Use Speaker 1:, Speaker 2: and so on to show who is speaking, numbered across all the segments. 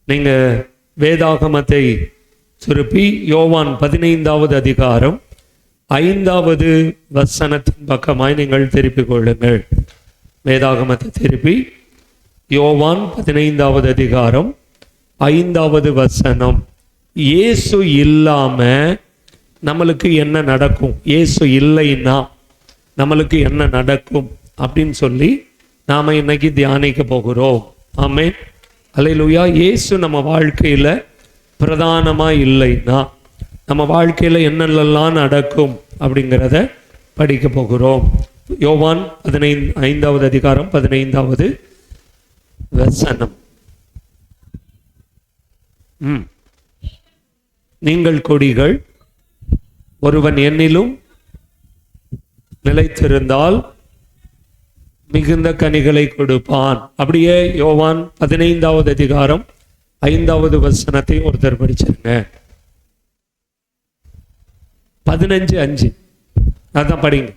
Speaker 1: நீங்கள் வேதாகமத்தை திருப்பி யோவான் 15வது அதிகாரம் 5வது வசனத்தின் பக்கமாய் நீங்கள் திருப்பிக் கொள்ளுங்கள். வேதாகமத்தை திருப்பி யோவான் 15வது அதிகாரம் 5வது வசனம். இயேசு இல்லாம நம்மளுக்கு என்ன நடக்கும், இயேசு இல்லைன்னா நம்மளுக்கு என்ன நடக்கும் அப்படின்னு சொல்லி நாம இன்னைக்கு தியானிக்க போகிறோம். ஆமென், அல்லேலூயா. இயேசு நம்ம வாழ்க்கையில பிரதானமா இல்லைன்னா நம்ம வாழ்க்கையில என்னெல்லாம் நடக்கும் அப்படிங்கிறத படிக்க போகிறோம். யோவான் 5வது அதிகாரம் 15வது வசனம். நீங்கள் கொடிகள், ஒருவன் என்னிலும் நிலைத்திருந்தால் மிகுந்த கனிகளை கொடுப்பான். அப்படியே யோவான் 15வது அதிகாரம் 5வது வசனத்தை ஒருத்தர் படிச்சிருங்க. 15:5 அதான் படிங்க.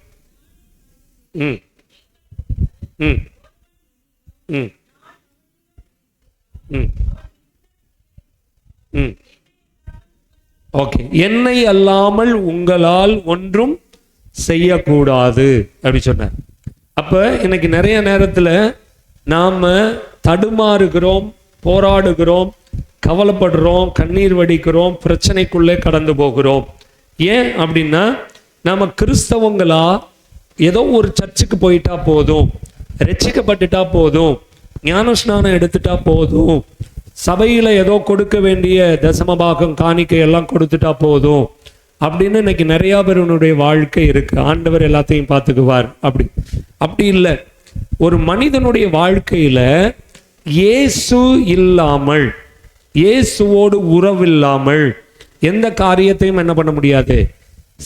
Speaker 1: ஓகே. என்னை அல்லாமல் உங்களால் ஒன்றும் செய்யக்கூடாது அப்படி சொன்னார். அப்ப இன்னைக்கு நிறைய நேரத்துல நாம தடுமாறுகிறோம், போராடுகிறோம், கவலைப்படுறோம், கண்ணீர் வடிக்கிறோம், பிரச்சனைக்குள்ளே கடந்து போகிறோம். ஏன் அப்படின்னா நாம கிறிஸ்தவங்களா ஏதோ ஒரு சர்ச்சுக்கு போயிட்டா போதும், ரட்சிக்கப்பட்டுட்டா போதும், ஞானஸ்நானம் எடுத்துட்டா போதும், சபையில ஏதோ கொடுக்க வேண்டிய தசமபாகம் காணிக்கை எல்லாம் கொடுத்துட்டா போதும் அப்படின்னு இன்னைக்கு நிறைய பேருடைய வாழ்க்கை இருக்கு. ஆண்டவர் எல்லாத்தையும் பார்த்துக்குவார் அப்படி இல்லை. ஒரு மனிதனுடைய வாழ்க்கையில இயேசு இல்லாமல், இயேசுவோடு உறவில்லாமல் எந்த காரியத்தையும் என்ன பண்ண முடியாது,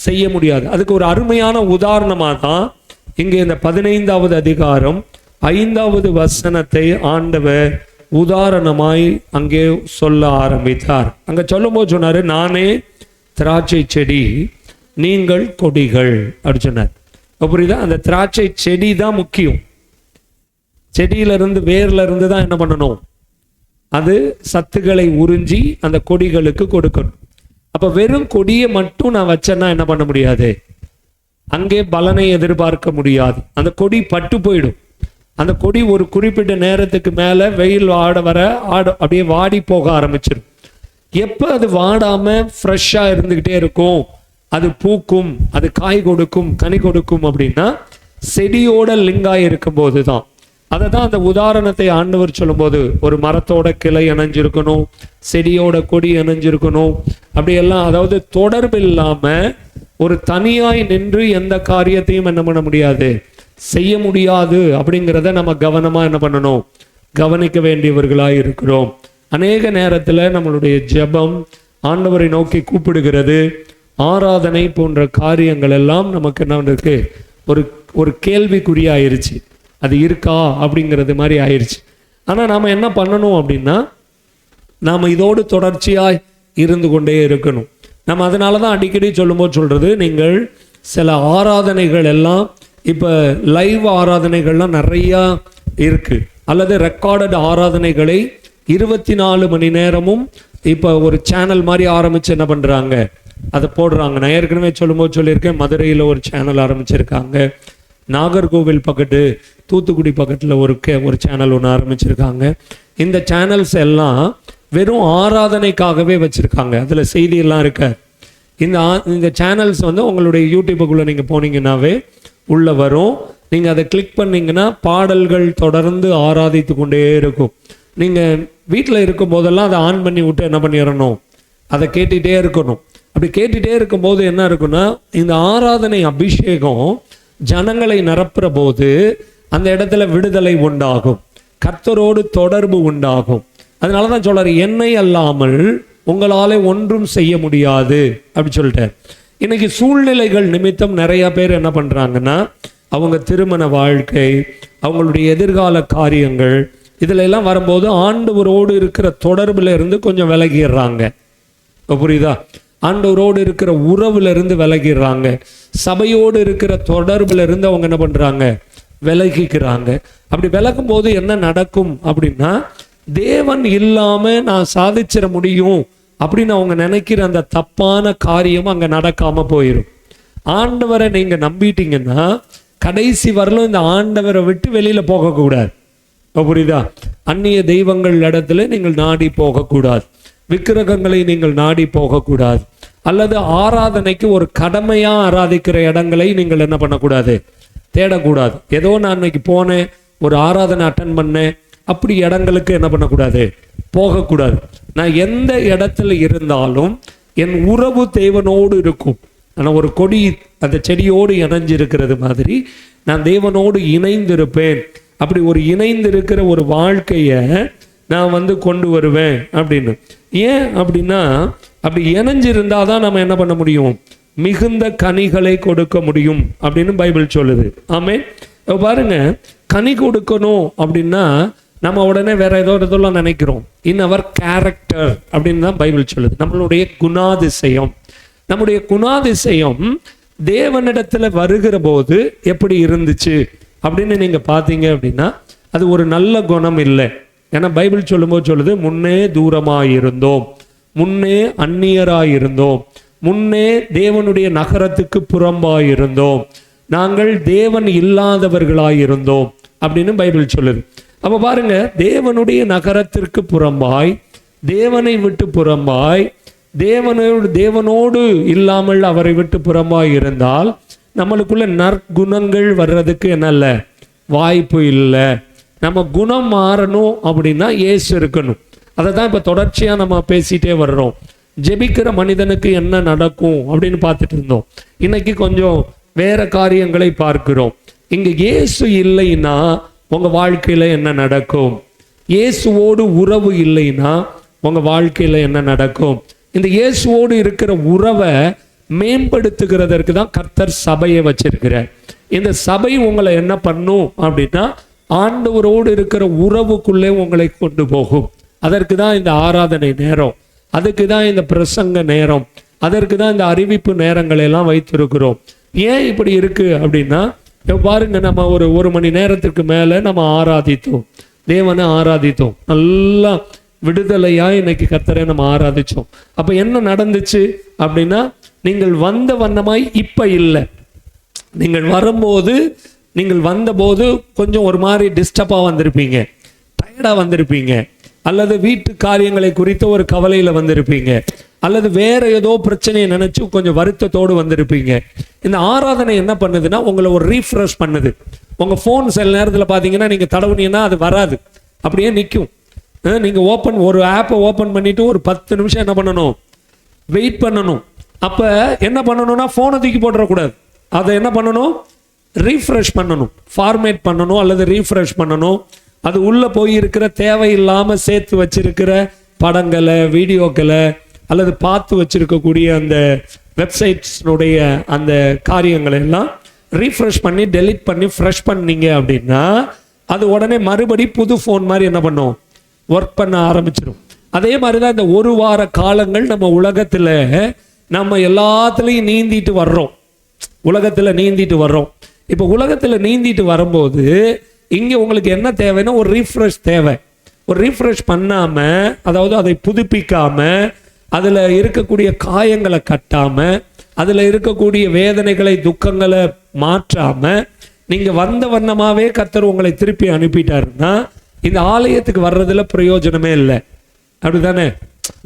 Speaker 1: செய்ய முடியாது. அதுக்கு ஒரு அருமையான உதாரணமாக தான் இங்கே இந்த 15வது அதிகாரம் 5வது வசனத்தை ஆண்டவர் உதாரணமாய் அங்கே சொல்ல ஆரம்பித்தார். அங்க சொல்லும் போது சொன்னாரு, நானே திராட்சை செடி, நீங்கள் கொடிகள் அப்படி சொன்னார். புரியுதா? அந்த திராட்சை செடி தான் முக்கியம். செடியில இருந்து, வேர்ல இருந்து தான் என்ன பண்ணணும், அது சத்துக்களை உறிஞ்சி அந்த கொடிகளுக்கு கொடுக்கணும். அப்ப வெறும் கொடியை மட்டும் நான் வச்சேன்னா என்ன பண்ண முடியாது, அங்கே பலனை எதிர்பார்க்க முடியாது. அந்த கொடி பட்டு போயிடும். அந்த கொடி ஒரு குறிப்பிட்ட நேரத்துக்கு மேல வெயில் அப்படியே வாடி போக ஆரம்பிச்சிடும். எப்ப அது வாடாம ஃப்ரெஷ்ஷா இருந்துகிட்டே இருக்கும், அது பூக்கும், அது காய் கொடுக்கும், கனி கொடுக்கும் அப்படின்னா செடியோட லிங்காய் இருக்கும் போதுதான். அதை தான் அந்த உதாரணத்தை ஆண்டவர் சொல்லும் போது, ஒரு மரத்தோட கிளை இணைஞ்சிருக்கணும், செடியோட கொடி இணைஞ்சிருக்கணும், அப்படியெல்லாம். அதாவது தொடர்பு இல்லாம ஒரு தனியாய் நின்று எந்த காரியத்தையும் என்ன பண்ண முடியாது, செய்ய முடியாது. அப்படிங்கிறத நம்ம கவனமா என்ன பண்ணணும், கவனிக்க வேண்டியவர்களாய் இருக்கிறோம். அநேக நேரத்துல நம்மளுடைய ஜெபம், ஆண்டவரை நோக்கி கூப்பிடுகிறது, ஆராதனை போன்ற காரியங்கள் எல்லாம் நமக்கு என்ன இருக்கு, ஒரு கேள்விக்குறியாயிருச்சு. அது இருக்கா அப்படிங்கிறது மாதிரி ஆயிடுச்சு. ஆனா நாம என்ன பண்ணணும் அப்படின்னா, நாம இதோடு தொடர்ச்சியாய் இருந்து கொண்டே இருக்கணும். நம்ம அதனாலதான் அடிக்கடி சொல்லும்போது சொல்றது, நீங்கள் சில ஆராதனைகள் எல்லாம் இப்ப லைவ் ஆராதனைகள்லாம் நிறைய இருக்கு, அல்லது ரெக்கார்டட் ஆராதனைகளை 24 மணி நேரமும் இப்ப ஒரு சேனல் மாதிரி ஆரம்பிச்சு என்ன பண்றாங்க, அதை போடுறாங்க. நான் ஏற்கனவே சொல்லும்போது சொல்லியிருக்கேன், மதுரையில ஒரு சேனல் ஆரம்பிச்சிருக்காங்க, நாகர்கோவில் பக்கத்து தூத்துக்குடி பக்கத்துல ஒரு சேனல் ஒன்று ஆரம்பிச்சிருக்காங்க. இந்த சேனல்ஸ் எல்லாம் வெறும் ஆராதனைக்காகவே வச்சிருக்காங்க. அதுல செய்தி எல்லாம் இருக்க. இந்த சேனல்ஸ் வந்து உங்களுடைய யூடியூபுக்குள்ள நீங்க போனீங்கன்னாவே உள்ள வரும். நீங்க அதை கிளிக் பண்ணீங்கன்னா பாடல்கள் தொடர்ந்து ஆராதித்து கொண்டே இருக்கும். நீங்க வீட்டில் இருக்கும் போதெல்லாம் அதை ஆன் பண்ணி விட்டு என்ன பண்ணிடணும், அதை கேட்டுட்டே இருக்கணும். அப்படி கேட்டுட்டே இருக்கும் போது என்ன இருக்குன்னா, இந்த ஆராதனை அபிஷேகம் ஜனங்களை நிரப்புற போது அந்த இடத்துல விடுதலை உண்டாகும், கர்த்தரோடு தொடர்பு உண்டாகும். அதனாலதான் சொல்றாரு, என்னை அல்லாமல் உங்களாலே ஒன்றும் செய்ய முடியாது அப்படி சொல்லிட்டார். இன்னைக்கு சூழ்நிலைகள் நிமித்தம் நிறைய பேர் என்ன பண்றாங்கன்னா, அவங்க திருமண வாழ்க்கை, அவங்களுடைய எதிர்கால காரியங்கள், இதுல எல்லாம் வரும்போது ஆண்டவரோடு இருக்கிற தொடர்புல இருந்து கொஞ்சம் விலகிடுறாங்க. புரியுதா? ஆண்டவரோடு இருக்கிற உறவுல இருந்து விலகிடுறாங்க. சபையோடு இருக்கிற தொடர்புல இருந்து அவங்க என்ன பண்றாங்க, விலகிக்கிறாங்க. அப்படி விலகும் போது என்ன நடக்கும் அப்படின்னா, தேவன் இல்லாம நான் சாதிச்சிட முடியும் அப்படின்னு அவங்க நினைக்கிற அந்த தப்பான காரியம் அங்க நடக்காம போயிடும். ஆண்டவரை நீங்க நம்பிட்டீங்கன்னா கடைசி வரலும் இந்த ஆண்டவரை விட்டு வெளியில போகக்கூடாது. புரியுதா? அந்நிய தெய்வங்கள் இடத்துல நீங்கள் நாடி போகக்கூடாது, விக்கிரகங்களை நீங்கள் நாடி போகக்கூடாது, அல்லது ஆராதனைக்கு ஒரு கடமையா ஆராதிக்கிற இடங்களை நீங்கள் என்ன பண்ணக்கூடாது, தேடக்கூடாது. ஏதோ நான் இன்னைக்கு போனேன், ஒரு ஆராதனை அட்டன் பண்ணேன், அப்படி இடங்களுக்கு என்ன பண்ணக்கூடாது, போகக்கூடாது. நான் எந்த இடத்துல இருந்தாலும் என் உறவு தேவனோடு இருக்கும். ஆனால் ஒரு கொடி அந்த செடியோடு இணைஞ்சு இருக்கிறது மாதிரி நான் தேவனோடு இணைந்திருப்பேன். அப்படி ஒரு இணைந்திருக்கிற ஒரு வாழ்க்கையை நான் கொண்டு வருவேன் அப்படின்னு. ஏன் அப்படின்னா, அப்படி இணைஞ்சிருந்தால் தான் நம்ம என்ன பண்ண முடியும், மிகுந்த கனிகளை கொடுக்க முடியும் அப்படின்னு பைபிள் சொல்லுது. ஆமென். பாருங்க, கனி கொடுக்கணும் அப்படின்னா நம்ம உடனே வேற ஏதோ இதெல்லாம் நினைக்கிறோம். இன் அவர் கேரக்டர் அப்படின்னு தான் பைபிள் சொல்லுது. நம்மளுடைய குணாதிசயம், நம்முடைய குணாதிசயம் தேவனிடத்துல வருகிற போது எப்படி இருந்துச்சு அப்படின்னு நீங்க பார்த்தீங்க அப்படின்னா அது ஒரு நல்ல குணம் இல்லை. ஏன்னா பைபிள் சொல்லும்போது சொல்லுது, முன்னே தூரமாயிருந்தோம், முன்னே அந்நியராயிருந்தோம், முன்னே தேவனுடைய நகரத்துக்கு புறம்பாயிருந்தோம், நாங்கள் தேவன் இல்லாதவர்களாயிருந்தோம் அப்படின்னு பைபிள் சொல்லுது. அப்ப பாருங்க, தேவனுடைய நகரத்திற்கு புறம்பாய், தேவனை விட்டு புறம்பாய், தேவனோடு இல்லாமல் அவரை விட்டு புறம்பாய் இருந்தால் நம்மளுக்குள்ள நற்குணங்கள் வர்றதுக்கு என்னல்ல, வாய்ப்பு இல்லை. நம்ம குணம் மாறணும் அப்படின்னா இயேசு இருக்கணும். அதை தான் இப்போ தொடர்ச்சியாக நம்ம பேசிட்டே வர்றோம். ஜெபிக்கிற மனிதனுக்கு என்ன நடக்கும் அப்படின்னு பார்த்துட்டு இருந்தோம். இன்னைக்கு கொஞ்சம் வேற காரியங்களை பார்க்கிறோம். இங்கே இயேசு இல்லைன்னா உங்கள் வாழ்க்கையில் என்ன நடக்கும், இயேசுவோடு உறவு இல்லைன்னா உங்கள் வாழ்க்கையில் என்ன நடக்கும். இந்த இயேசுவோடு இருக்கிற உறவை மேம்படுத்துகிறதற்கு தான் கர்த்தர் சபையை வச்சிருக்கிறார். இந்த சபை உங்களை என்ன பண்ணும் அப்படின்னா ஆண்டவரோடு இருக்கிற உறவுக்குள்ளே உங்களை கொண்டு போகும். அதற்கு தான் இந்த ஆராதனை நேரம், அதுக்கு தான் இந்த பிரசங்க நேரம், அதற்கு தான் இந்த அறிவிப்பு நேரங்களை எல்லாம் வைத்திருக்கிறோம். ஏன் இப்படி இருக்கு அப்படின்னா, பாருங்க, நம்ம ஒரு மணி நேரத்துக்கு மேலே நம்ம ஆராதித்தோம், தேவனை ஆராதித்தோம், நல்லா விடுதலையா இன்னைக்கு கர்த்தரை நம்ம ஆராதிச்சோம். அப்ப என்ன நடந்துச்சு அப்படின்னா, நீங்கள் வந்த வண்ணமாய் இப்ப இல்லை. நீங்கள் வந்தபோது கொஞ்சம் ஒரு மாதிரி டிஸ்டர்பாக வந்திருப்பீங்க, டயர்டாக வந்திருப்பீங்க, அல்லது வீட்டு காரியங்களை குறித்த ஒரு கவலையில் வந்திருப்பீங்க, அல்லது வேற ஏதோ பிரச்சனையை நினைச்சு கொஞ்சம் வருத்தத்தோடு வந்திருப்பீங்க. இந்த ஆராதனை என்ன பண்ணுதுன்னா உங்களை ஒரு ரீஃப்ரெஷ் பண்ணுது. உங்க ஃபோன் சில நேரத்தில் பார்த்தீங்கன்னா நீங்க தடவுனீங்கன்னா அது வராது, அப்படியே நிற்கும். நீங்க ஒரு ஆப்பை ஓப்பன் பண்ணிட்டு ஒரு 10 நிமிஷம் என்ன பண்ணணும், வெயிட் பண்ணணும். அப்ப என்ன பண்ணணும்னா ஃபோனை தூக்கி போட்டுறக்கூடாது, அதை என்ன பண்ணணும், ரீஃப்ரெஷ் பண்ணணும், ஃபார்மேட் பண்ணணும் அல்லது ரீஃப்ரெஷ் பண்ணணும். அது உள்ள போய் இருக்கிற தேவையில்லாமல் சேர்த்து வச்சிருக்கிற படங்களை, வீடியோக்களை அல்லது பார்த்து வச்சிருக்கக்கூடிய அந்த வெப்சைட்ஸ்னுடைய அந்த காரியங்களை எல்லாம் ரீஃப்ரெஷ் பண்ணி டெலிட் பண்ணி ஃப்ரெஷ் பண்ணீங்க அப்படின்னா அது உடனே மறுபடி புது ஃபோன் மாதிரி என்ன பண்ணும், ஒர்க் பண்ண ஆரம்பிச்சிடும். அதே மாதிரி தான் இந்த ஒரு வார காலங்கள் நம்ம உலகத்தில் நம்ம எல்லாத்துலேயும் நீந்திட்டு வர்றோம். இப்போ உலகத்தில் நீந்திட்டு வரும்போது இங்கே உங்களுக்கு என்ன தேவைன்னா ஒரு ரீஃப்ரெஷ் தேவை. ஒரு ரீஃப்ரெஷ் பண்ணாமல், அதாவது அதை புதுப்பிக்காமல், அதில் இருக்கக்கூடிய காயங்களை கட்டாமல், அதில் இருக்கக்கூடிய வேதனைகளை துக்கங்களை மாற்றாமல் நீங்கள் வந்த வண்ணமாகவே கர்த்தர் உங்களை திருப்பி அனுப்பிட்டாருன்னா இந்த ஆலயத்துக்கு வர்றதுல பிரயோஜனமே இல்லை. அப்படிதானே?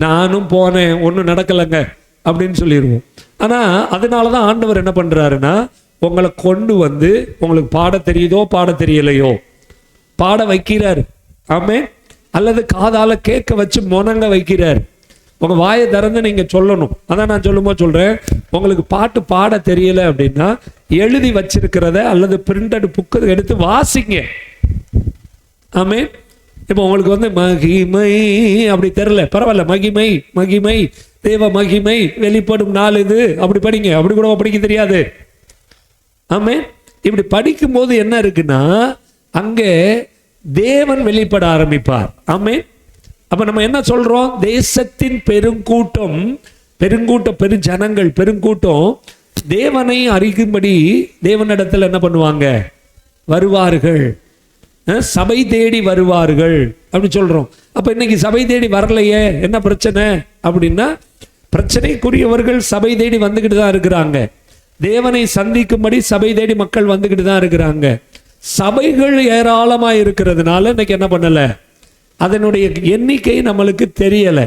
Speaker 1: நானும் போனேன், ஒன்றும் நடக்கலைங்க அப்படின்னு சொல்லிடுவோம். ஆனால் அதனால தான் ஆண்டவர் என்ன பண்ணுறாருன்னா உங்களை கொண்டு வந்து உங்களுக்கு பாட தெரியுதோ பாட தெரியலையோ பாட வைக்கிறார். ஆமென். அல்லது காதால கேட்க வச்சு முனங்க வைக்கிறார். உங்கள் வாயை திறந்து நீங்கள் சொல்லணும். அதான் நான் சொல்லும்போது சொல்கிறேன், உங்களுக்கு பாட்டு பாட தெரியல அப்படின்னா எழுதி வச்சிருக்கிறத அல்லது பிரிண்டட் புக்கு எடுத்து வாசிங்க. ஆமென். இப்போ உங்களுக்கு மகிமை அப்படி தெரியல, பரவாயில்ல, மகிமை மகிமை தேவ மகிமை வெளிப்படும் நாள் இது, அப்படி படிங்க. அப்படி கூட படிக்க தெரியாது. ஆமென். இப்படி படிக்கும்போது என்ன இருக்குன்னா அங்கே தேவன் வெளிப்பட ஆரம்பிப்பார். ஆமென். அப்ப நம்ம என்ன சொல்றோம், தேசத்தின் பெருங்கூட்டம் பெருஞ்சனங்கள் பெருங்கூட்டம் தேவனை அறிக்கும்படி தேவனிடத்தில் என்ன பண்ணுவாங்க, வருவார்கள். சபை தேடி வருவார்கள் அப்படின்னு சொல்றோம். அப்ப இன்னைக்கு சபை தேடி வரலையே, என்ன பிரச்சனை அப்படின்னா, பிரச்சனைக்குரியவர்கள் சபை தேடி வந்துகிட்டு தான் இருக்கிறாங்க. தேவனை சந்திக்கும்படி சபை தேடி மக்கள் வந்துகிட்டு தான் இருக்கிறாங்க. சபைகள் ஏராளமாக இருக்கிறதுனால இன்னைக்கு என்ன பண்ணல, அதனுடைய எண்ணிக்கை நம்மளுக்கு தெரியல.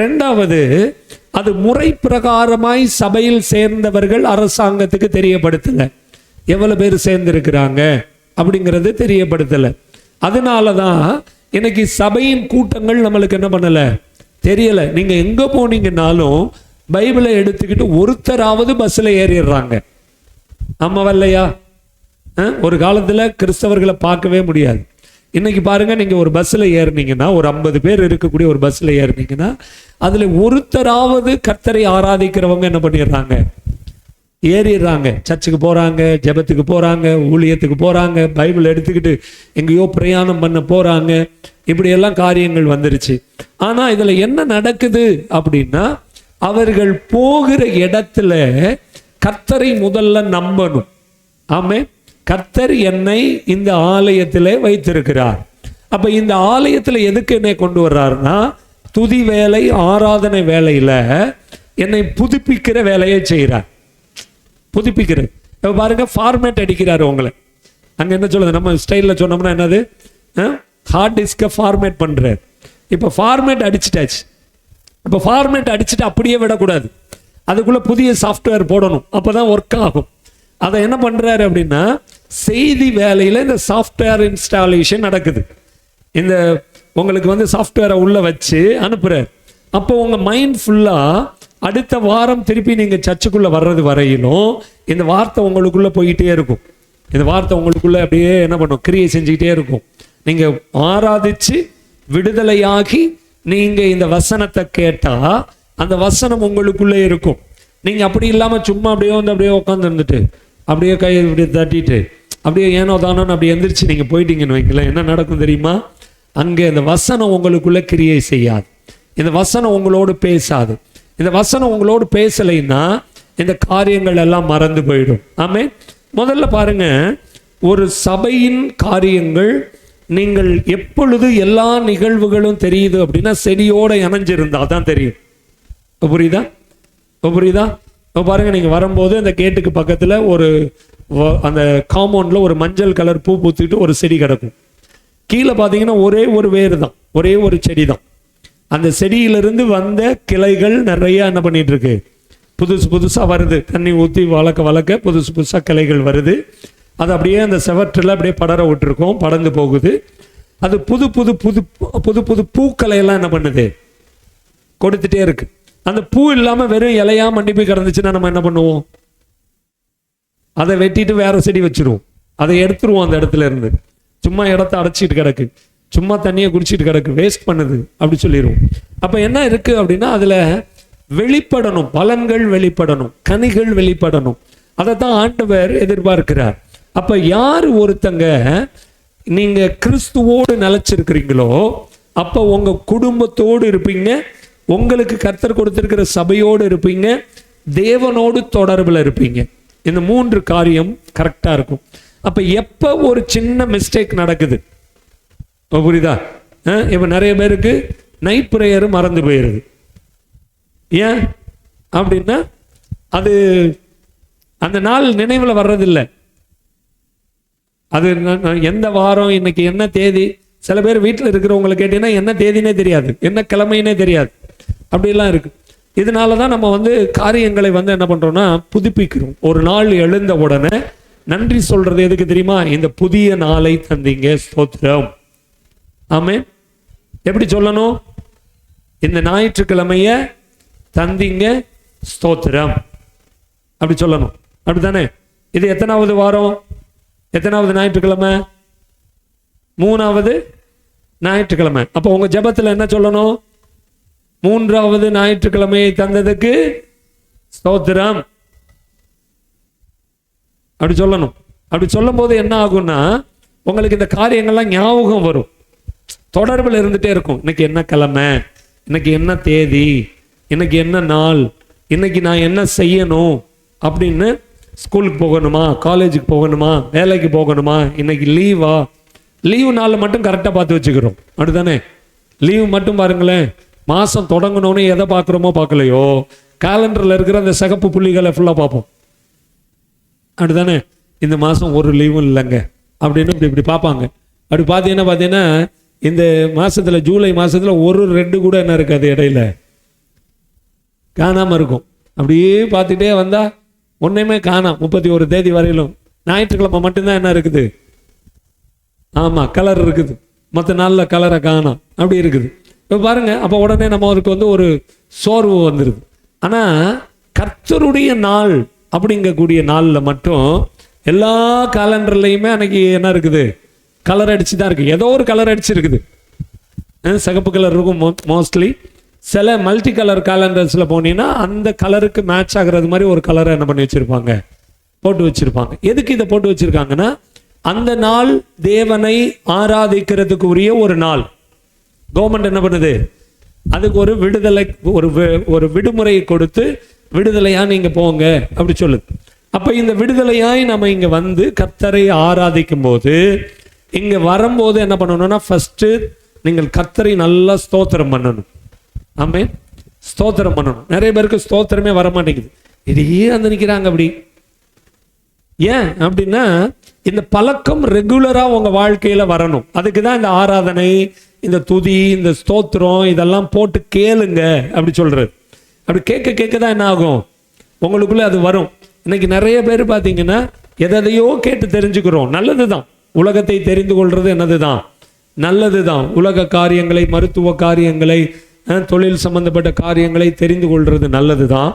Speaker 1: ரெண்டாவது, அது முறை பிரகாரமாய் சபையில் சேர்ந்தவர்கள் அரசாங்கத்துக்கு தெரியப்படுத்தல, எவ்வளவு பேர் சேர்ந்திருக்கிறாங்க அப்படிங்கிறது தெரியப்படுத்தல. அதனால தான் இன்னைக்கு சபையின் கூட்டங்கள் நம்மளுக்கு என்ன பண்ணல, தெரியல. நீங்க எங்க போனீங்கன்னாலும் பைபிளை எடுத்துக்கிட்டு ஒருத்தராவது பஸ்ல ஏறிடுறாங்க. ஆமா வரலையா? ஒரு காலத்துல கிறிஸ்தவர்களை பார்க்கவே முடியாது. இன்னைக்கு பாருங்க, நீங்க ஒரு பஸ்ல ஏறினீங்கன்னா, ஒரு 50 பேர் இருக்கக்கூடிய ஒரு பஸ்ல ஏறினீங்கன்னா, அதுல ஒருத்தராவது கர்த்தரை ஆராதிக்கிறவங்க என்ன பண்ணிடுறாங்க, ஏறிடுறாங்க. சர்ச்சுக்கு போறாங்க, ஜெபத்துக்கு போறாங்க, ஊழியத்துக்கு போறாங்க, பைபிள் எடுத்துக்கிட்டு எங்கேயோ பிரயாணம் பண்ண போறாங்க. இப்படி எல்லாம் காரியங்கள் வந்துருச்சு. ஆனா இதுல என்ன நடக்குது அப்படின்னா, அவர்கள் போகிற இடத்துல கர்த்தரை முதல்ல நம்பணும். ஆமே, கர்த்தர் என்னை இந்த ஆலயத்திலே வைத்திருக்கிறார். அப்ப இந்த ஆலயத்துல எதுக்கு என்னை கொண்டு வர்றாருன்னா, துதி வேலை, ஆராதனை வேலையில என்னை புதுப்பிக்கிற வேலையை செய்கிறார். புதுப்பிக்கிறது. இப்ப பாருங்க, ஃபார்மேட் அடிக்கிறாரு உங்களை. அங்க என்ன சொல்லுது, நம்ம ஸ்டைல்ல சொன்னோம்னா என்னது, ஹார்ட் டிஸ்கை ஃபார்மேட் பண்றாரு. இப்ப ஃபார்மேட் அடிச்சிட்டாச்சு. இப்போ ஃபார்மேட் அடிச்சுட்டு அப்படியே விடக்கூடாது, அதுக்குள்ள புதிய சாஃப்ட்வேர் போடணும், அப்பதான் ஒர்க் ஆகும். அதை என்ன பண்றாரு அப்படின்னா, செய்தி வேலையில இந்த சாஃப்ட்வேர் இன்ஸ்டாலேஷன் நடக்குது. இந்த உங்களுக்கு வந்து சாஃப்ட்வேரை உள்ள வச்சு அனுப்புறாரு. அப்போ உங்க மைண்ட் ஃபுல்லா அடுத்த வாரம் திருப்பி நீங்க சர்ச்சுக்குள்ள வர்றது வரையிலும் இந்த வார்த்தை உங்களுக்குள்ள போயிட்டே இருக்கும். இந்த வார்த்தை உங்களுக்குள்ள அப்படியே என்ன பண்ணும், கிரியை செஞ்சுக்கிட்டே இருக்கும். நீங்க ஆராதிச்சு விடுதலையாகி நீங்க இந்த வசனத்தை கேட்டா அந்த வசனம் உங்களுக்குள்ளே இருக்கும். நீங்க அப்படி இல்லாம சும்மா அப்படியே வந்து அப்படியே உட்காந்து இருந்துட்டு அப்படியே கையை இப்படி தட்டிட்டு அப்படியே ஏனோ தானோன்னு அப்படி எந்திரிச்சு நீங்க போயிட்டீங்கன்னு வைங்களேன், என்ன நடக்கும் தெரியுமா? அங்கே இந்த வசனம் உங்களுக்குள்ள கிரியை செய்யாது, இந்த வசனம் உங்களோடு பேசாது. இந்த வசனம் உங்களோடு பேசலைன்னா இந்த காரியங்கள் எல்லாம் மறந்து போயிடும். ஆமே, முதல்ல பாருங்க, ஒரு சபையின் காரியங்கள் நீங்கள் எப்பொழுது எல்லா நிகழ்வுகளும் தெரியுது அப்படின்னா, செடியோட இணைஞ்சிருந்தா தான் தெரியும். புரியுதா? புரியுதா? பாருங்க, நீங்க வரும்போது அந்த கேட்டுக்கு பக்கத்துல ஒரு அந்த காம்பவுண்ட்ல ஒரு மஞ்சள் கலர் பூ பூத்துட்டு ஒரு செடி கிடக்கும். கீழே பார்த்தீங்கன்னா ஒரே ஒரு வேறு தான், ஒரே ஒரு செடி தான். அந்த செடியிலிருந்து வந்த கிளைகள் நிறைய என்ன பண்ணிட்டு இருக்கு, புதுசு புதுசா வருது. தண்ணி ஊற்றி வளர்க்க வளர்க்க புதுசு புதுசா கிளைகள் வருது. அது அப்படியே அந்த செவற்றில் அப்படியே படர விட்டுருக்கோம், படர்ந்து போகுது. அது புது புது புது புது புது பூக்களை எல்லாம் என்ன பண்ணுது, கொடுத்துட்டே இருக்கு. அந்த பூ இல்லாம வெறும் இலையா மண்டி போய் கிடந்துச்சுன்னா நம்ம என்ன பண்ணுவோம், அதை வெட்டிட்டு வேற செடி வச்சிருவோம், அதை எடுத்துருவோம் அந்த இடத்துல இருந்து. சும்மா இடத்த அடைச்சிட்டு கிடக்கு, சும்மா தண்ணியை குடிச்சிட்டு கிடக்கு, வேஸ்ட் பண்ணுது அப்படி சொல்லிடுவோம். அப்ப என்ன இருக்கு அப்படின்னா, அதுல வெளிப்படணும், பலன்கள் வெளிப்படணும், கனிகள் வெளிப்படணும். அதைத்தான் ஆண்டவர் எதிர்பார்க்கிறார். அப்ப யார் ஒருத்தங்க நீங்க கிறிஸ்துவோடு நிலைச்சிருக்கிறீங்களோ அப்ப உங்க குடும்பத்தோடு இருப்பீங்க, உங்களுக்கு கர்த்தர் கொடுத்திருக்கிற சபையோடு இருப்பீங்க, தேவனோடு தொடர்புல இருப்பீங்க. இந்த 3 காரியம் கரெக்டா இருக்கும். அப்ப எப்ப ஒரு சின்ன மிஸ்டேக் நடக்குது, புரியுதா? இப்ப நிறைய பேருக்கு நைட் பிரேயர் மறந்து போயிருது. ஏன் அப்படின்னா, அது அந்த நாள் நினைவுல வர்றதில்லை. அது எந்த வாரம், இன்னைக்கு என்ன தேதி. சில பேர் வீட்டில் இருக்கிறவங்களை கேட்டீங்கன்னா என்ன தேதினே தெரியாது, என்ன கிழமைனே தெரியாது, அப்படிலாம் இருக்கு. இதனாலதான் நம்ம வந்து காரியங்களை வந்து என்ன பண்றோம்னா புதுப்பிக்கிறோம். ஒரு நாள் எழுந்த உடனே நன்றி சொல்றது எதுக்கு தெரியுமா? இந்த புதிய நாளை தந்தீங்க, ஸ்தோத்திரம். ஆமென். எப்படி சொல்லணும்? இந்த ஞாயிற்றுக்கிழமைய தந்தீங்க, ஸ்தோத்திரம், அப்படி சொல்லணும். அப்படித்தானே? இது எத்தனாவது வாரம், எத்தனாவது ஞாயிற்றுக்கிழமை? 3வது ஞாயிற்றுக்கிழமை. அப்போ உங்க ஜெபத்துல என்ன சொல்லணும்? 3வது ஞாயிற்றுக்கிழமையை தந்ததுக்கு ஸ்தோத்திரம், அப்படி சொல்லணும். அப்படி சொல்லும் போது என்ன ஆகும்னா, உங்களுக்கு இந்த காரியங்கள்லாம் ஞாபகம் வரும், தொடர்பில் இருந்துட்டே இருக்கும். இன்னைக்கு என்ன கிழமை, இன்னைக்கு என்ன தேதி, இன்னைக்கு என்ன நாள், இன்னைக்கு நான் என்ன செய்யணும் அப்படின்னு. ஸ்கூலுக்கு போகணுமா, காலேஜுக்கு போகணுமா, வேலைக்கு போகணுமா, இன்னைக்கு லீவா, லீவு நாளில் மட்டும் கரெக்டாக பார்த்து வச்சுக்கிறோம், அப்படிதானே? லீவு மட்டும் பாருங்களேன், மாதம் தொடங்கணும்னு எதை பார்க்குறோமோ பார்க்கலையோ கேலண்டரில் இருக்கிற அந்த சிகப்பு புள்ளிகளை ஃபுல்லாக பார்ப்போம், அப்படிதானே? இந்த மாதம் ஒரு லீவும் இல்லைங்க அப்படின்னு இப்படி பார்ப்பாங்க. அப்படி பார்த்தீங்கன்னா இந்த மாதத்தில் ஜூலை மாதத்தில் ஒரு ரெண்டு கூட என்ன இருக்காது, இடையில காணாமல் இருக்கும். அப்படியே பார்த்துட்டே வந்தால் ஒன்றையுமே காணாம். 31 தேதி வரையிலும் ஞாயிற்றுக்கிழமை மட்டும்தான் என்ன இருக்குது, ஆமாம் கலர் இருக்குது, மற்ற நாளில் கலரை காணோம், அப்படி இருக்குது. இப்போ பாருங்கள், அப்போ உடனே நம்ம அதுக்கு வந்து ஒரு சோர்வு வந்துடுது. ஆனால் கர்த்தருடைய நாள் அப்படிங்கக்கூடிய நாளில் மட்டும் எல்லா கேலண்டர்லையுமே அன்னைக்கு என்ன இருக்குது, கலர் அடிச்சு தான் இருக்குது. ஏதோ ஒரு கலர் அடிச்சு இருக்குது. சிகப்பு கலர் இருக்கும் மோஸ்ட்லி. சில மல்டி கலர் கேலண்டர்ஸில் போனீங்கன்னா அந்த கலருக்கு மேட்ச் ஆகிறது மாதிரி ஒரு கலரை என்ன பண்ணி வச்சுருப்பாங்க, போட்டு வச்சுருப்பாங்க. எதுக்கு இதை போட்டு வச்சுருக்காங்கன்னா, அந்த நாள் தேவனை ஆராதிக்கிறதுக்கு உரிய ஒரு நாள். கவர்மெண்ட் என்ன பண்ணுது, அதுக்கு ஒரு விடுதலை, ஒரு விடுமுறையை கொடுத்து விடுதலையா நீங்க போங்க அப்படி சொல்லுது. அப்ப இந்த விடுதலையாய் நம்ம இங்க வந்து கர்த்தரை ஆராதிக்கும் போது, இங்க வரும்போது என்ன பண்ணணும்னா, ஃபர்ஸ்ட் நீங்கள் கர்த்தரை நல்லா ஸ்தோத்திரம் பண்ணணும். ஆமென், ஸ்தோத்திரம் பண்ணணும். நிறைய பேருக்கு ஸ்தோத்திரமே வர மாட்டேங்குது, இதையே வந்து நிற்கிறாங்க. அப்படி ஏன் அப்படின்னா, இந்த பழக்கம் ரெகுலரா உங்க வாழ்க்கையில வரணும். அதுக்கு தான் இந்த ஆராதனை, இந்த துதி, இந்த ஸ்தோத்திரம் இதெல்லாம் போட்டு கேளுங்க அப்படி சொல்றது. அப்படி கேட்க கேட்க தான் என்ன ஆகும், உங்களுக்குள்ள அது வரும். இன்னைக்கு நிறைய பேர் பார்த்தீங்கன்னா எதையோ கேட்டு தெரிஞ்சுக்கிறோம், நல்லதுதான். உலகத்தை தெரிந்து கொள்றது என்னதுதான், நல்லதுதான். உலக காரியங்களை, மருத்துவ காரியங்களை, தொழில் சம்பந்தப்பட்ட காரியங்களை தெரிந்து கொள்றது நல்லதுதான்.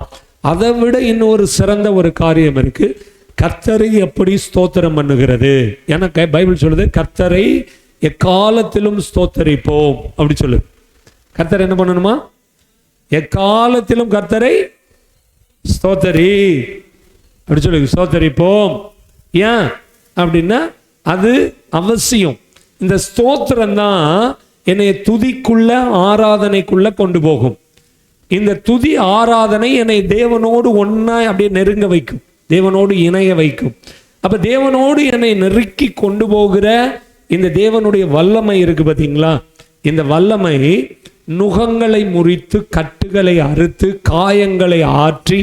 Speaker 1: அதை விட இன்னொரு சிறந்த ஒரு காரியம் இருக்கு, கர்த்தரை எப்படி ஸ்தோத்திரம் பண்ணுகிறது. எனக்கு பைபிள் சொல்லுது, கர்த்தரை எக்காலத்திலும் ஸ்தோத்தரிப்போம் அப்படி சொல்லு. கர்த்தர் என்ன பண்ணணுமா, எக்காலத்திலும் கர்த்தரை ஸ்தோத்தரி அப்படி சொல்லு, ஸ்தோத்தரிப்போம். ஏன் அப்படின்னா அது அவசியம். இந்த ஸ்தோத்திரம் தான் என்னை துதிக்குள்ள, ஆராதனைக்குள்ள கொண்டு போகும். இந்த துதி ஆராதனை என்னை தேவனோடு ஒன்னா அப்படியே நெருங்க வைக்கும், தேவனோடு இணைய வைக்கும். அப்ப தேவனோடு என்னை நெருக்கி கொண்டு போகிற இந்த தேவனுடைய வல்லமை இருக்கு பார்த்தீங்களா, இந்த வல்லமை நுகங்களை முறித்து, கட்டுகளை அறுத்து, காயங்களை ஆற்றி,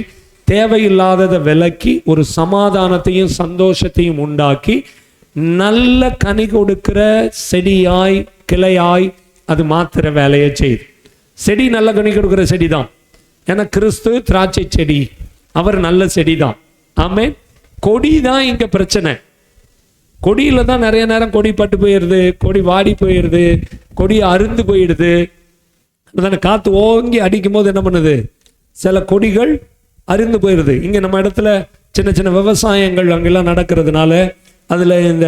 Speaker 1: தேவையில்லாததை விலக்கி, ஒரு சமாதானத்தையும் சந்தோஷத்தையும் உண்டாக்கி, நல்ல கனி கொடுக்கிற செடியாய், கிளையாய் அது மாத்திர வேலையை செய்யுது. செடி நல்ல கனி கொடுக்கிற செடி தான். ஏன்னா கிறிஸ்து திராட்சை செடி, அவர் நல்ல செடி தான். ஆமென். கொடி தான் இங்க பிரச்சனை. கொடியில தான் நிறைய நேரம் கொடி பட்டு போயிடுது, கொடி வாடி போயிடுது, கொடி அருந்து போயிடுது. காத்து ஓங்கி அடிக்கும் போது என்ன பண்ணுது, சில கொடிகள் அருந்து போயிடுது. இங்க நம்ம இடத்துல சின்ன சின்ன விவசாயங்கள் அங்கெல்லாம் நடக்கிறதுனால அதுல இந்த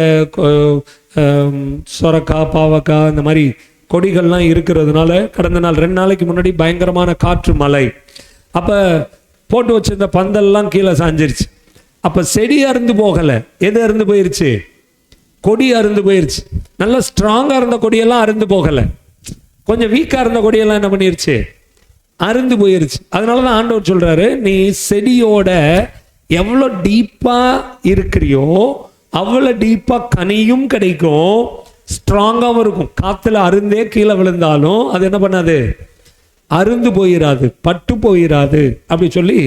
Speaker 1: சொரக்காய், பாவக்காய், இந்த மாதிரி கொடிகள்லாம் இருக்கிறதுனால கடந்த நாள் 2 நாளைக்கு முன்னாடி பயங்கரமான காற்று, மழை. அப்ப போட்டு வச்சிருந்த பந்தல்லாம் கீழே சாஞ்சிருச்சு. அப்ப செடி அருந்து போகலை, எது அருந்து போயிருச்சு, கொடி அருந்து போயிருச்சு. நல்லா ஸ்ட்ராங்கா இருந்த கொடியெல்லாம் அருந்து போகலை, கொஞ்சம் வீக்கா இருந்த கொடியெல்லாம் என்ன பண்ணிருச்சு, அருந்து போயிருச்சு. அதனாலதான் ஆண்டவர் சொல்றாரு, நீ செடியோட எவ்வளோ டீப்பா இருக்கிறியோ அவ்வளோ டீப்பா கனியும் கிடைக்கும், ஸ்ட்ராங்காகவும் இருக்கும். காத்துல அருந்தே கீழே விழுந்தாலும் அது என்ன பண்ணாது, அருந்து போயிடாது, பட்டு போயிடாது அப்படி சொல்லி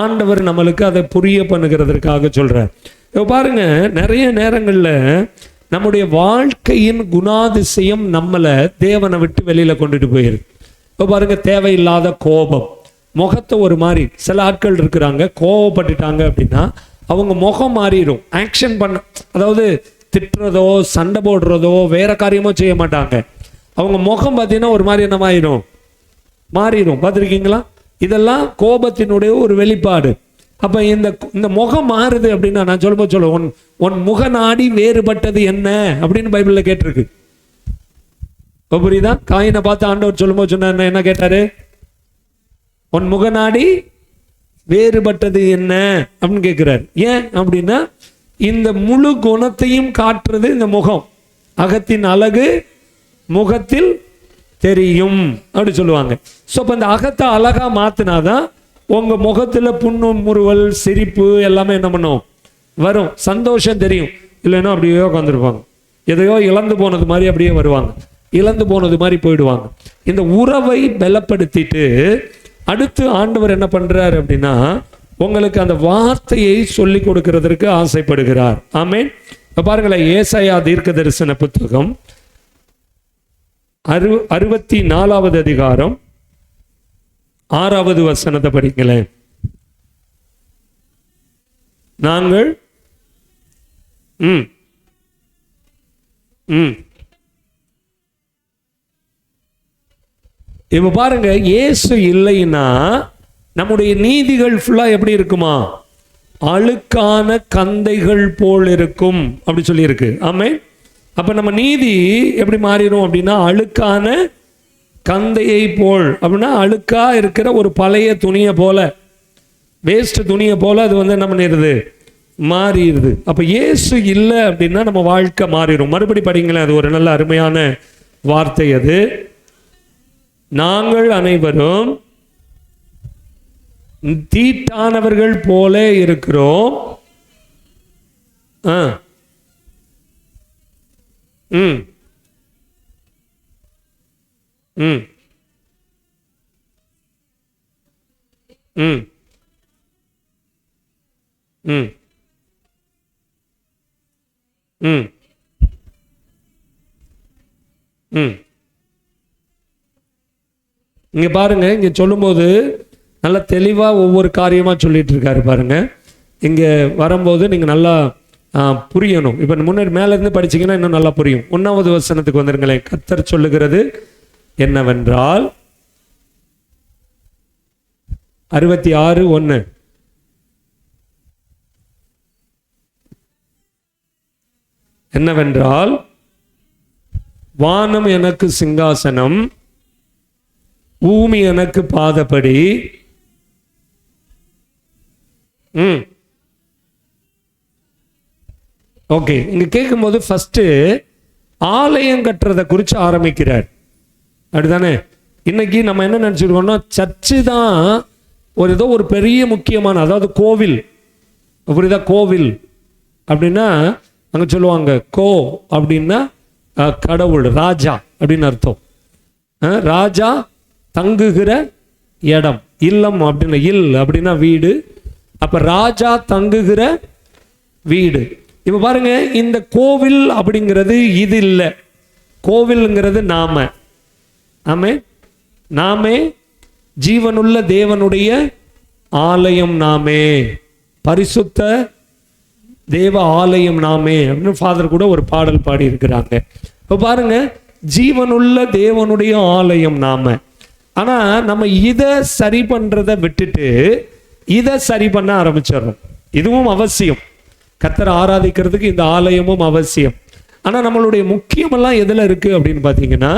Speaker 1: ஆண்டவர் நம்மளுக்கு அதை புரிய பண்ணுகிறதுக்காக சொல்றார். இப்போ பாருங்க, நிறைய நேரங்கள்ல நம்முடைய வாழ்க்கையின் குணாதிசயம் நம்மளை தேவனை விட்டு வெளியில கொண்டுட்டு போயிருக்கு. இப்போ பாருங்க, தேவையில்லாத கோபம், முகத்தை ஒரு மாதிரி, சில ஆட்கள் இருக்கிறாங்க, கோபப்பட்டுட்டாங்க அப்படின்னா அவங்க முகம் மாறிடும். ஆக்ஷன் பண்ண, அதாவது திட்டுறதோ சண்டை போடுறதோ வேற காரியமோ செய்ய மாட்டாங்க. அவங்க முகம் பார்த்தீங்கன்னா ஒரு மாதிரி என்ன மாறிடும். பார்த்துருக்கீங்களா? இதெல்லாம் கோபத்தினுடைய ஒரு வெளிப்பாடு. அப்ப இந்த முகம் மாறுது அப்படின்னா நான் சொல்லுவோம், உன் முகநாடி வேறுபட்டது என்ன அப்படின்னு பைபிள்ல கேட்டிருக்கு. புரியுதா? காயினை பார்த்து ஆண்டவர் சொல்லும்போது சொன்ன என்ன கேட்டாரு, உன் முகநாடி வேறுபட்டது என்ன அப்படின்னு கேட்கிறார். ஏன் அப்படின்னா இந்த முழு குணத்தையும் காட்டுறது இந்த முகம். அகத்தின் அழகு முகத்தில் தெரியும் அப்படி சொல்லுவாங்க. ஸோ அப்போ இந்த அகத்தை அழகா மாத்தினாதான் உங்க முகத்துல புண்ணு, முறுவல், சிரிப்பு எல்லாமே என்ன பண்ணும், வரும். சந்தோஷம் தெரியும். இல்லைன்னா அப்படியே உட்காந்துருப்பாங்க. எதையோ இழந்து போனது மாதிரி அப்படியே வருவாங்க, இழந்து போனது மாதிரி போயிடுவாங்க. இந்த உறவை பலப்படுத்திட்டு அடுத்து ஆண்டவர் என்ன பண்றாரு அப்படின்னா, உங்களுக்கு அந்த வார்த்தையை சொல்லி கொடுக்கிறதற்கு ஆசைப்படுகிறார். ஆமென். இப்ப பாருங்களேன், ஏசாயா தீர்க்க தரிசன புத்தகம் 64வது அதிகாரம் 6வது வசனத்தை படிங்களேன். நாங்கள் இப்ப பாருங்க, இயேசு இல்லைன்னா நம்முடைய நீதிகள் ஃபுல்லா எப்படி இருக்குமா? அழுக்கான கந்தைகள் போல் இருக்கும் அப்படி சொல்லி இருக்கு. ஆமென். அப்ப நம்ம நீதி எப்படி மாறிடும் அப்படின்னா, அழுக்கான கந்தையை போல். அப்படின்னா அழுக்கா இருக்கிற ஒரு பழைய துணியை போல, வேஸ்ட் துணியை போல அது என்ன பண்ணிடுது? மாறிடுது. அப்ப இயேசு இல்லை அப்படின்னா நம்ம வாழ்க்கை மாறிடும். மறுபடி படிங்களேன், அது ஒரு நல்ல அருமையான வார்த்தை. அது நாங்கள் அனைவரும் தீட்டானவர்கள் போல இருக்கிறோம். ம் ம் ம் ம் ம் ம் இங்க பாருங்க, இங்க சொல்லும்போது நல்லா தெளிவா ஒவ்வொரு காரியமா சொல்லிட்டு இருக்காரு பாருங்க. இங்க வரும்போது நீங்க நல்லா புரியணும். இப்ப முன்னாடி மேல இருந்து படிச்சீங்கன்னா இன்னும் நல்லா புரியும். 1வது வசனத்துக்கு வந்துருங்களேன். கர்த்தர் சொல்லுகிறது என்னவென்றால் 66:1 என்னவென்றால், வானம் எனக்கு சிங்காசனம், பூமி எனக்கு பாதப்படி. ஓகே, இங்க கேட்கும்போது ஃபர்ஸ்ட் ஆலயம் கட்டுறதை குறித்து ஆரம்பிக்கிறார். அப்படிதானே? இன்னைக்கு நம்ம என்ன நினைச்சிருக்கோம்னா, சர்ச்சு தான் ஏதோ ஒரு பெரிய முக்கியமான, அதாவது கோவில். புரியுதா? கோவில் அப்படின்னா அங்க சொல்லுவாங்க, கோ அப்படின்னா கடவுள், ராஜா அப்படின்னு அர்த்தம். ராஜா தங்குகிற இடம். இல்லம் அப்படின்னா, இல் அப்படின்னா வீடு. அப்ப ராஜா தங்குகிற வீடு. இப்ப பாருங்க, இந்த கோவில் அப்படிங்கிறது இது இல்லை. கோவில்ங்கிறது நாம. நாமே ஜீவனுள்ள தேவனுடைய ஆலயம், நாமே பரிசுத்த தேவ ஆலயம் நாமே அப்படின்னு ஃபாதர் கூட ஒரு பாடல் பாடி இருக்கிறாங்க. இப்ப பாருங்க, ஜீவனுள்ள தேவனுடைய ஆலயம் நாம. ஆனா நம்ம இதை சரி பண்றதை விட்டுட்டு இதை சரி பண்ண ஆரம்பிச்சிடறோம். இதுவும் அவசியம், கர்த்தரை ஆராதிக்கிறதுக்கு இந்த ஆலயமும் அவசியம். ஆனா நம்மளுடைய முக்கியமெல்லாம் எதுல இருக்கு அப்படின்னு பாத்தீங்கன்னா,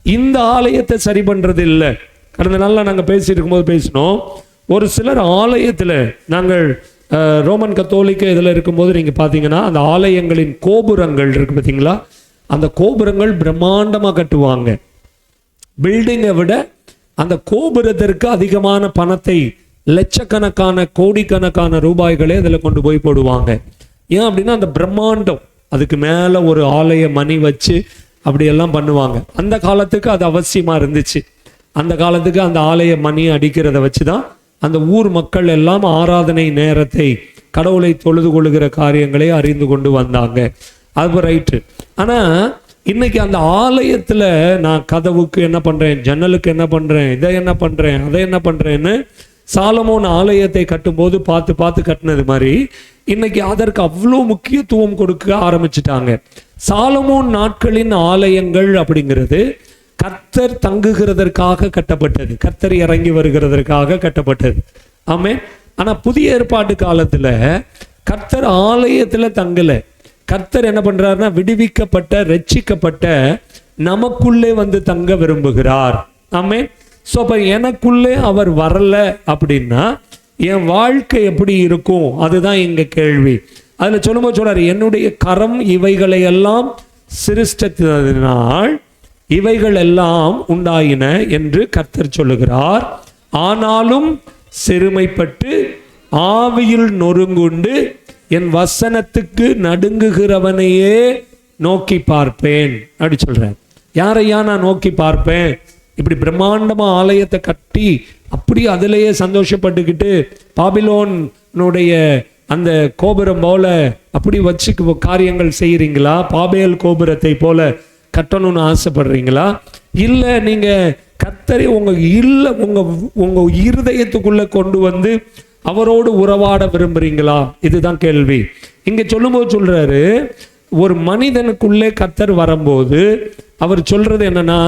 Speaker 1: இந்த ஆலயத்தை சரி பண்றது இல்லை. கடந்த நாள்ல நாங்க பேசிட்டு இருக்கும்போது பேசினோம், ஒரு சிலர் ஆலயத்துல, நாங்கள் ரோமன் கத்தோலிக்க இதில் இருக்கும்போது நீங்கள் பார்த்தீங்கன்னா, அந்த ஆலயங்களின் கோபுரங்கள் இருக்கு பார்த்தீங்களா, அந்த கோபுரங்கள் பிரம்மாண்டமாக கட்டுவாங்க. பில்டிங்கை விட அந்த கோபுரத்திற்கு அதிகமான பணத்தை, லட்சக்கணக்கான கோடிக்கணக்கான ரூபாய்களே அதில் கொண்டு போய் போடுவாங்க. ஏன் அப்படின்னா அந்த பிரம்மாண்டம், அதுக்கு மேலே ஒரு ஆலய மணி வச்சு அப்படியெல்லாம் பண்ணுவாங்க. அந்த காலத்துக்கு அது அவசியமாக இருந்துச்சு. அந்த காலத்துக்கு அந்த ஆலய மணி அடிக்கிறத வச்சு தான் அந்த ஊர் மக்கள் எல்லாம் ஆராதனை நேரத்தை, கடவுளை தொழுது கொள்ளுகிற காரியங்களை அறிந்து கொண்டு வந்தாங்க. அது ரைட்டு. ஆனால் இன்னைக்கு அந்த ஆலயத்தில் நான் கதவுக்கு என்ன பண்ணுறேன், ஜன்னலுக்கு என்ன பண்ணுறேன், இதை என்ன பண்ணுறேன், அதை என்ன பண்ணுறேன்னு சாலமோன் ஆலயத்தை கட்டும்போது பார்த்து பார்த்து கட்டினது மாதிரி இன்னைக்கு அதற்கு அவ்வளோ முக்கியத்துவம் கொடுக்க ஆரம்பிச்சுட்டாங்க. சாலமோன் நாட்களின் ஆலயங்கள் அப்படிங்கிறது கர்த்தர் தங்குகிறதற்காக கட்டப்பட்டது, கர்த்தர் இறங்கி வருகிறதற்காக கட்டப்பட்டது. ஆமென். ஆனா புதிய ஏற்பாட்டு காலத்துல கர்த்தர் ஆலயத்துல தங்கல. கர்த்தர் என்ன பண்றாருன்னா, விடுவிக்கப்பட்ட, ரட்சிக்கப்பட்ட நமக்குள்ளே வந்து தங்க விரும்புகிறார். ஆமென். ஸோ அப்ப எனக்குள்ளே அவர் வரல அப்படின்னா என் வாழ்க்கை எப்படி இருக்கும், அதுதான் எங்க கேள்வி. அதுல சொல்லும்போது சொல்றாரு, என்னுடைய கரம் இவைகளை எல்லாம் சிருஷ்டித்ததினால் இவைகள் எல்லாம் உண்டாயின என்று கர்த்தர் சொல்லுகிறார். ஆனாலும் சிறுமைப்பட்டு ஆவியில் நொறுங்குண்டு என் வசனத்துக்கு நடுங்குகிறவனையே நோக்கி பார்ப்பேன் அப்படி சொல்றேன். யாரையா நான் நோக்கி பார்ப்பேன்? இப்படி பிரம்மாண்டமா ஆலயத்தை கட்டி அப்படி அதிலேயே சந்தோஷப்பட்டுக்கிட்டு பாபிலோனுடைய அந்த கோபுரம் போல அப்படி வச்சு காரியங்கள் செய்யறீங்களா? பாபேல் கோபுரத்தை போல கட்டணும்னு ஆசைப்படுறீங்களா? இல்லை நீங்க கர்த்தரை உங்க இருதயத்துக்குள்ள கொண்டு வந்து அவரோடு உறவாட விரும்புறீங்களா? இதுதான் கேள்வி. இங்க சொல்லும்போது சொல்றாரு, ஒரு மனிதனுக்குள்ளே கர்த்தர் வரும்போது அவர் சொல்றது என்னன்னா,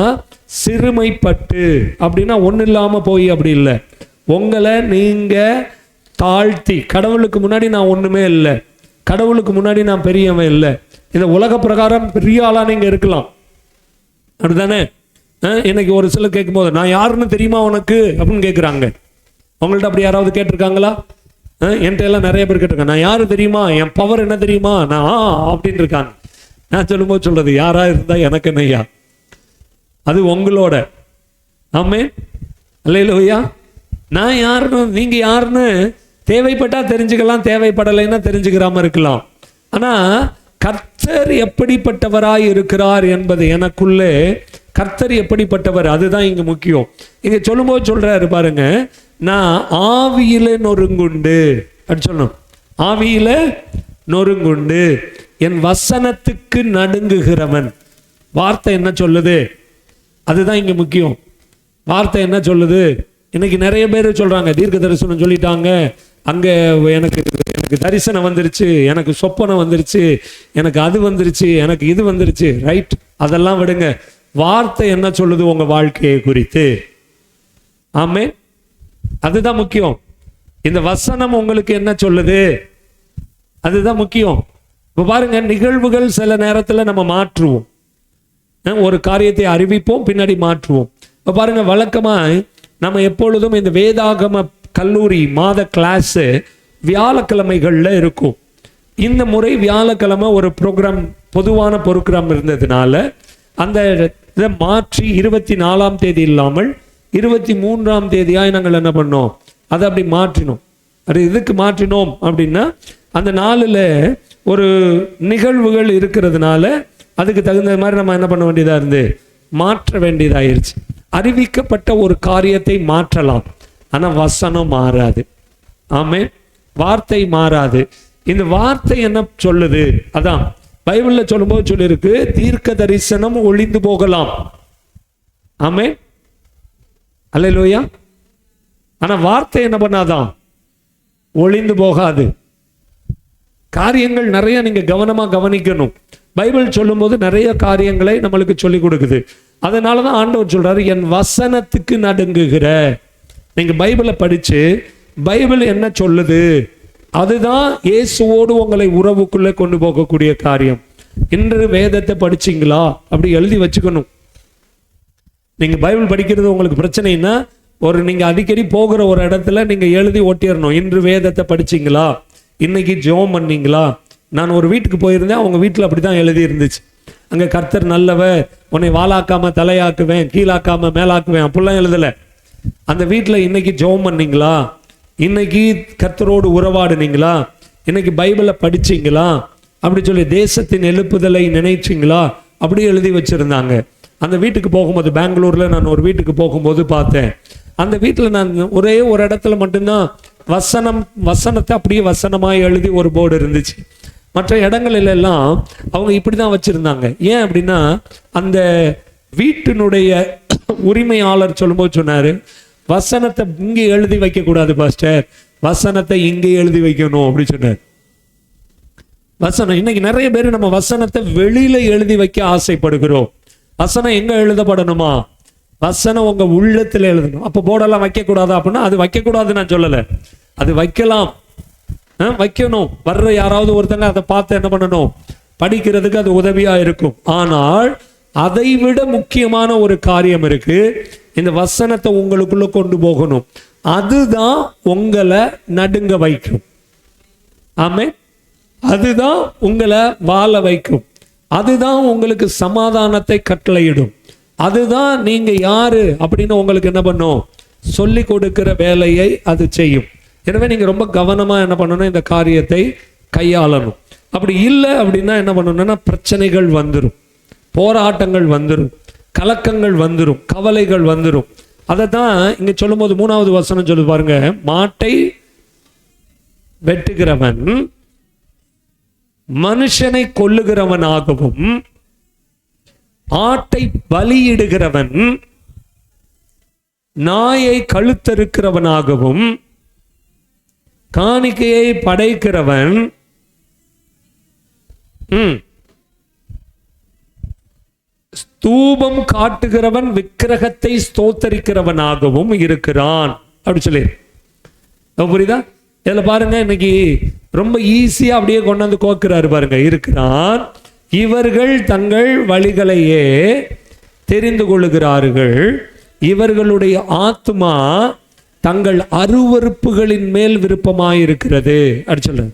Speaker 1: சிறுமைப்பட்டு அப்படின்னா ஒன்றும் இல்லாமல் போய் அப்படி இல்லை, உங்களை நீங்க தாழ்த்தி, கடவுளுக்கு முன்னாடி நான் ஒண்ணுமே இல்லை, கடவுளுக்கு முன்னாடி நான் பெரியவன் இல்லை, இந்த உலக பிரகாரம் பெரிய ஆளா நீங்க இருக்கலாம், அப்படிதானே? இன்னைக்கு ஒரு சிலர் கேட்கும் போது நான் யாருன்னு தெரியுமா உனக்கு அப்படின்னு கேட்குறாங்க. உங்கள்ட்ட அப்படி யாராவது கேட்டிருக்காங்களா? என்கிட்ட எல்லாம் நிறைய பேர் கேட்டிருக்காங்க, நான் யாரு தெரியுமா, என் பவர் என்ன தெரியுமா, நான் அப்படின்னு இருக்காங்க. நான் சொல்லும்போது சொல்றது, யாரா இருந்தா எனக்கு என்னையா, அது உங்களோட. ஆமென், அல்லேலூயா. நான் யாருன்னு நீங்க யாருன்னு தேவைப்பட்டா தெரிஞ்சுக்கலாம், தேவைப்படலைன்னா தெரிஞ்சுக்கிறாம இருக்கலாம். ஆனா கர்த்தர் எப்படிப்பட்டவராய் இருக்கிறார் என்பது எனக்குள்ளே, கர்த்தர் எப்படிப்பட்டவர் அதுதான் இங்க முக்கியம். இங்க சொல்லும்போது சொல்றாரு பாருங்க, நான் ஆவியில நொறுங்குண்டு அப்படி சொல்லணும். ஆவியில நொறுங்குண்டு என் வசனத்துக்கு நடுங்குகிறவன். வார்த்தை என்ன சொல்லுது? அதுதான் இங்க முக்கியம். வார்த்தை என்ன சொல்லுது? இன்னைக்கு நிறைய பேர் சொல்றாங்க, தீர்க்க தரிசனம் சொல்லிட்டாங்க, அங்க எனக்கு தரிசனம் வந்துருச்சு, எனக்கு சொப்பனம் வந்துருச்சு, எனக்கு அது வந்துருச்சு, எனக்கு இது வந்துருச்சு. ரைட், அதெல்லாம் விடுங்க. வார்த்தை என்ன சொல்லுது உங்க வாழ்க்கையை குறித்து? ஆமே, அதுதான் முக்கியம். இந்த வசனம் உங்களுக்கு என்ன சொல்லுது? அதுதான் முக்கியம். இப்ப பாருங்க, நிகழ்வுகள் சில நேரத்தில் நம்ம மாற்றுவோம். ஒரு காரியத்தை அறிவிப்போம், பின்னாடி மாற்றுவோம். இப்ப பாருங்க, வழக்கமாய் நம்ம எப்பொழுதும் இந்த வேதாகம கல்லூரி மாத கிளாஸ் வியாழக்கிழமைகள்ல இருக்கும். இந்த முறை வியாழக்கிழமை ஒரு ப்ரோக்ராம், பொதுவான ப்ரோக்ராம் இருந்ததுனால அந்த இதை மாற்றி 24ஆம் தேதி இல்லாமல் 23ஆம் தேதியாய் நாங்கள் என்ன பண்ணோம், அதை அப்படி மாற்றினோம். அது இதுக்கு மாற்றினோம் அப்படின்னா, அந்த நாளில் ஒரு நிகழ்வுகள் இருக்கிறதுனால அதுக்கு தகுந்த மாதிரி நம்ம என்ன பண்ண வேண்டியதா இருந்து மாற்ற வேண்டியதாயிருச்சு. அறிவிக்கப்பட்ட ஒரு காரியத்தை மாற்றலாம், ஆனா வசனம் மாறாது. ஆமே, வார்த்தை மாறாது. இந்த வார்த்தை என்ன சொல்லுது? அதான் பைபிள்ல சொல்லும்போது சொல்லிருக்கு, தீர்க்க தரிசனம் ஒளிந்து போகலாம். ஆமே, அல்லேலூயா. ஆனா வார்த்தை என்ன பண்ணாதான்? ஒளிந்து போகாது. காரியங்கள் நிறைய நீங்க கவனமா கவனிக்கணும். பைபிள் சொல்லும்போது நிறைய காரியங்களை நம்மளுக்கு சொல்லி கொடுக்குது. அதனாலதான் ஆண்டவர் சொல்றாரு, என் வசனத்துக்கு நடுங்குகிற. நீங்க பைபிளை படிச்சு பைபிள் என்ன சொல்லுது, அதுதான் இயேசுவோடு உங்களை உறவுக்குள்ளே கொண்டு போகக்கூடிய காரியம். இன்று வேதத்தை படிச்சீங்களா அப்படி எழுதி வச்சுக்கணும். நீங்க பைபிள் படிக்கிறது உங்களுக்கு பிரச்சனைன்னா, நீங்க அடிக்கடி போகிற ஒரு இடத்துல நீங்க எழுதி ஒட்டிடணும், இன்று வேதத்தை படிச்சீங்களா, இன்னைக்கு ஜெபம் பண்ணீங்களா. நான் ஒரு வீட்டுக்கு போயிருந்தேன், அவங்க வீட்டில் அப்படிதான் எழுதி இருந்துச்சு. அங்க கர்த்தர் நல்லவ, உன்னை வாளாக்காம தலையாக்குவேன், கீழாக்காம மேலாக்குவேன், அப்படிலாம் எழுதல. அந்த வீட்டில் இன்னைக்கு ஜெபம் பண்ணீங்களா, இன்னைக்கு கர்த்தரோடு உறவாடுனீங்களா, இன்னைக்கு பைபிளை படிச்சீங்களா அப்படி சொல்லி தேசத்தின் எழுப்புதலை நினைச்சிங்களா அப்படி எழுதி வச்சிருந்தாங்க. அந்த வீட்டுக்கு போகும்போது, பெங்களூர்ல நான் ஒரு வீட்டுக்கு போகும்போது பார்த்தேன். அந்த வீட்டில் நான் ஒரே ஒரு இடத்துல மட்டும்தான் வசனத்தை அப்படியே வசனமாய் எழுதி ஒரு போர்டு இருந்துச்சு. மற்ற இடங்களில் எல்லாம் அவங்க இப்படிதான் வச்சிருந்தாங்க. ஏன் அப்படின்னா, அந்த வீட்டினுடைய உரிமையாளர் சொல்லும்போது சொன்னாரு, வசனத்தை இங்கே எழுதி வைக்க கூடாது பாஸ்டர், வசனத்தை இங்கே எழுதி வைக்கணும் அப்படி சொன்னார். வசனம் இன்னைக்கு நிறைய பேர் நம்ம வசனத்தை வெளியில எழுதி வைக்க ஆசைப்படுகிறோம். வசனம் எங்க எழுதப்படணுமா? வசனம் உங்க உள்ளத்துல எழுதணும். அப்ப போர்டெல்லாம் வைக்க கூடாதா அப்படின்னா, அது வைக்க கூடாதுன்னு நான் சொல்லல, அது வைக்கலாம், வைக்கணும். வர்ற யாராவது ஒருத்தங்க அதை பார்த்து என்ன பண்ணணும், படிக்கிறதுக்கு அது உதவியா இருக்கும். ஆனால் அதை விட முக்கியமான ஒரு காரியம் இருக்கு. இந்த வசனத்தை உங்களுக்குள்ள கொண்டு போகணும். அதுதான் உங்களை நடுங்க வைக்கும். ஆமே, அதுதான் உங்களை வாழ வைக்கும். அதுதான் உங்களுக்கு சமாதானத்தை கட்டளையிடும். அதுதான் நீங்க யாரு அப்படின்னு உங்களுக்கு என்ன பண்ணும், சொல்லி கொடுக்கிற வேலையை அது செய்யும். எனவே நீங்க ரொம்ப கவனமா என்ன பண்ணணும், இந்த காரியத்தை கையாளணும். அப்படி இல்லை அப்படின்னா என்ன பண்ணணும்னா பிரச்சனைகள் வந்துடும், போராட்டங்கள் வந்துடும், கலக்கங்கள் வந்துடும், கவலைகள் வந்துடும். அதை தான் இங்க சொல்லும் போது 3வது வசனம் சொல்லி பாருங்க, மாட்டை வெட்டுகிறவன் மனுஷனை கொல்லுகிறவனாகவும் ஆட்டை பலியிடுகிறவன் நாயை கழுத்தறுக்கிறவனாகவும் காணிக்கையை படைக்கிறவன் ஸ்தூபம் காட்டுகிறவன் விக்கிரகத்தை ஸ்தோத்தரிக்கிறவனாகவும் இருக்கிறான் அப்படி சொல்லி. புரியுதா? இதுல பாருங்க, இன்னைக்கு ரொம்ப ஈஸியா அப்படியே கொண்டாந்து கோக்குறாரு பாருங்க. இருக்கிறான், இவர்கள் தங்கள் வழிகளையே தெரிந்து கொள்ளுகிறார்கள், இவர்களுடைய ஆத்மா தங்கள் அருவருப்புகளின் மேல் விருப்பமாயிருக்கிறது அப்படி சொல்றாரு.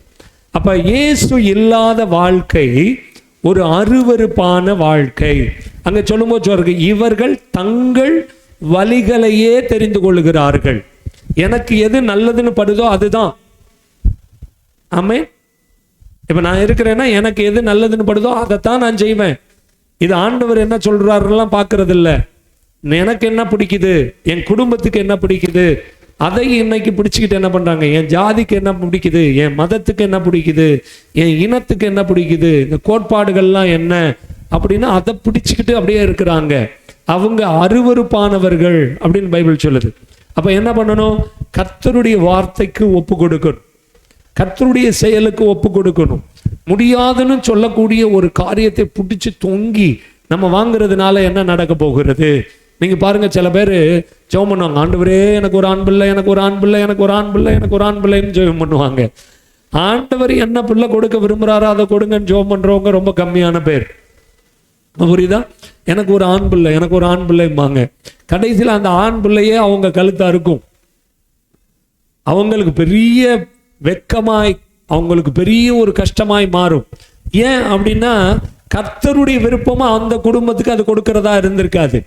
Speaker 1: அப்ப இயேசு இல்லாத வாழ்க்கை ஒரு அருவருப்பான வாழ்க்கை. அங்க சொல்லும்போது சொல்றாங்க, இவர்கள் தங்கள் வழிகளையே தெரிந்து கொள்ளுகிறார்கள். எனக்கு எது நல்லதுன்னு படுதோ அதுதான். ஆமே, இப்ப நான் இருக்கிறேன்னா எனக்கு எது நல்லதுன்னு படுதோ அதைத்தான் நான் செய்வேன். இது ஆண்டவர் என்ன சொல்றாருலாம் பார்க்கறது இல்லை. எனக்கு என்ன பிடிக்குது, என் குடும்பத்துக்கு என்ன பிடிக்குது, அதை இன்னைக்கு பிடிச்சிக்கிட்டு என்ன பண்றாங்க, என் ஜாதிக்கு என்ன பிடிக்குது, என் மதத்துக்கு என்ன பிடிக்குது, என் இனத்துக்கு என்ன பிடிக்குது, இந்த கோட்பாடுகள்லாம் என்ன அப்படின்னு அதை பிடிச்சிக்கிட்டு அப்படியே இருக்கிறாங்க. அவங்க அருவருப்பானவர்கள் அப்படின்னு பைபிள் சொல்லுது. அப்ப என்ன பண்ணணும்? கர்த்தருடைய வார்த்தைக்கு ஒப்பு கொடுக்கணும், கர்த்தருடைய செயலுக்கு ஒப்பு கொடுக்கணும். முடியாதுன்னு சொல்லக்கூடிய ஒரு காரியத்தை பிடிச்சி தொங்கி நம்ம வாங்குறதுனால என்ன நடக்க போகிறது? நீங்க பாருங்க, சில பேர் ஜெபம் பண்ணுவாங்க, ஆண்டவரே எனக்கு ஒரு ஆண் பிள்ளை, எனக்கு ஒரு ஆண் பிள்ளை, எனக்கு ஒரு ஆண் பிள்ளை, எனக்கு ஒரு ஆண் பிள்ளைன்னு ஜெபம் பண்ணுவாங்க. ஆண்டவர் என்ன பிள்ளை கொடுக்க விரும்புறாரோ அதை கொடுங்கன்னு ஜெபம் பண்றவங்க ரொம்ப கம்மியான பேர். புரியுதா? எனக்கு ஒரு ஆண் பிள்ளை, எனக்கு ஒரு ஆண் பிள்ளைம்பாங்க. கடைசியில் அந்த ஆண் பிள்ளையே அவங்க கழுத்தா இருக்கும். அவங்களுக்கு பெரிய வெக்கமாய், அவங்களுக்கு பெரிய ஒரு கஷ்டமாய் மாறும். ஏன் அப்படின்னா கர்த்தருடைய விருப்பமா அந்த குடும்பத்துக்கு அது கொடுக்கறதா இருந்திருக்காது.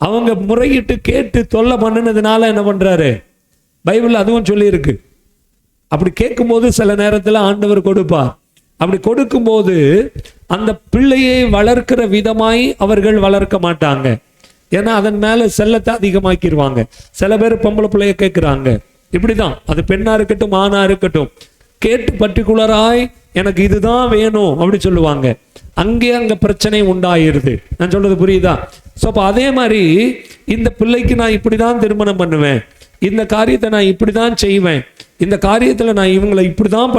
Speaker 1: அவங்க முறையிட்டு கேட்டு தொல்லை பண்ணினதுனால என்ன பண்றாரு? பைபிள் அதுவும் சொல்லி இருக்கு. அப்படி கேட்கும்போது சில நேரத்தில் ஆண்டவர் கொடுப்பார். அப்படி கொடுக்கும்போது அந்த பிள்ளையை வளர்க்கிற விதமாய் அவர்கள் வளர்க்க மாட்டாங்க. ஏன்னா அதன் மேல செல்லத்தை அதிகமாக்கிடுவாங்க. சில பேர் பொம்பளை பிள்ளைய கேட்கிறாங்க, இப்படிதான், அது பெண்ணா இருக்கட்டும் ஆணா இருக்கட்டும், கேட்டு பர்டிகுலராய் எனக்கு இதுதான் வேணும் அப்படி சொல்லுவாங்க. அங்க பிரச்சனை உண்டாயிருது. நான் சொல்றது புரியுதா? ஸோ அப்போ அதே மாதிரி இந்த பிள்ளைக்கு நான் இப்படிதான் திருமணம் பண்ணுவேன், இந்த காரியத்தை நான் இப்படிதான் செய்வேன், இந்த காரியத்தில் நான் இவங்களை இப்படிதான்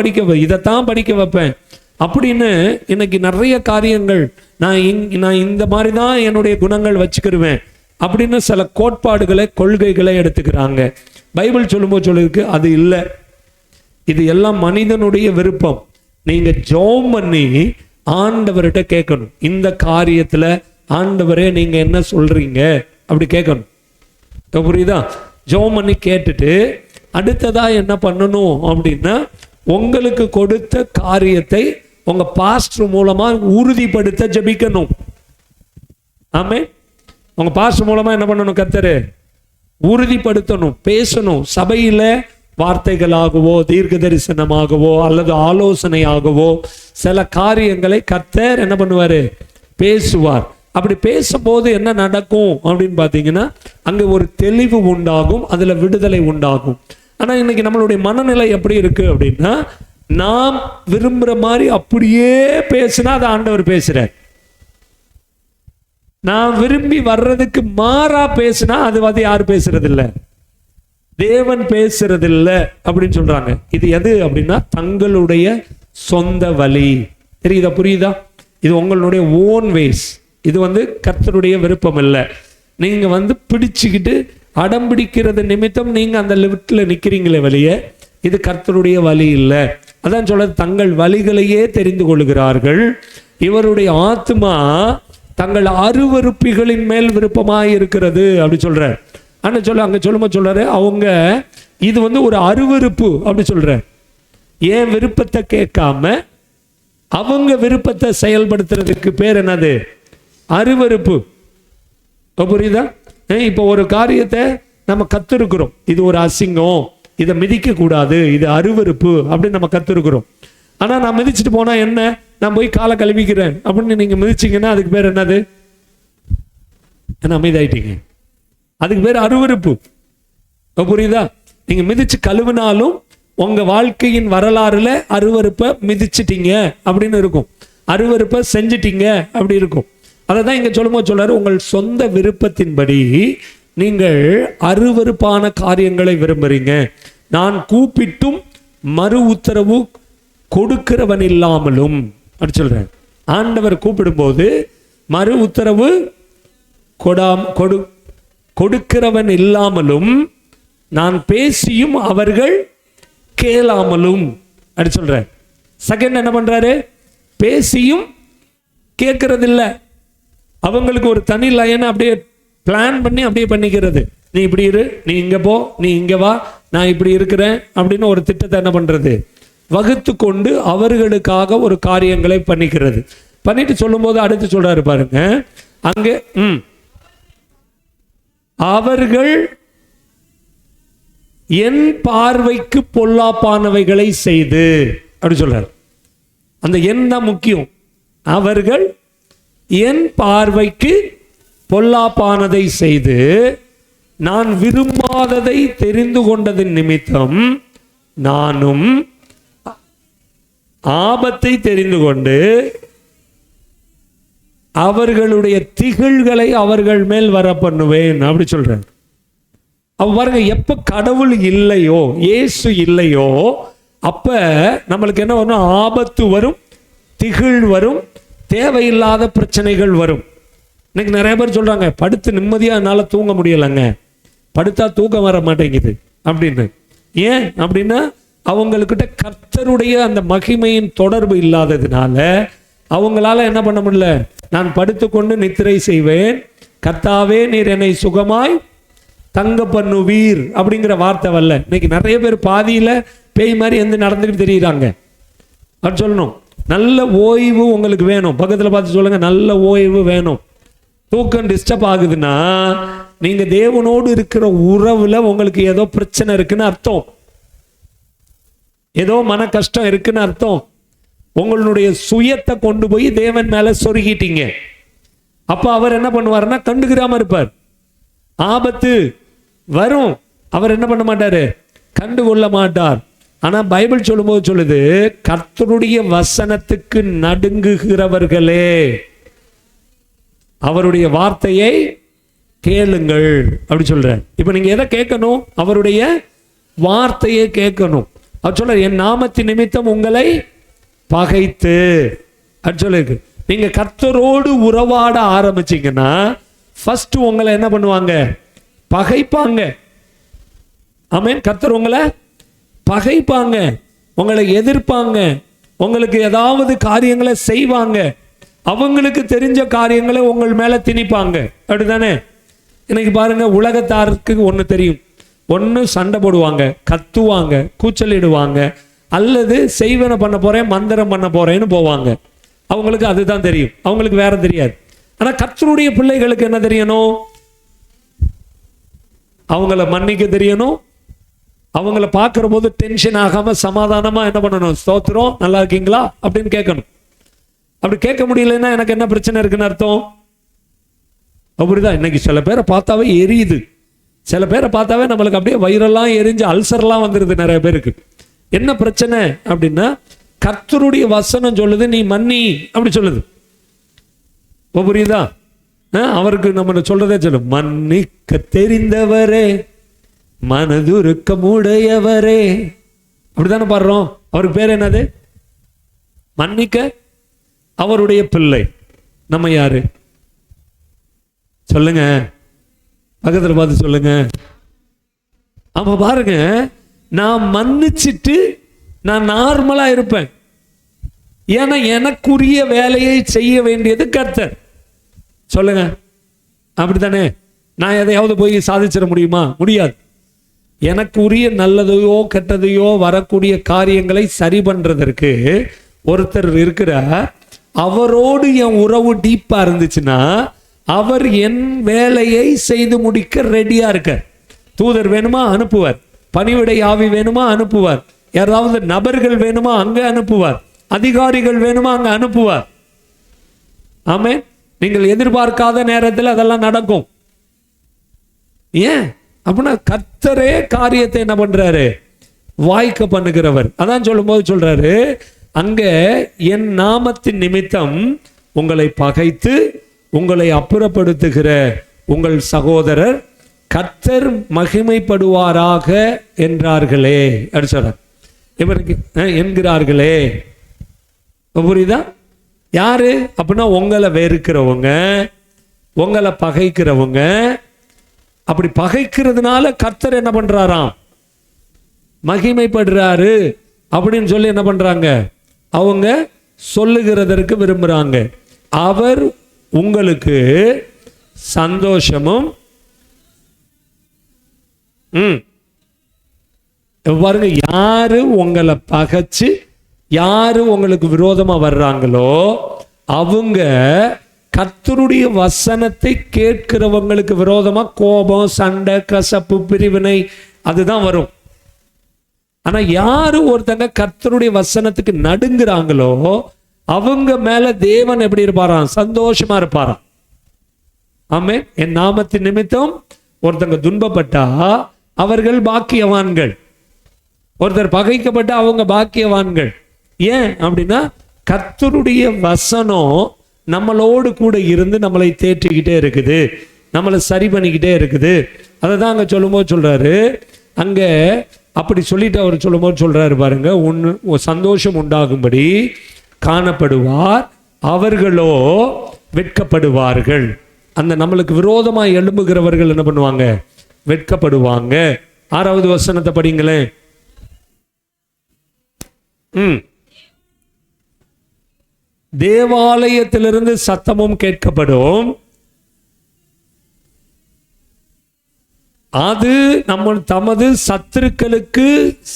Speaker 1: இதைத்தான் படிக்க வைப்பேன் அப்படின்னு இன்னைக்கு நிறைய காரியங்கள் நான் இந்த மாதிரி தான் என்னுடைய குணங்கள் வச்சுக்கிருவேன் அப்படின்னு சில கோட்பாடுகளை கொள்கைகளை எடுத்துக்கிறாங்க. பைபிள் சொல்லும்போது சொல்லிருக்கு, அது இல்லை, இது எல்லாம் மனிதனுடைய விருப்பம். நீங்க ஜெபம் பண்ணி ஆண்டவர்கிட்ட கேட்கணும், இந்த காரியத்துல ஆண்டவரே நீங்க என்ன சொல்றீங்க அப்படி கேட்கணும். புரியுதா? ஜெபம் பண்ணி கேட்டுட்டு அடுத்ததா என்ன பண்ணணும் அப்படின்னா, உங்களுக்கு கொடுத்த காரியத்தை உங்க பாஸ்டர் மூலமா உறுதிப்படுத்த ஜெபிக்கணும். ஆமே, உங்க பாஸ்டர் மூலமா என்ன பண்ணணும்? கர்த்தர் உறுதிப்படுத்தணும், பேசணும். சபையில வார்த்தைகளாகவோ தீர்க்க தரிசனமாகவோ அல்லது ஆலோசனையாகவோ சில காரியங்களை கர்த்தர் என்ன பண்ணுவாரு? பேசுவார். அப்படி பேசும்போது என்ன நடக்கும் அப்படின்னு பார்த்தீங்கன்னா, அங்கே ஒரு தெளிவு உண்டாகும், அதுல விடுதலை உண்டாகும். ஆனா இன்னைக்கு நம்மளுடைய மனநிலை எப்படி இருக்கு அப்படின்னா, நாம் விரும்புற மாதிரி அப்படியே பேசினா அது ஆண்டவர் பேசுறார். நான் விரும்பி வர்றதுக்கு மாறா பேசினா அது யாரு பேசுறது இல்லை, தேவன் பேசுறது இல்லை அப்படின்னு சொல்றாங்க. இது எது அப்படின்னா தங்களுடைய சொந்த வழி. தெரியுதா? புரியுதா? இது உங்களுடைய ஓன் வேஸ். இது கர்த்தருடைய விருப்பம் இல்லை. நீங்க பிடிச்சுக்கிட்டு அடம் பிடிக்கிறது நிமித்தம் நீங்க அந்த லிமிட்ல நிக்கிறீங்களே வெளியே, இது கர்த்தருடைய வழி இல்லை. அதான் சொல்றது, தங்கள் வழிகளையே தெரிந்து கொள்கிறார்கள், இவருடைய ஆத்மா தங்கள் அருவருப்பிகளின் மேல் விருப்பமாய் இருக்கிறது அப்படி சொல்ற. ஆனா அங்க சொல்லும்போது சொல்றாரு, அவங்க இது ஒரு அருவருப்பு அப்படி சொல்ற. ஏன் விருப்பத்தை கேட்காம அவங்க விருப்பத்தை செயல்படுத்துறதுக்கு பேர் என்னது? அருவருப்பு. புரியுதா? இப்போ ஒரு காரியத்தை நம்ம கத்திருக்கிறோம், இது ஒரு அசிங்கம், இதை மிதிக்க கூடாது, இது அருவருப்பு அப்படின்னு நம்ம கத்திருக்கிறோம். ஆனால் நான் மிதிச்சுட்டு போனா என்ன, நான் போய் காலை கழுவிக்கிறேன் அப்படின்னு நீங்க மிதிச்சிங்கன்னா அதுக்கு பேர் என்னது? என்ன அமைதியாயிட்டீங்க? அதுக்கு பேர் அருவருப்பு. புரியுதா? நீங்க மிதிச்சு கழுவினாலும் உங்க வாழ்க்கையின் வரலாறுல அருவருப்பை மிதிச்சிட்டீங்க அப்படின்னு இருக்கும், அருவருப்பை செஞ்சிட்டீங்க அப்படி இருக்கும். அதை தான் இங்க சொல்லும்போது சொல்றாரு, உங்கள் சொந்த விருப்பத்தின்படி நீங்கள் அருவருப்பான காரியங்களை விரும்புறீங்க. நான் கூப்பிட்டும் மறு உத்தரவு கொடுக்கிறவன் இல்லாமலும் அப்படி சொல்றேன். ஆண்டவர் கூப்பிடும்போது மறு உத்தரவு கொடுக்கிறவன் இல்லாமலும், நான் பேசியும் அவர்கள் கேளாமலும் அப்படி சொல்ற. செகண்ட் என்ன பண்றாரு? பேசியும் கேட்கறதில்ல. அவங்களுக்கு ஒரு தனி லைன் அப்படியே பிளான் பண்ணி அப்படியே பண்ணிக்கிறது. நீ இப்படி இரு, நீ இங்க போ, நீ இங்க வா, நான் இப்படி இருக்கிறேன் அப்படின்னு ஒரு திட்டத்தை என்ன பண்றது? வகுத்து கொண்டு அவர்களுக்காக ஒரு காரியங்களை பண்ணிக்கிறது. பண்ணிட்டு சொல்லும் போது அடுத்து சொல்றாரு பாருங்க, அங்கே அவர்கள் என் பார்வைக்கு பொல்லாப்பானவைகளை செய்து அப்படி சொல்றாரு. அந்த என் தான் முக்கியம். அவர்கள் என் பார்வைக்கு பொல்லாப்பானதை செய்து நான் விரும்பாததை தெரிந்து கொண்டதின் நிமித்தம் நானும் ஆபத்தை தெரிந்து கொண்டு அவர்களுடைய திகில்களை அவர்கள் மேல் வர பண்ணுவேன் அப்படி சொல்றேன். அப்ப பாருங்க, எப்ப கடவுள் இல்லையோ, இயேசு இல்லையோ, அப்ப நம்மளுக்கு என்ன வரும்? ஆபத்து வரும், திகில் வரும், தேவையில்லாத பிரச்சனைகள் வரும். இன்னைக்கு நிறைய பேர் சொல்றாங்க, படுத்து நிம்மதியா என்னால தூங்க முடியலைங்க, படுத்தா தூக்கம் வர மாட்டேங்குது அப்படின்னு. ஏன் அப்படின்னா அவங்கக்கிட்ட கர்த்தருடைய அந்த மகிமையின் தொடர்பு இல்லாததுனால அவங்களால என்ன பண்ண முடியல. நான் படுத்துக்கொண்டு நித்திரை செய்வேன், கர்த்தாவே நீர் என்னை சுகமாய் தங்க பண்ணுவீர் அப்படிங்கிற வார்த்தை வரல. இன்னைக்கு நிறைய பேர் பாதியில பேய் மாதிரி எந்த நடந்துட்டு தெரியுறாங்க. அது சொல்லணும், நல்ல ஓய்வு உங்களுக்கு வேணும். பக்கத்தில் பார்த்து சொல்லுங்க, நல்ல ஓய்வு வேணும். தூக்கம் டிஸ்டர்ப் ஆகுதுன்னா நீங்க தேவனோடு இருக்கிற உறவுல உங்களுக்கு ஏதோ பிரச்சனை இருக்குன்னு அர்த்தம், ஏதோ மன கஷ்டம் இருக்குன்னு அர்த்தம். உங்களுடைய சுயத்தை கொண்டு போய் தேவன் மேல சொருகிட்டீங்க. அப்ப அவர் என்ன பண்ணுவாருன்னா கண்டுக்கிறாம இருப்பார். ஆபத்து வரும், அவர் என்ன பண்ண மாட்டாரு, கண்டுகொள்ள மாட்டார். ஆனா பைபிள் சொல்லும்போது சொல்லுது, கர்த்தருடைய வசனத்துக்கு நடுங்குகிறவர்களே அவருடைய வார்த்தையை கேளுங்கள் அப்படி சொல்ற. இப்ப நீங்க எதை கேட்கணும்? அவருடைய வார்த்தையை கேட்கணும். அவர் சொல்ற, என் நாமத்தின் நிமித்தம் உங்களை பகைத்து அப்படி சொல்லிருக்கு. நீங்க கர்த்தரோடு உறவாட ஆரம்பிச்சீங்கன்னா ஃபர்ஸ்ட் உங்களை என்ன பண்ணுவாங்க? பகைப்பாங்க. ஆமென். கர்த்தர் உங்களை பகைப்பாங்க, உங்களை எதிர்ப்பாங்க, உங்களுக்கு ஏதாவது காரியங்களை செய்வாங்க, அவங்களுக்கு தெரிஞ்ச காரியங்களை உங்கள் மேல திணிப்பாங்க. அப்படித்தானே? இன்னைக்கு பாருங்க, உலகத்தாருக்கு ஒன்று தெரியும், ஒன்று சண்டை போடுவாங்க, கத்துவாங்க, கூச்சலிடுவாங்க, அல்லது செய்வன பண்ண போறேன், மந்திரம் பண்ண போறேன்னு போவாங்க. அவங்களுக்கு அதுதான் தெரியும், அவங்களுக்கு வேற தெரியாது. ஆனா கர்த்தருடைய பிள்ளைகளுக்கு என்ன தெரியணும்? அவங்கள மன்னிக்க தெரியணும். அவங்கள பார்க்கிற போது டென்ஷன் ஆகாம சமாதானமா என்ன பண்ணணும்? ஸ்தோத்திரம், நல்லா இருக்கீங்களா அப்படின்னு கேட்கணும். அப்படி கேட்க முடியலன்னா எனக்கு என்ன பிரச்சனை இருக்குன்னு அர்த்தம். அப்படிதான் இன்னைக்கு சில பேரை பார்த்தாவே எரியுது, சில பேரை பார்த்தாவே நம்மளுக்கு அப்படியே வயிறெல்லாம் எரிஞ்சு அல்சர்லாம் வந்துருது நிறைய பேருக்கு. என்ன பிரச்சனை அப்படின்னா, கர்த்தருடைய வசனம் சொல்லுது நீ மன்னி அப்படி சொல்லுது. புரியுதா? அவருக்கு நம்ம சொல்றதே சொல்லு, மன்னிக்க தெரிந்தவரே மனதுருக்கமுடையவரே அப்படித்தானே பாடுறோம். அவருக்கு பேர் என்னது? மன்னிக்க அவருடைய பிள்ளை. நம்ம யாரு சொல்லுங்க, பக்கத்துல பார்த்து சொல்லுங்க. ஆமா பாருங்க, நான் மன்னிச்சிட்டு நான் நார்மலா இருப்பேன். ஏன்னா எனக்குரிய வேலையை செய்ய வேண்டியது கர்த்தர். சொல்லுங்க, அப்படித்தானே? நான் எதையாவது போய் சாதிச்சிட முடியுமா? முடியாது. எனக்கு உரிய நல்லதையோ கெட்டதையோ வரக்கூடிய காரியங்களை சரி பண்றதற்கு ஒருத்தர் இருக்கிறார். அவரோடு என் உறவு டீப்பா இருந்துச்சுன்னா அவர் என் வேலையை செய்து முடிக்க ரெடியா இருக்க. தூதர் வேணுமா அனுப்புவார், பணிவிடை ஆவி வேணுமா அனுப்புவார், யாராவது நபர்கள் வேணுமா அங்க அனுப்புவார். அதிகாரிகள் வேணுமா அங்க அனுப்புவார். ஆமென். நீங்கள் எதிர்பார்க்காத நேரத்தில் அதெல்லாம் நடக்கும். ஏன் அப்படின்னா கர்த்தரே காரியத்தை என்ன பண்றாரு? வாய்க்க பண்ணுகிறவர். அதான் சொல்லும்போது சொல்றாரு, அங்க என் நாமத்தின் நிமித்தம் உங்களை பகைத்து உங்களை அப்புறப்படுத்துகிற உங்கள் சகோதரர் கர்த்தர் மகிமைப்படுவாராக என்றார்களே அப்படி சொல்றார். இவருக்கு என்கிறார்களே, புரியுதா? யாரு அப்படின்னா உங்களை வெறுக்கிறவங்க, உங்களை பகைக்கிறவங்க. அப்படி பகைக்கிறதுனால கர்த்தர் என்ன பண்றாராம்? மகிமைப்படுறாரு அப்படின்னு சொல்லி என்ன பண்றாங்க? அவங்க சொல்லுகிறதற்கு விரும்புறாங்க. அவர் உங்களுக்கு சந்தோஷமும் பாருங்க, யாரு உங்களை பகைச்சு யாரு உங்களுக்கு விரோதமா வர்றாங்களோ அவங்க கர்த்தருடைய வசனத்தை கேட்கிறவங்களுக்கு விரோதமா கோபம், சண்டை, கசப்பு, பிரிவினை அதுதான் வரும். ஆனா யாரு ஒருத்தங்க கர்த்தருடைய வசனத்துக்கு நடுங்குறாங்களோ அவங்க மேல தேவன் எப்படி இருப்பாராம்? சந்தோஷமா இருப்பாராம். ஆமென். என் நாமத்தின் நிமித்தம் ஒருத்தங்க துன்பப்பட்டா அவர்கள் பாக்கியவான்கள், ஒருத்தர் பகைக்கப்பட்ட அவங்க பாக்கியவான்கள். ஏன் அப்படின்னா கர்த்தருடைய வசனம் நம்மளோடு கூட இருந்து நம்மளை தேற்றிக்கிட்டே இருக்குது, நம்மளை சரி பண்ணிக்கிட்டே இருக்குது. அதை தான் அங்க சொல்லும்போது சொல்றாரு. அங்க அப்படி சொல்லிட்டு அவர் சொல்லும்போது சொல்றாரு பாருங்க, சந்தோஷம் உண்டாகும்படி காணப்படுவார், அவர்களோ வெட்கப்படுவார்கள். அந்த நம்மளுக்கு விரோதமாக எழும்புகிறவர்கள் என்ன பண்ணுவாங்க? வெட்கப்படுவாங்க. 6வது வசனத்தை படிங்களேன். தேவாலயத்திலிருந்து சத்தமும் கேட்கப்படும், அது நம்ம தமது சத்துருக்களுக்கு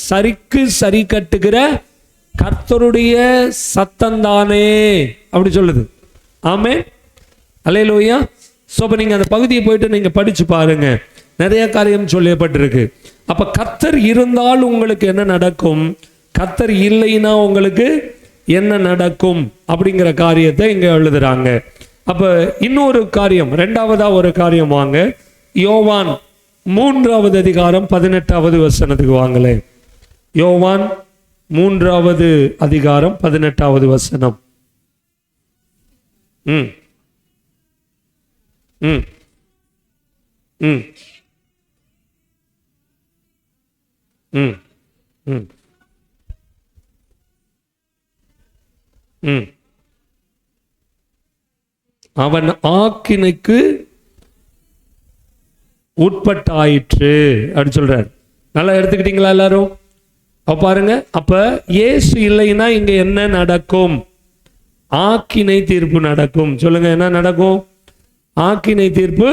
Speaker 1: சரிக்கு சரி கட்டுகிற கர்த்தருடைய சத்தந்தானே அப்படி சொல்லுது. ஆமென். அல்லேலூயா. சோ நீங்க அந்த பகுதியை போயிட்டு நீங்க படிச்சு பாருங்க, நிறைய காரியம் சொல்லப்பட்டிருக்கு. அப்ப கர்த்தர் இருந்தால் உங்களுக்கு என்ன நடக்கும், கர்த்தர் இல்லைன்னா உங்களுக்கு என்ன நடக்கும் அப்படிங்கிற காரியத்தை இங்க எழுதுறாங்க. அப்ப இன்னொரு காரியம், 2வதா ஒரு காரியம் வாங்க, யோவான் 3வது அதிகாரம் 18வது வசனத்துக்கு வாங்களே. யோவான் 3வது அதிகாரம் 18வது வசனம். ம் ம் ம் ம் ம் ம் அவன் ஆக்கினைக்கு உட்பட்டாயிற்று அப்படின்னு சொல்றார். நல்லா எடுத்துக்கிட்டீங்களா எல்லாரும்? பாருங்க, அப்ப இயேசு இல்லைன்னா இங்க என்ன நடக்கும்? ஆக்கினை தீர்ப்பு நடக்கும். சொல்லுங்க, என்ன நடக்கும்? ஆக்கினை தீர்ப்பு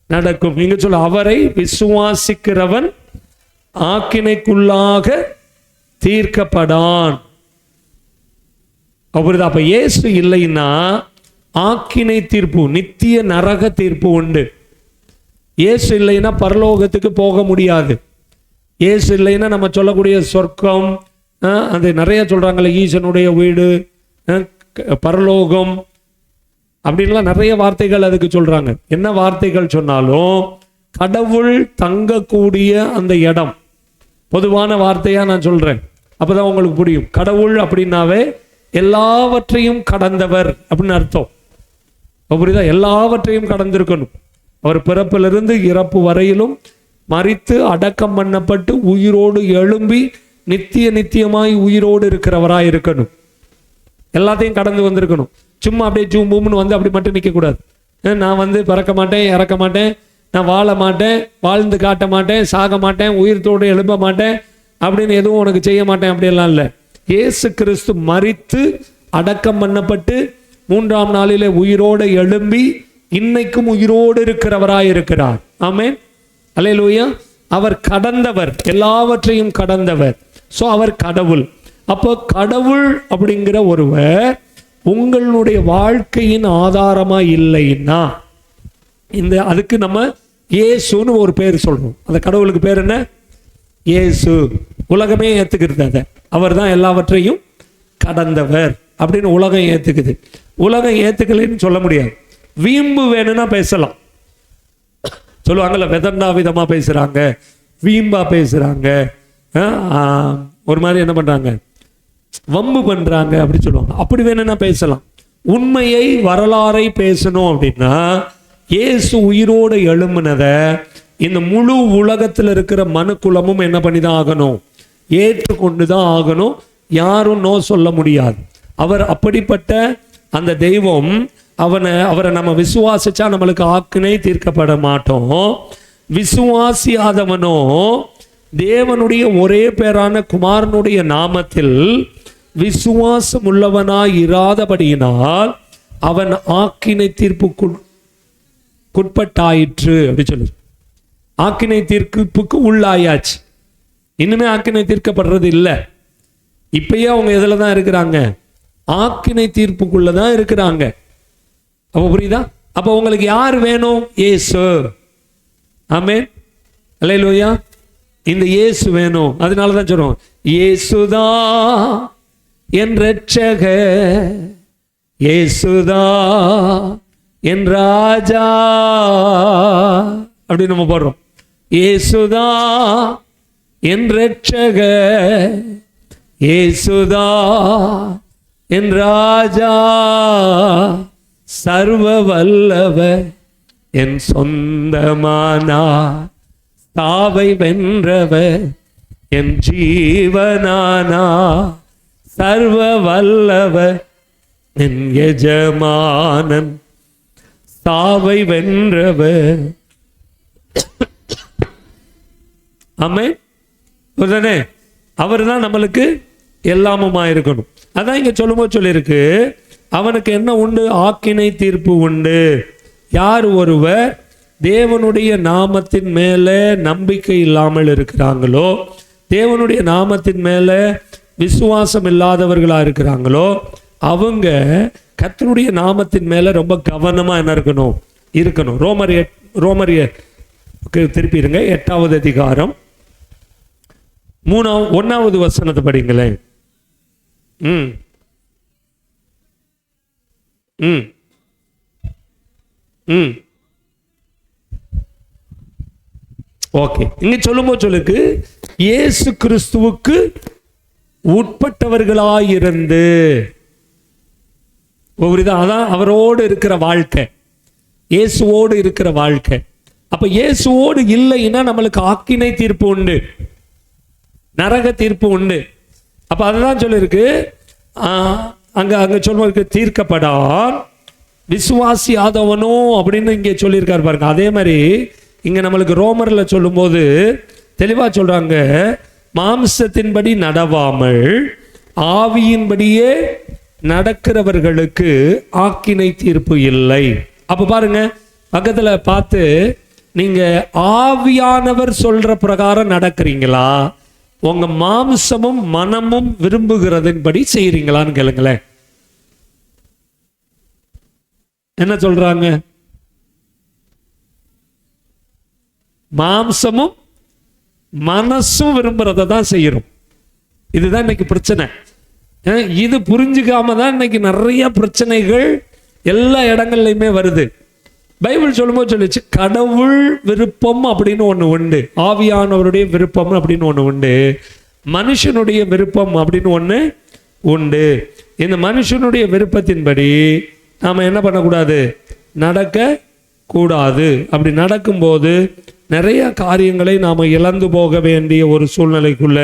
Speaker 1: நடக்கும். இங்க சொல்ல, அவரை விசுவாசிக்கிறவன் ஆக்கினைக்குள்ளாக தீர்க்கப்படான். அப்ப இயேசு இல்லைன்னா ஆக்கினை தீர்ப்பு, நித்திய நரக தீர்ப்பு உண்டு. இயேசு இல்லைன்னா பரலோகத்துக்கு போக முடியாது. இயேசு இல்லைன்னா நம்ம சொல்லக்கூடிய சொர்க்கம், அது நிறைய சொல்றாங்கல்ல, ஈசனுடைய வீடு, பரலோகம் அப்படின்லாம் நிறைய வார்த்தைகள் அதுக்கு சொல்றாங்க. என்ன வார்த்தைகள் சொன்னாலும் கடவுள் தங்கக்கூடிய அந்த இடம் பொதுவான வார்த்தையா நான் சொல்றேன், அப்பதான் உங்களுக்கு புரியும். கடவுள் அப்படின்னாவே எல்லாவற்றையும் கடந்தவர் அப்படின்னு அர்த்தம். புரியுதா? எல்லாவற்றையும் கடந்திருக்கணும். அவர் பிறப்பிலிருந்து இறப்பு வரையிலும் மரித்து அடக்கம் பண்ணப்பட்டு உயிரோடு எழும்பி நித்தியமாய் உயிரோடு இருக்கிறவராய் இருக்கணும். எல்லாத்தையும் கடந்து வந்திருக்கணும். சும்மா அப்படியே பூம்னு வந்து அப்படி மட்டும் நிற்க கூடாது. நான் பிறக்க மாட்டேன், இறக்க மாட்டேன், நான் வாழ மாட்டேன், வாழ்ந்து காட்ட மாட்டேன், சாக மாட்டேன், உயிர்த்தோடு எழும்ப மாட்டேன் அப்படின்னு எதுவும் உனக்கு செய்ய மாட்டேன் அப்படியெல்லாம் இல்லை. இயேசு கிறிஸ்து மரித்து அடக்கம் பண்ணப்பட்டு 3ஆம் நாளிலே உயிரோடு எழும்பி இன்னைக்கும் உயிரோடு இருக்கிறவராய் இருக்கிறார். ஆமென். அல்லேலூயா. அவர் கடந்தவர், எல்லாவற்றையும் கடந்தவர். சோ அவர் கடவுள். அப்போ கடவுள் அப்படிங்கிற ஒருவர் உங்களுடைய வாழ்க்கையின் ஆதாரமா இல்லைன்னா, அதுக்கு நம்ம இயேசுன்னு ஒரு பேர் சொல்றோம். அந்த கடவுளுக்கு பேர் என்ன? இயேசு. உலகமே ஏத்துக்கிறது அதை. அவர் தான் எல்லாவற்றையும் கடந்தவர் அப்படின்னு உலகம் ஏத்துக்குது. உலகம் ஏத்துக்கலைன்னு சொல்ல முடியாது. வீம்பு வேணும்னா பேசலாம். சொல்லுவாங்கல்ல, வெதண்டா விதமா பேசுறாங்க, வீம்பா பேசுறாங்க, ஒரு மாதிரி என்ன பண்றாங்க, வம்பு பண்றாங்க அப்படி சொல்லுவாங்க. அப்படி வேணும்னா பேசலாம். உண்மையை வரலாறை பேசணும் அப்படின்னா இயேசு உயிரோடு எழும்பினதை இந்த முழு உலகத்தில் இருக்கிற மனுக்குலமும் என்ன பண்ணி தான் ஆகணும், ஏற்றுக்கொண்டு தான் ஆகணும். யாரும் நோ சொல்ல முடியாது. அவர் அப்படிப்பட்ட அந்த தெய்வம். அவரை நம்ம விசுவாசிச்சா நம்மளுக்கு ஆக்கினை தீர்க்கப்பட மாட்டோம். விசுவாசியாதவனோ தேவனுடைய ஒரே பேரான குமாரனுடைய நாமத்தில் விசுவாசம் உள்ளவனாய் இராதபடியினால் அவன் ஆக்கினை தீர்ப்புக்குட்பட்டாயிற்று அப்படி சொல்லு. ஆக்கினை தீர்ப்புக்கு உள்ளாயாச்சு. இன்னுமே ஆக்கினை தீர்க்கப்படுறது இல்லை. இப்பயே அவங்க எதில் தான் இருக்கிறாங்க, ஆக்கினை தீர்ப்புக்குள்ள தான் இருக்கிறாங்க. அப்போ புரியுதா? அப்போ உங்களுக்கு யார் வேணும்? இயேசு. ஆமென், அல்லேலூயா. இந்த இயேசு வேணும். அதனால தான் சொல்றோம், இயேசுதா என் இரட்சகர், இயேசுதா என் ராஜா அப்படின்னு நம்ம போடுறோம். இயேசுதா என் இரட்சகர், இயேசுதா என் ராஜா, சர்வ வல்லவர் என் சொந்தமானா, சாவை வென்றவர் என் ஜீவனானா, சர்வ வல்லவர் என் எஜமானன், சாவை வென்றவர். ஆமென். உடனே அவர் தான் நம்மளுக்கு எல்லாமுமா இருக்கணும். அதான் இங்க சொல்லும்போது சொல்லியிருக்கு, அவனுக்கு என்ன உண்டு? ஆக்கினை தீர்ப்பு உண்டு. யார் ஒருவர் தேவனுடைய நாமத்தின் மேலே நம்பிக்கை இல்லாமல் இருக்கிறாங்களோ, தேவனுடைய நாமத்தின் மேலே விசுவாசம் இல்லாதவர்களா இருக்கிறாங்களோ, அவங்க கர்த்தருடைய நாமத்தின் மேலே ரொம்ப கவனமா என்ன இருக்கணும். ரோமரிய திருப்பி இருங்க, 8வது அதிகாரம் 1வது வசனத்தை படிங்களேன். ஓகே. இங்க சொல்லும்போது சொல்லுக்கு, இயேசு கிறிஸ்துவுக்கு உட்பட்டவர்களாயிருந்து, அதான் அவரோடு இருக்கிற வாழ்க்கை, இயேசுவோடு இருக்கிற வாழ்க்கை. அப்ப இயேசுவோடு இல்லைன்னா நம்மளுக்கு ஆக்கினை தீர்ப்பு உண்டு, நரக தீர்ப்பு உண்டு. அப்ப அதுதான் சொல்லிருக்கு, அங்க சொல்வதற்கு தீர்க்கப்படான் விசுவாசி ஆதவனோ அப்படின்னு இங்கே சொல்லியிருக்காரு பாருங்க. அதே மாதிரி இங்க நம்மளுக்கு ரோமர்ல சொல்லும்போது தெளிவா சொல்றாங்க, மாம்சத்தின்படி நடவாமல் ஆவியின்படியே நடக்கிறவர்களுக்கு ஆக்கினை தீர்ப்பு இல்லை. அப்ப பாருங்க, பக்கத்துல பார்த்து, நீங்க ஆவியானவர் சொல்ற பிரகாரம் நடக்கிறீங்களா, உங்க மாம்சமும் மனமும் விரும்புகிறதின்படி செய்யறீங்களான்னு கேளுங்களேன். என்ன சொல்றாங்க? மாம்சமும் மனசும் விரும்புறத தான் செய்யறோம். இதுதான் இன்னைக்கு பிரச்சனை. இது புரிஞ்சுக்காம தான் இன்னைக்கு நிறைய பிரச்சனைகள் எல்லா இடங்கள்லையுமே வருது. பைபிள் சொல்லும்போது சொல்லிச்சு, கடவுள் விருப்பம் அப்படின்னு ஒன்று உண்டு, ஆவியானவருடைய விருப்பம் அப்படின்னு ஒன்று உண்டு, மனுஷனுடைய விருப்பம் அப்படின்னு ஒன்று உண்டு. இந்த மனுஷனுடைய விருப்பத்தின்படி நாம் என்ன பண்ணக்கூடாது? நடக்க கூடாது. அப்படி நடக்கும்போது நிறைய காரியங்களை நாம் இழந்து போக வேண்டிய ஒரு சூழ்நிலைக்குள்ள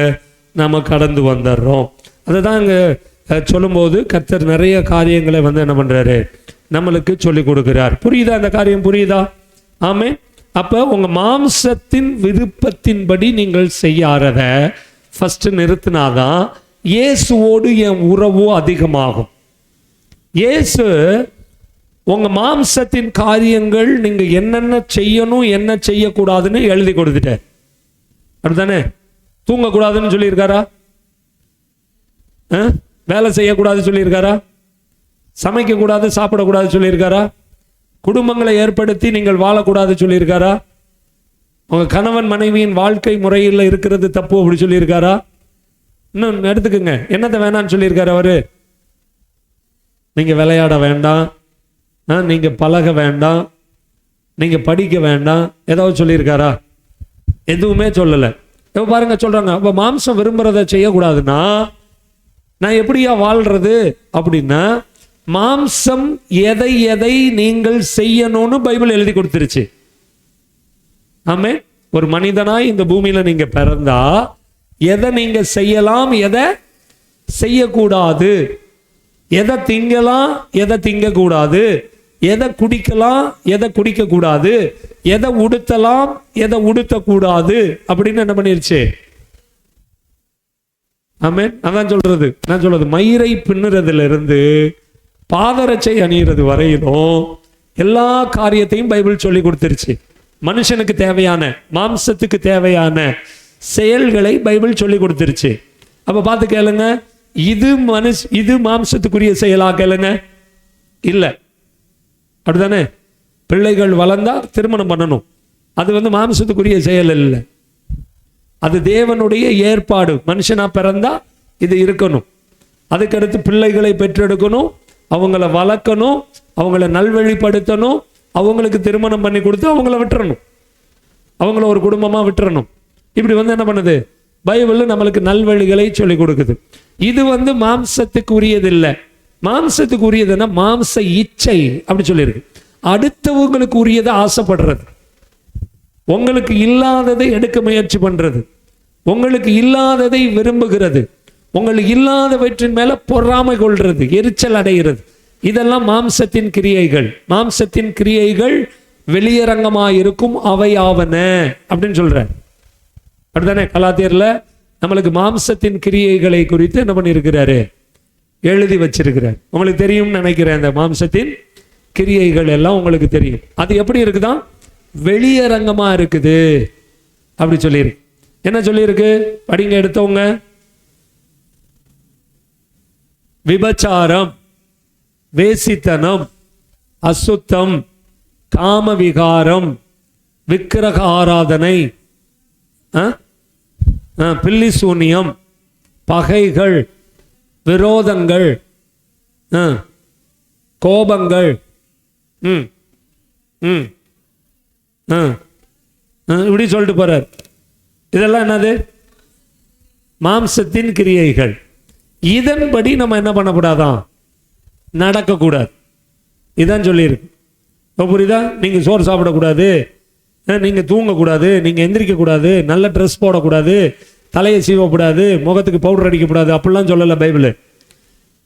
Speaker 1: நாம் கடந்து வந்துடுறோம். அதை தான் இங்கே சொல்லும்போது கர்த்தர் நிறைய காரியங்களை என்ன பண்ணுறாரு, நம்மளுக்கு சொல்லி கொடுக்கிறார். புரியுதா? அந்த காரியம் புரியுதா? ஆமே. அப்போ உங்கள் மாம்சத்தின் விருப்பத்தின்படி நீங்கள் செய்யாதத ஃபர்ஸ்ட் நிறுத்தினாதான் இயேசுவோடு என் உறவு அதிகமாகும். இயேசு உங்கள் மாம்சத்தின் காரியங்கள் நீங்கள் என்னென்ன செய்யணும் என்ன செய்யக்கூடாதுன்னு எழுதி கொடுத்துட்டார். அப்படித்தானே? தூங்கக்கூடாதுன்னு சொல்லியிருக்காரா? வேலை செய்யக்கூடாது சொல்லியிருக்காரா? சமைக்கக்கூடாது சாப்பிடக்கூடாது சொல்லியிருக்காரா? குடும்பங்களை ஏற்படுத்தி நீங்கள் வாழக்கூடாது சொல்லியிருக்காரா? உங்கள் கணவன் மனைவியின் வாழ்க்கை முறையில் இருக்கிறது தப்பு அப்படி சொல்லியிருக்காரா? இன்னும் எடுத்துக்கோங்க, என்னத்தை வேணான்னு சொல்லியிருக்காரு அவரு? நீங்க விளையாட வேண்டாம், நீங்க பழக வேண்டாம், நீங்க படிக்க வேண்டாம், ஏதாவது சொல்லியிருக்காரா? எதுவுமே சொல்லலை. இப்போ பாருங்க சொல்றாங்க, அப்போ மாம்சம் விரும்புறதை செய்யக்கூடாதுன்னா நான் எப்படியா வாழ்றது அப்படின்னா, மாம்சம் எதை எதை நீங்கள் செய்யணும்னு பைபிள் எழுதி கொடுத்துருச்சு. ஆமே. ஒரு மனிதனாய் இந்த பூமியில நீங்க பிறந்தா எதை நீங்க செய்யலாம், எதை செய்யக்கூடாது, எதை திங்கலாம், எதை திங்கக்கூடாது, எதை குடிக்கலாம், எதை குடிக்க கூடாது, எதை உடுத்தலாம், எதை உடுத்தக்கூடாது அப்படின்னு என்ன பண்ணிருச்சு? ஆமென். அதான் சொல்றது, நான் சொல்றது மயிரை பின்னுறதுல இருந்து பாதரட்சை அணிகிறது வரையிலும் எல்லா காரியத்தையும் பைபிள் சொல்லி கொடுத்துருச்சு. மனுஷனுக்கு தேவையான, மாம்சத்துக்கு தேவையான செயல்களை பைபிள் சொல்லி கொடுத்துருச்சு. அப்ப பார்த்து கேளுங்க, இது மாம்சத்துக்குரிய செயலா? கேளுங்க, இல்லை. அப்படிதானே? பிள்ளைகள் வளர்ந்தா திருமணம் பண்ணணும், அது மாம்சத்துக்குரிய செயல் இல்லை, அது தேவனுடைய ஏற்பாடு. மனுஷனா பிறந்தா இது இருக்கணும். அதுக்கடுத்து பிள்ளைகளை பெற்றெடுக்கணும், அவங்கள வளர்க்கணும், அவங்கள நல்வழிப்படுத்தணும், அவங்களுக்கு திருமணம் பண்ணி கொடுத்து அவங்கள விட்டுறணும், அவங்கள ஒரு குடும்பமா விட்டுறணும். இப்படி என்ன பண்ணுது பைபிள்? நம்மளுக்கு நல்வழிகளை சொல்லி கொடுக்குது. இது மாம்சத்துக்கு உரியது இல்லை. மாம்சத்துக்கு உரியதுன்னா மாம்ச இச்சை அப்படி சொல்லியிருக்கு. அடுத்தவங்களுக்கு உரியதை ஆசைப்படுறது, உங்களுக்கு இல்லாததை எடுக்க முயற்சி பண்றது, உங்களுக்கு இல்லாததை விரும்புகிறது, உங்களுக்கு இல்லாதவற்றின் மேல பொறாமை கொள்றது, எரிச்சல் அடைகிறது, இதெல்லாம் மாம்சத்தின் கிரியைகள். மாம்சத்தின் கிரியைகள் வெளியரங்கமாயிருக்கும் அவை ஆவன அப்படின்னு சொல்ற. அப்படித்தானே? கலாத்தியர்ல நம்மளுக்கு மாம்சத்தின் கிரியைகளை குறித்து என்ன பண்ணியிருக்கிறாரு? எழுதி வச்சிருக்கிறார். உங்களுக்கு தெரியும் நினைக்கிறேன், அந்த மாம்சத்தின் கிரியைகள் எல்லாம் உங்களுக்கு தெரியும். அது எப்படி இருக்குதான்? வெளியரங்கமா இருக்குது அப்படி சொல்லியிருக்கு. என்ன சொல்லியிருக்கு? படிங்க எடுத்தவங்க. விபச்சாரம், வேசித்தனம், அசுத்தம், காமவிகாரம், விக்கிரக ஆராதனை, பில்லி சூனியம், பகைகள், விரோதங்கள், கோபங்கள், இப்படி சொல்லிட்டு போறார். இதெல்லாம் என்னது? மாம்சத்தின் கிரியைகள். இதன்படி நம்ம என்ன பண்ணக்கூடாதான்? நடக்கக்கூடாது. இதான் சொல்லியிருக்கு. புரியுதா? நீங்க சோறு சாப்பிடக்கூடாது, நீங்க தூங்கக்கூடாது, நீங்க எந்திரிக்கக்கூடாது, நல்ல ட்ரெஸ் போடக்கூடாது, தலையை சீவக்கூடாது, முகத்துக்கு பவுடர் அடிக்கக்கூடாது அப்படிலாம் சொல்லலை பைபிள்.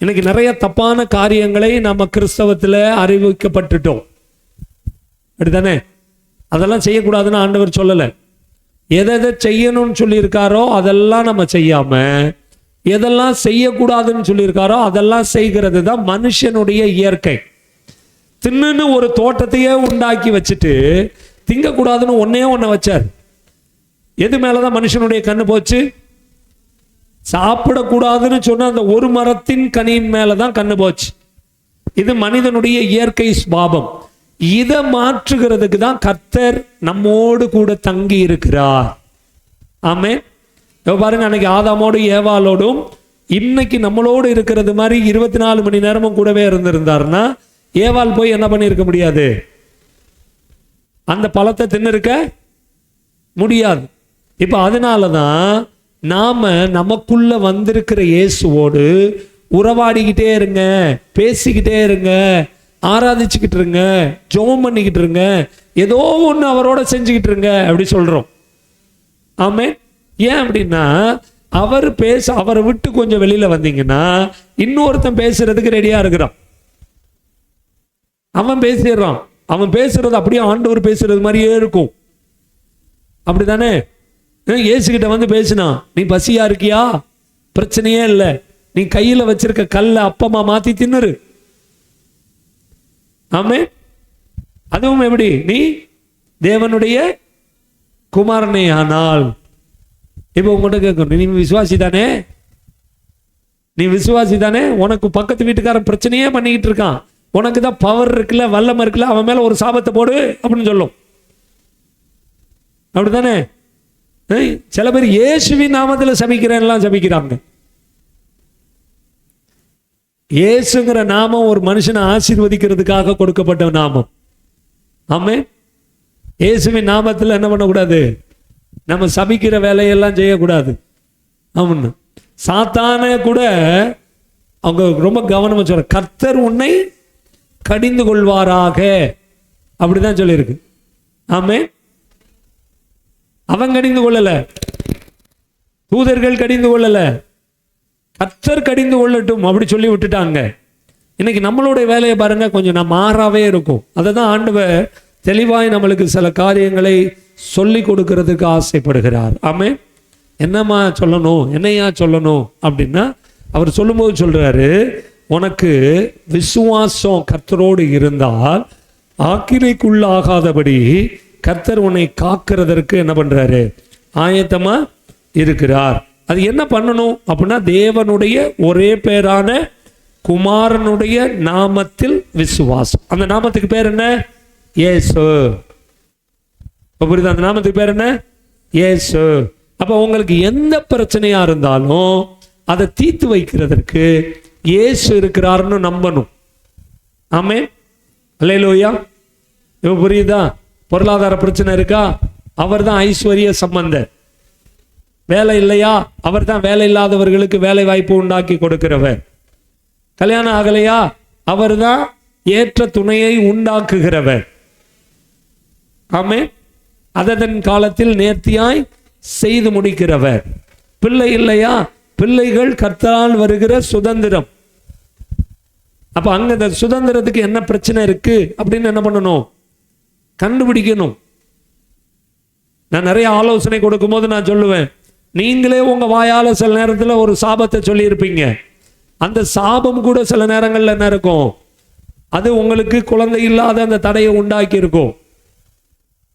Speaker 1: இன்னைக்கு நிறைய தப்பான காரியங்களை நம்ம கிறிஸ்தவத்தில் அறிவிக்கப்பட்டுட்டோம். அப்படித்தானே? அதெல்லாம் செய்யக்கூடாதுன்னு ஆண்டவர் சொல்லலை. எதை செய்யணும்னு சொல்லியிருக்காரோ அதெல்லாம் நம்ம செய்யாம, எதெல்லாம் செய்யக்கூடாதுன்னு சொல்லியிருக்காரோ அதெல்லாம் செய்கிறது தான் மனுஷனுடைய இயற்கை. தின்னுன்னு ஒரு தோட்டத்தையே உண்டாக்கி வச்சுட்டு திங்கக்கூடாதுன்னு ஒன்ன வச்சார். எது மேலதான் மனுஷனுடைய கண்ணு போச்சு? சாப்பிடக்கூடாதுன்னு சொன்ன அந்த ஒரு மரத்தின் கனியின் மேலதான் கண்ணு போச்சு. இது மனிதனுடைய இயற்கை சுபாவம். இதை மாற்றுகிறதுக்கு தான் கர்த்தர் நம்மோடு கூட தங்கி இருக்கிறார். ஆமென். பாருங்க, அன்னைக்கு ஆதாமோடு ஏவாளோடும் இன்னைக்கு நம்மளோடு இருக்கிறது மாதிரி 24 மணி நேரமும் கூடவே இருந்திருந்தாருன்னா ஏவாள் போய் என்ன பண்ணிருக்க முடியாது? அந்த பழத்தை தின்னிருக்க முடியாது. இப்ப அதனாலதான் நாம நமக்குள்ள வந்திருக்கிற இயேசுவோடு உறவாடிக்கிட்டே இருங்க, பேசிக்கிட்டே இருங்க, ஆராதிச்சுக்கிட்டு இருங்க, ஜெபம் பண்ணிக்கிட்டு இருங்க, ஏதோ ஒண்ணு அவரோட செஞ்சுக்கிட்டு இருங்க அப்படி சொல்றோம். ஆமென். ஏன் அப்படின்னா அவரை விட்டு கொஞ்சம் வெளியில வந்தீங்கன்னா இன்னொருத்தன் பேசுறதுக்கு ரெடியா இருக்கிறான். அவன் பேசிடுறான். அவன் பேசுறது அப்படியே ஆண்டவர் பேசுறது மாதிரியே இருக்கும். அப்படித்தானே? இயேசுகிட்ட வந்து பேசினா, நீ பசியா இருக்கியா? பிரச்சனையே இல்லை, நீ கையில வச்சிருக்க கல்ல அப்பமா மாத்தி தின்னுரு. ஆமே. அதுவும் எப்படி? நீ தேவனுடைய குமாரனே ஆனால். இப்ப உங்கள்கிட்ட கேட்கணும், நீ விசுவாசி தானே? நீ விசுவாசி தானே? உனக்கு பக்கத்து வீட்டுக்காரன் பிரச்சனையே பண்ணிக்கிட்டு இருக்கான், உனக்கு தான் பவர் இருக்குல்ல, வல்லமை இருக்குல்ல, அவன் மேல ஒரு சாபத்தை போடு அப்படின்னு சொல்லும். அப்படித்தானே? சில பேர் இயேசுவின் நாமத்தில் சபிக்கிறேன்லாம் சபிக்கிறாங்க. இயேசுங்கிற நாமம் ஒரு மனுஷனை ஆசீர்வதிக்கிறதுக்காக கொடுக்கப்பட்ட நாமம். ஆமென். இயேசுவின் நாமத்தில் என்ன பண்ணக்கூடாது? நம்ம சபிக்கிற வேலையெல்லாம் செய்யக்கூடாது. ஆமாம். சாத்தானே கூட அவங்க ரொம்ப கவனமா சொல்ற, கர்த்தர் உன்னை கடிந்து கொள்வாராக, அப்படிதான் சொல்லியிருக்கு. ஆமென். அவன் கடிந்து கொள்ளல, தூதர்கள் கடிந்து கொள்ளல, கர்த்தர் கடிந்து கொள்ளட்டும் அப்படி சொல்லி விட்டுட்டாங்க. இன்னைக்கு நம்மளுடைய வேலையை பாருங்க, கொஞ்சம் நம்ம மாறாவே இருக்கும். அதை தான் ஆண்டவர் தெளிவாய் நம்மளுக்கு சில காரியங்களை சொல்லி கொடுக்கிறதுக்கு ஆசைப்படுகிறார். ஆமென். என்னம்மா சொல்லணும், என்னையா சொல்லணும் அப்படின்னா, அவர் சொல்லும்போது சொல்றாரு, உனக்கு விசுவாசம் கர்த்தரோடு இருந்தால் ஆக்கினைக்குள்ளாகாதபடி கர்த்தர் உன்னை காக்கிறதற்கு என்ன பண்றாரு? ஆயத்தமா இருக்கிறார். அது என்ன பண்ணணும் அப்படின்னா, தேவனுடைய ஒரே பேரான குமாரனுடைய நாமத்தில் விசுவாசம். அந்த நாமத்துக்கு பேர் என்ன? இயேசு. புரியுது? அந்த நாமத்துக்கு பேர் என்ன? இயேசு. அப்ப உங்களுக்கு எந்த பிரச்சனையா இருந்தாலும் அதை தீர்த்து வைக்கிறதற்கு இயேசு இருக்கிறார்னு நம்பணும். ஆமென். அல்லேலூயா. இப்ப புரியுதா? பொருளாதார பிரச்சனை இருக்கா? அவர் தான் ஐஸ்வர்ய சம்பந்தர். வேலை இல்லையா? அவர் தான் வேலை இல்லாதவர்களுக்கு வேலை வாய்ப்பு உண்டாக்கி கொடுக்கிறவர். கல்யாணம் ஆகலையா? அவர் தான் ஏற்ற துணையை உண்டாக்குகிறவர். ஆமென். அதன் காலத்தில் நேர்த்தியாய் செய்து முடிக்கிறவர். பிள்ளை இல்லையா? பிள்ளைகள் கர்த்தரால் வருகிற சுதந்திரம். அப்ப அங்க அந்த சுதந்திரத்துக்கு என்ன பிரச்சனை இருக்கு அப்படின்னு என்ன பண்ணணும்? கண்டுபிடிக்கணும். நான் நிறைய ஆலோசனை கொடுக்கும் போது நான் சொல்லுவேன், நீங்களே உங்க வாயால சில நேரத்தில் ஒரு சாபத்தை சொல்லி இருப்பீங்க. அந்த சாபம் கூட சில நேரங்கள்ல என்ன இருக்கும்? அது உங்களுக்கு குழந்தை இல்லாத அந்த தடையை உண்டாக்கி இருக்கும்.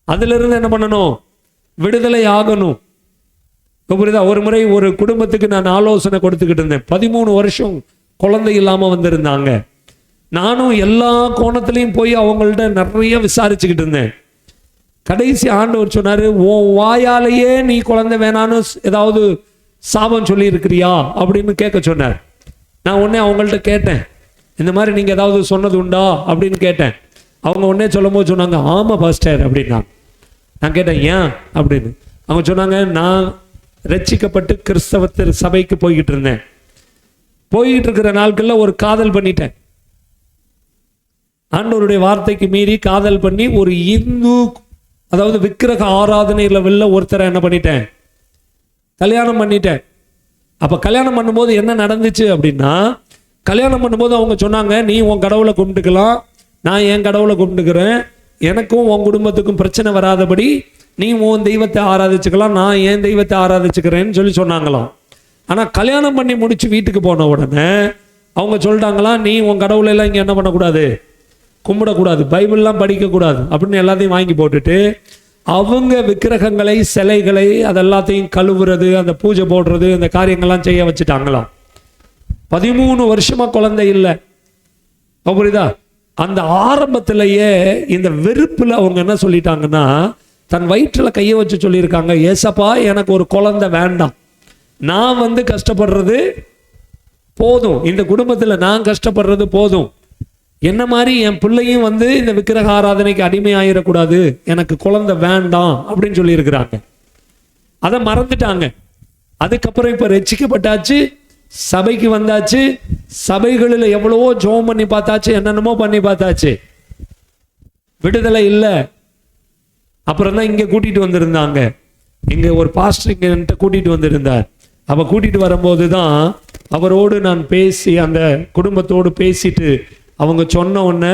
Speaker 1: அதுல இருந்து என்ன பண்ணணும்? விடுதலை ஆகணும். புரியுதா? ஒரு முறை ஒரு குடும்பத்துக்கு நான் ஆலோசனை கொடுத்துக்கிட்டு இருந்தேன். 13 வருஷம் குழந்தை இல்லாம வந்திருந்தாங்க. நானும் எல்லா கோணத்திலையும் போய் அவங்கள்ட்ட நிறைய விசாரிச்சுக்கிட்டு இருந்தேன். கடைசி ஆண்டவர் சொன்னாரு, உன் வாயாலேயே நீ குழந்தை வேணான்னு ஏதாவது சாபம் சொல்லி இருக்கிறியா அப்படின்னு கேட்க சொன்னார். நான் உடனே அவங்கள்ட்ட கேட்டேன், இந்த மாதிரி நீங்க ஏதாவது சொன்னது உண்டா அப்படின்னு கேட்டேன். அவங்க உடனே சொல்லும் போது சொன்னாங்க, ஆமா பாஸ்டர் அப்படின்னா. நான் கேட்டேன் ஏன் அப்படின்னு. அவங்க சொன்னாங்க, நான் ரட்சிக்கப்பட்டு கிறிஸ்தவ சபைக்கு போய்கிட்டு இருந்தேன். போய்கிட்டு இருக்கிற நாட்கள்ல ஒரு காதல் பண்ணிட்டேன். ஆண்டவருடைய வார்த்தைக்கு மீறி காதல் பண்ணி ஒரு இந்து, அதாவது விக்கிரக ஆராதனை லெவல்ல ஒருத்தரை என்ன பண்ணிட்டேன்? கல்யாணம் பண்ணிட்டேன். அப்ப கல்யாணம் பண்ணும்போது என்ன நடந்துச்சு அப்படின்னா, கல்யாணம் பண்ணும்போது அவங்க சொன்னாங்க, நீ உன் கடவுளை கும்பிட்டுக்கலாம், நான் என் கடவுளை கும்பிட்டுக்கிறேன், எனக்கும் உன் குடும்பத்துக்கும் பிரச்சனை வராதபடி நீ உன் தெய்வத்தை ஆராதிச்சுக்கலாம், நான் என் தெய்வத்தை ஆராதிச்சுக்கிறேன்னு சொல்லி சொன்னாங்களாம். ஆனா கல்யாணம் பண்ணி முடிச்சு வீட்டுக்கு போன உடனே அவங்க சொல்லிட்டாங்களாம், நீ உன் கடவுளை எல்லாம் இங்க என்ன பண்ணக்கூடாது? கும்பிடக்கூடாது, பைபிள்லாம் படிக்கக்கூடாது அப்படின்னு எல்லாத்தையும் வாங்கி போட்டுட்டு அவங்க விக்கிரகங்களை, சிலைகளை, அதெல்லாத்தையும் கழுவுறது, அந்த பூஜை போடுறது, அந்த காரியங்கள்லாம் செய்ய வச்சுட்டாங்களாம். 13 வருஷமா குழந்தை இல்லை. புரியுதா? அந்த ஆரம்பத்திலேயே இந்த வெறுப்புல அவங்க என்ன சொல்லிட்டாங்கன்னா, தன் வயிற்றுல கையை வச்சு சொல்லியிருக்காங்க, ஏசப்பா எனக்கு ஒரு குழந்தை வேண்டாம், நான் கஷ்டப்படுறது போதும், இந்த குடும்பத்துல நான் கஷ்டப்படுறது போதும், என்ன மாதிரி என் பிள்ளையும் இந்த விக்கிரக ஆராதனைக்கு அடிமை ஆயிடக்கூடாது, எனக்கு குழந்தை வேண்டாம் அப்படின்னு சொல்லி இருக்கிறாங்க. அதை மறந்துட்டாங்க. அதுக்கப்புறம் இப்ப ரட்சிக்கப்பட்டாச்சு, சபைக்கு வந்தாச்சு, சபைகளில் எவ்வளவோ ஜெபம் பண்ணி பார்த்தாச்சு, என்னென்னமோ பண்ணி பார்த்தாச்சு, விடுதலை இல்லை. அப்புறம் தான் இங்க கூட்டிட்டு வந்திருந்தாங்க. இங்க ஒரு பாஸ்டர் இங்க கூட்டிட்டு வந்திருந்தார். அப்ப கூட்டிட்டு வரும்போது தான் அவரோடு நான் பேசி, அந்த குடும்பத்தோடு பேசிட்டு அவங்க சொன்ன உடனே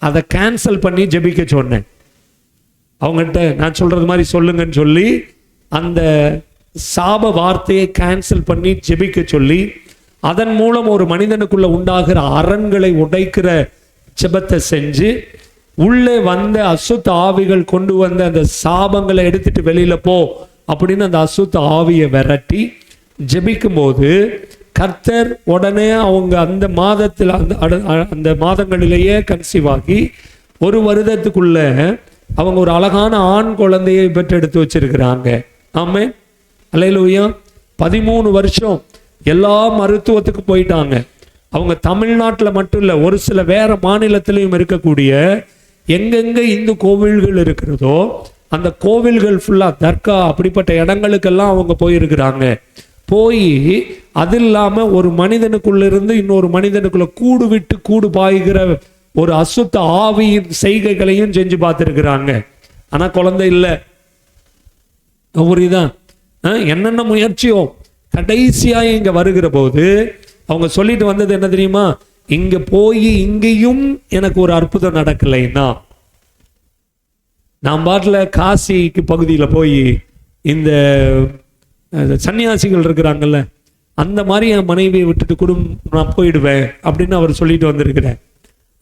Speaker 1: அதை கேன்சல் பண்ணி ஜெபிக்க சொன்னேன். அவங்ககிட்ட நான் சொல்றது மாதிரி சொல்லுங்கன்னு சொல்லி அந்த சாப வார்த்தையை கேன்சல் பண்ணி ஜெபிக்க சொல்லி, அதன் மூலம் ஒரு மனிதனுக்குள்ள உண்டாகிற அரண்களை உடைக்கிற ஜெபத்தை செஞ்சு, உள்ளே வந்த அசுத்த ஆவிகள் கொண்டு வந்த அந்த சாபங்களை எடுத்துட்டு வெளியில போ அப்படின்னு அந்த அசுத்த ஆவியை விரட்டி ஜெபிக்கும் போது கர்த்தர் உடனே அவங்க அந்த மாதத்தில் அந்த மாதங்களிலேயே கன்சீவ் ஆகி 1 வருடத்துக்குள்ள அவங்க ஒரு அழகான ஆண் குழந்தையை பெற்றெடுத்து வச்சிருக்கிறாங்க. ஆமென். அல்லேலூயா. 13 வருஷம் எல்லா மருத்துவத்துக்கு போயிட்டாங்க. அவங்க தமிழ்நாட்டில் மட்டும் இல்லை, ஒரு சில வேற மாநிலத்திலையும் இருக்கக்கூடிய எங்கெங்க இந்து கோவில்கள் இருக்கிறதோ அந்த கோவில்கள் ஃபுல்லா தர்கா அப்படிப்பட்ட இடங்களுக்கெல்லாம் அவங்க போயிருக்கிறாங்க. போய் அது இல்லாம ஒரு மனிதனுக்குள்ள இருந்து இன்னொரு மனிதனுக்குள்ள கூடு விட்டு கூடு பாய்கிற ஒரு அசுத்த ஆவியின் செய்கைகளையும் செஞ்சு பார்த்துருக்கிறாங்க. ஆனா குழந்தை இல்லை. புரியுதா? என்னென்ன முயற்சியோ கடைசியா இங்க வருகிற போது அவங்க சொல்லிட்டு வந்தது என்ன தெரியுமா? இங்க போய் இங்கேயும் எனக்கு ஒரு அற்புதம் நடக்கலைன்னா, நான் பாட்டில் காசிக்கு பகுதியில் போய் இந்த சன்னியாசிகள் இருக்கிறாங்கல்ல, அந்த மாதிரி என் மனைவியை விட்டுட்டு நான் போயிடுவேன் அப்படின்னு அவர் சொல்லிட்டு வந்திருக்கிறார்.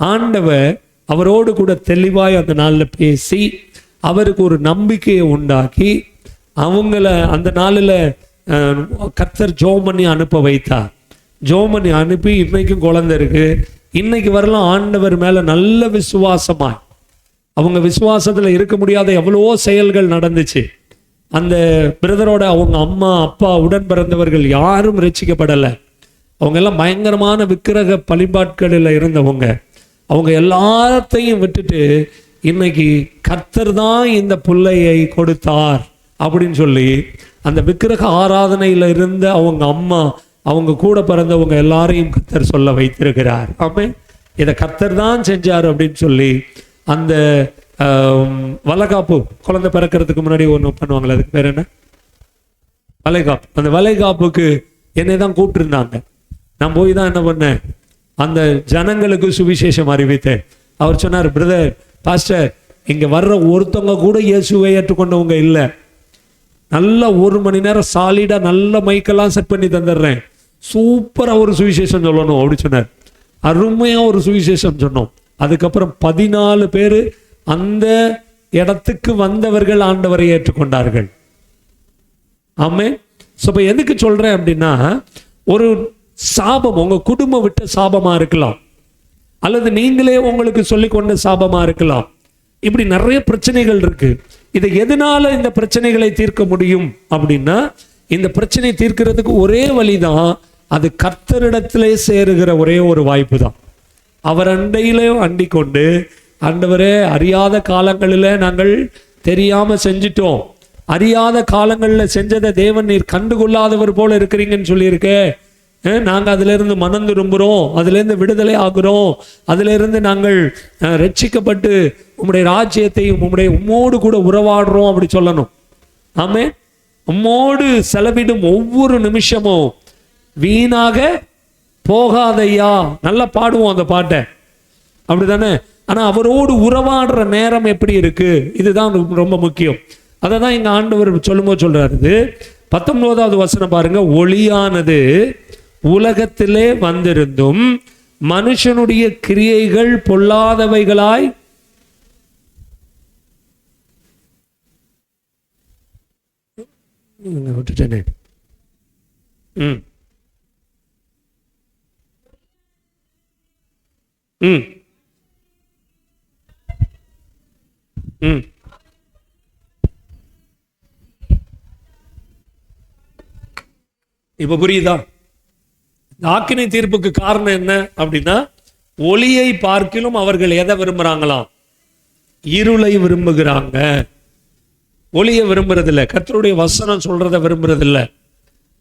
Speaker 1: ஆண்டவர் அவரோடு கூட தெளிவாய் அந்த நாளில் பேசி அவருக்கு ஒரு நம்பிக்கையை உண்டாக்கி அவங்கள அந்த நாளில் கர்த்தர் ஜெபம் பண்ணி அனுப்ப வைத்தார். ஜெபம் பண்ணி அனுப்பி இன்னைக்கும் குழந்தை இருக்கு. இன்னைக்கு வரலாம் ஆண்டவர் மேல நல்ல விசுவாசமாய், அவங்க விசுவாசத்துல இருக்க முடியாத எவ்வளவோ செயல்கள் நடந்துச்சு. அந்த பிரதரோட அவங்க அம்மா அப்பா உடன் பிறந்தவர்கள் யாரும் ரட்சிக்கப்படலை. அவங்க எல்லாம் பயங்கரமான விக்கிரக பழிபாட்களில் இருந்தவங்க. அவங்க எல்லாத்தையும் விட்டுட்டு இன்னைக்கு கர்த்தர் தான் இந்த பிள்ளையை கொடுத்தார் அப்படின்னு சொல்லி அந்த விக்கிரக ஆராதனையில இருந்த அவங்க அம்மா அவங்க கூட பிறந்தவங்க எல்லாரையும் கர்த்தர் சொல்ல வைத்திருக்கிறார். ஆமே, இதை கர்த்தர் தான் செஞ்சார் அப்படின்னு சொல்லி அந்த வளைகாப்பு, குழந்தை பிறக்கிறதுக்கு முன்னாடி ஒன்று பண்ணுவாங்களே, அதுக்கு பேர் என்ன? வளைகாப்பு. அந்த வளைகாப்புக்கு என்னை தான் கூப்பிட்டுருந்தாங்க. நான் போய் தான் என்ன பண்ணேன், அந்த ஜனங்களுக்கு சுவிசேஷம் அறிவித்தேன். அவர் சொன்னார், பிரதர் பாஸ்டர், இங்க வர்ற ஒருத்தவங்க கூட இயேசுவை ஏற்றுக்கொண்டவங்க இல்லை. நல்ல 1 மணி நேரம் சாலிடா நல்ல மைக்கெல்லாம் செட் பண்ணி தந்துடுறேன், சூப்பரா ஒரு சுவிசேஷம் சொல்லணும் அப்படி சொன்னார். அருமையா ஒரு சுவிசேஷம் சொன்னோம். அதுக்கப்புறம் 14 பேர் அந்த இடத்துக்கு வந்தவர்கள் ஆண்டவரை ஏற்றுக்கொண்டார்கள். ஆமே. இப்ப எதுக்கு சொல்றேன் அப்படின்னா, ஒரு சாபம் உங்க குடும்பம் விட்ட சாபமா இருக்கலாம், அல்லது நீங்களே உங்களுக்கு சொல்லிக்கொண்ட சாபமா இருக்கலாம். இப்படி நிறைய பிரச்சனைகள் இருக்கு. இதை எதனால இந்த பிரச்சனைகளை தீர்க்க முடியும் அப்படின்னா, இந்த பிரச்சனை தீர்க்கிறதுக்கு ஒரே வழிதான், அது கர்த்தரிடத்திலே சேருகிற ஒரே ஒரு வாய்ப்பு தான். அவர் அண்டையிலே அண்டிக் கொண்டு, ஆண்டவரே அறியாத காலங்களில் நாங்கள் தெரியாம செஞ்சிட்டோம், அறியாத காலங்களில் செஞ்சதை தேவன் நீர் கண்டுகொள்ளாதவர் போல இருக்கிறீங்கன்னு சொல்லியிருக்கே, நாங்கள் அதிலிருந்து மனம் திரும்புகிறோம், அதிலிருந்து விடுதலை ஆகுறோம், அதிலிருந்து நாங்கள் ரட்சிக்கப்பட்டு உம்முடைய ராஜ்யத்தையும் உம்மோடு கூட உறவாடுறோம் அப்படி சொல்லணும். ஆமே. உம்மோடு செலவிடும் ஒவ்வொரு நிமிஷமும் வீணாக போகாதையா. நல்லா பாடுவோம் அந்த பாட்டை, அப்படிதானே? ஆனா அவரோடு உறவாடுற நேரம் எப்படி இருக்கு, இதுதான் ரொம்ப முக்கியம். அதை தான் எங்க ஆண்டவர் சொல்லும்போது சொல்றாரு. 19வது வசனம் பாருங்க. ஒளியானது உலகத்திலே வந்திருந்தும் மனுஷனுடைய கிரியைகள் பொல்லாதவைகளாய் விட்டுட்டேனே. இப்ப புரியுதா? ஆக்கினை தீர்ப்புக்கு காரணம் என்ன அப்படின்னா, ஒளியை பார்க்கிலும் அவர்கள் எதை விரும்புறாங்களாம்? இருளை விரும்புகிறாங்க. ஒளியை விரும்புறது இல்லை, கர்த்தருடைய வசனம் சொல்றதை விரும்புறது இல்லை.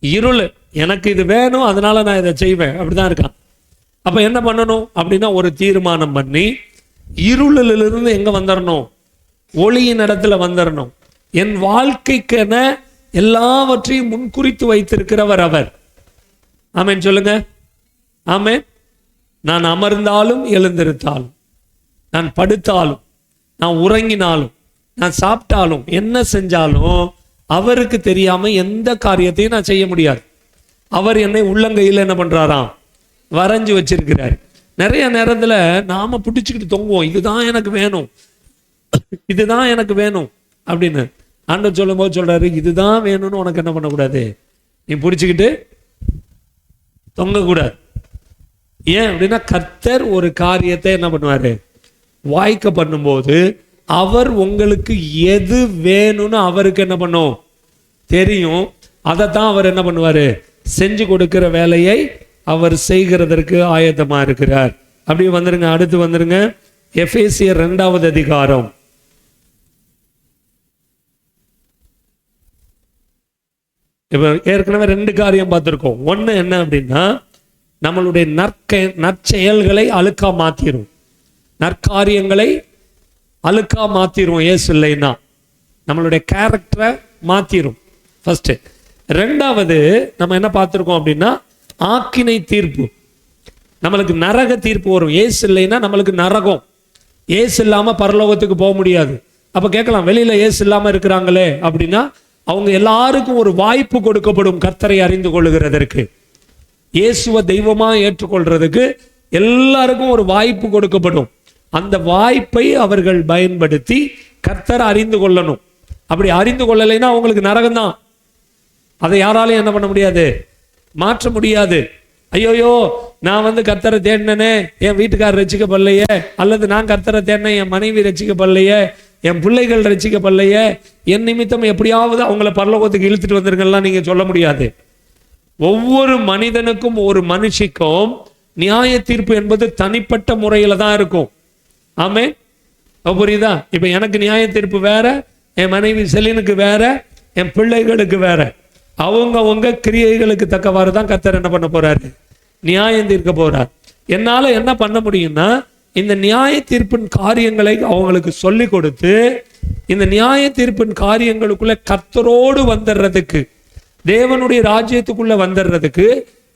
Speaker 1: இருள், எனக்கு இது வேணும் அதனால நான் இதை செய்வேன், அப்படிதான் இருக்கான். அப்ப என்ன பண்ணணும் அப்படின்னா, ஒரு தீர்மானம் பண்ணி இருளிலிருந்து எங்க வந்துடணும்? ஒளியின் இடத்துல வந்துடணும். என் வாழ்க்கைக்கென எல்லாவற்றையும் முன்குறித்து வைத்திருக்கிறவர் அவர். ஆமென் சொல்லுங்க. ஆமென். நான் அமர்ந்தாலும் எழுந்திருத்தாலும், நான் படுத்தாலும், நான் உறங்கினாலும், நான் சாப்பிட்டாலும், என்ன செஞ்சாலும் அவருக்கு தெரியாம எந்த காரியத்தையும் நான் செய்ய முடியாது. அவர் என்னை உள்ளங்கையில் என்ன பண்றாராம்? வரைஞ்சு வச்சிருக்கிறார். நிறைய நேரத்துல நாம பிடிச்சுக்கிட்டு தொங்குவோம், இதுதான் எனக்கு வேணும், இதுதான் எனக்கு வேணும் அப்படின்னு. ஆண்டவர் சொல்லும் போது சொல்றாரு, இதுதான் வேணும்னு உனக்கு என்ன பண்ணக்கூடாது, நீ பிடிச்சுக்கிட்டு தொங்கக்கூடாது. ஏன் அப்படின்னா, கர்த்தர் ஒரு காரியத்தை என்ன பண்ணுவாரு? வாய்க்க பண்ணும்போது அவர் உங்களுக்கு எது வேணும்னு அவருக்கு என்ன பண்ணும் தெரியும். அதைத்தான் அவர் என்ன பண்ணுவாரு? செஞ்சு கொடுக்கிற வேலையை அவர் செய்கிறதற்கு ஆயத்தமா இருக்கிறார். அப்படியே வந்துருங்க, அடுத்து வந்துருங்க. எபேசியர் 2வது அதிகாரம். இப்ப ஏற்கனவே 2 காரியம் பார்த்திருக்கோம். ஒண்ணு என்ன அப்படின்னா, நம்மளுடைய நற்செயல்களை அழுக்கா மாத்திரும், நற்காரியங்களை அழுக்கா மாத்திரும். ஏசு இல்லைன்னா நம்மளுடைய கேரக்டரை மாத்திரும் ஃபர்ஸ்ட். 2வது நம்ம என்ன பார்த்திருக்கோம் அப்படின்னா, ஆக்கினை தீர்ப்பு. நம்மளுக்கு நரக தீர்ப்பு வரும். ஏசு இல்லைன்னா நம்மளுக்கு நரகம். ஏசு இல்லாம பரலோகத்துக்கு போக முடியாது. அப்ப கேட்கலாம், வெளியில ஏசு இல்லாம இருக்கிறாங்களே அப்படின்னா, அவங்க எல்லாருக்கும் ஒரு வாய்ப்பு கொடுக்கப்படும் கர்த்தரை அறிந்து கொள்ளுகிறதற்கு. இயேசுவை தெய்வமா ஏற்றுக்கொள்றதுக்கு எல்லாருக்கும் ஒரு வாய்ப்பு கொடுக்கப்படும். அந்த வாய்ப்பை அவர்கள் பயன்படுத்தி கர்த்தரை அறிந்து கொள்ளணும். அப்படி அறிந்து கொள்ளலைன்னா அவங்களுக்கு நரகம்தான். அதை யாராலையும் என்ன பண்ண முடியாது, மாற்ற முடியாது. ஐயோயோ, நான் கர்த்தரை தேடினே, என் வீட்டுக்காரர் ரட்சிக்கப்படலையே, அல்லது நான் கர்த்தரை தேடினேன், என் மனைவி ரட்சிக்கப்படலையே, என் பிள்ளைகள் ரட்சிக்கப்படலையே, என் நிமித்தம் எப்படியாவது அவங்கள பரலோகத்துக்கு இழுத்துட்டு வந்திருக்கலாம் நீங்க சொல்ல முடியாது. ஒவ்வொரு மனிதனுக்கும் ஒரு மனுஷிக்கும் நியாய தீர்ப்பு என்பது தனிப்பட்ட முறையில தான் இருக்கும். ஆமே, புரியுதா? இப்ப எனக்கு நியாய தீர்ப்பு வேற, என் மனைவி செலினுக்கு வேற, என் பிள்ளைகளுக்கு வேற. அவங்க கிரியைகளுக்கு தக்கவாறு தான் கர்த்தர் என்ன பண்ண போறாரு, நியாயம் தீர்க்க போறார். என்னால என்ன பண்ண முடியும்னா, இந்த நியாய தீர்ப்பின் காரியங்களை அவங்களுக்கு சொல்லி கொடுத்து, இந்த நியாய தீர்ப்பின் காரியங்களுக்குள்ள கர்த்தரோடு வந்துடுறதுக்கு, தேவனுடைய ராஜ்யத்துக்குள்ள வந்துடுறதுக்கு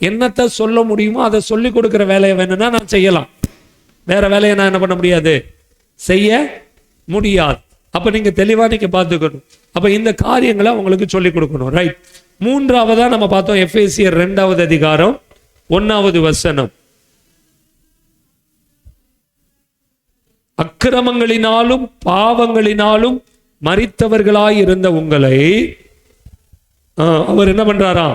Speaker 1: என்னத்தை சொல்ல முடியுமோ அதை சொல்லி கொடுக்கிற வேலையை வேணும்னா நான் செய்யலாம். வேற வேலையை நான் என்ன பண்ண முடியாது, செய்ய முடியாது. அப்ப நீங்க தெளிவா நீங்க பார்த்துக்கணும். அப்ப இந்த காரியங்களை அவங்களுக்கு சொல்லி கொடுக்கணும். ரைட். 3வதா நம்ம பார்த்தோம் எபேசியர் 2வது அதிகாரம் 1வது வசனம். அக்கிரமங்களினாலும் பாவங்களினாலும் மரித்தவர்களாய் இருந்த உங்களை அவர் என்ன பண்றாரா,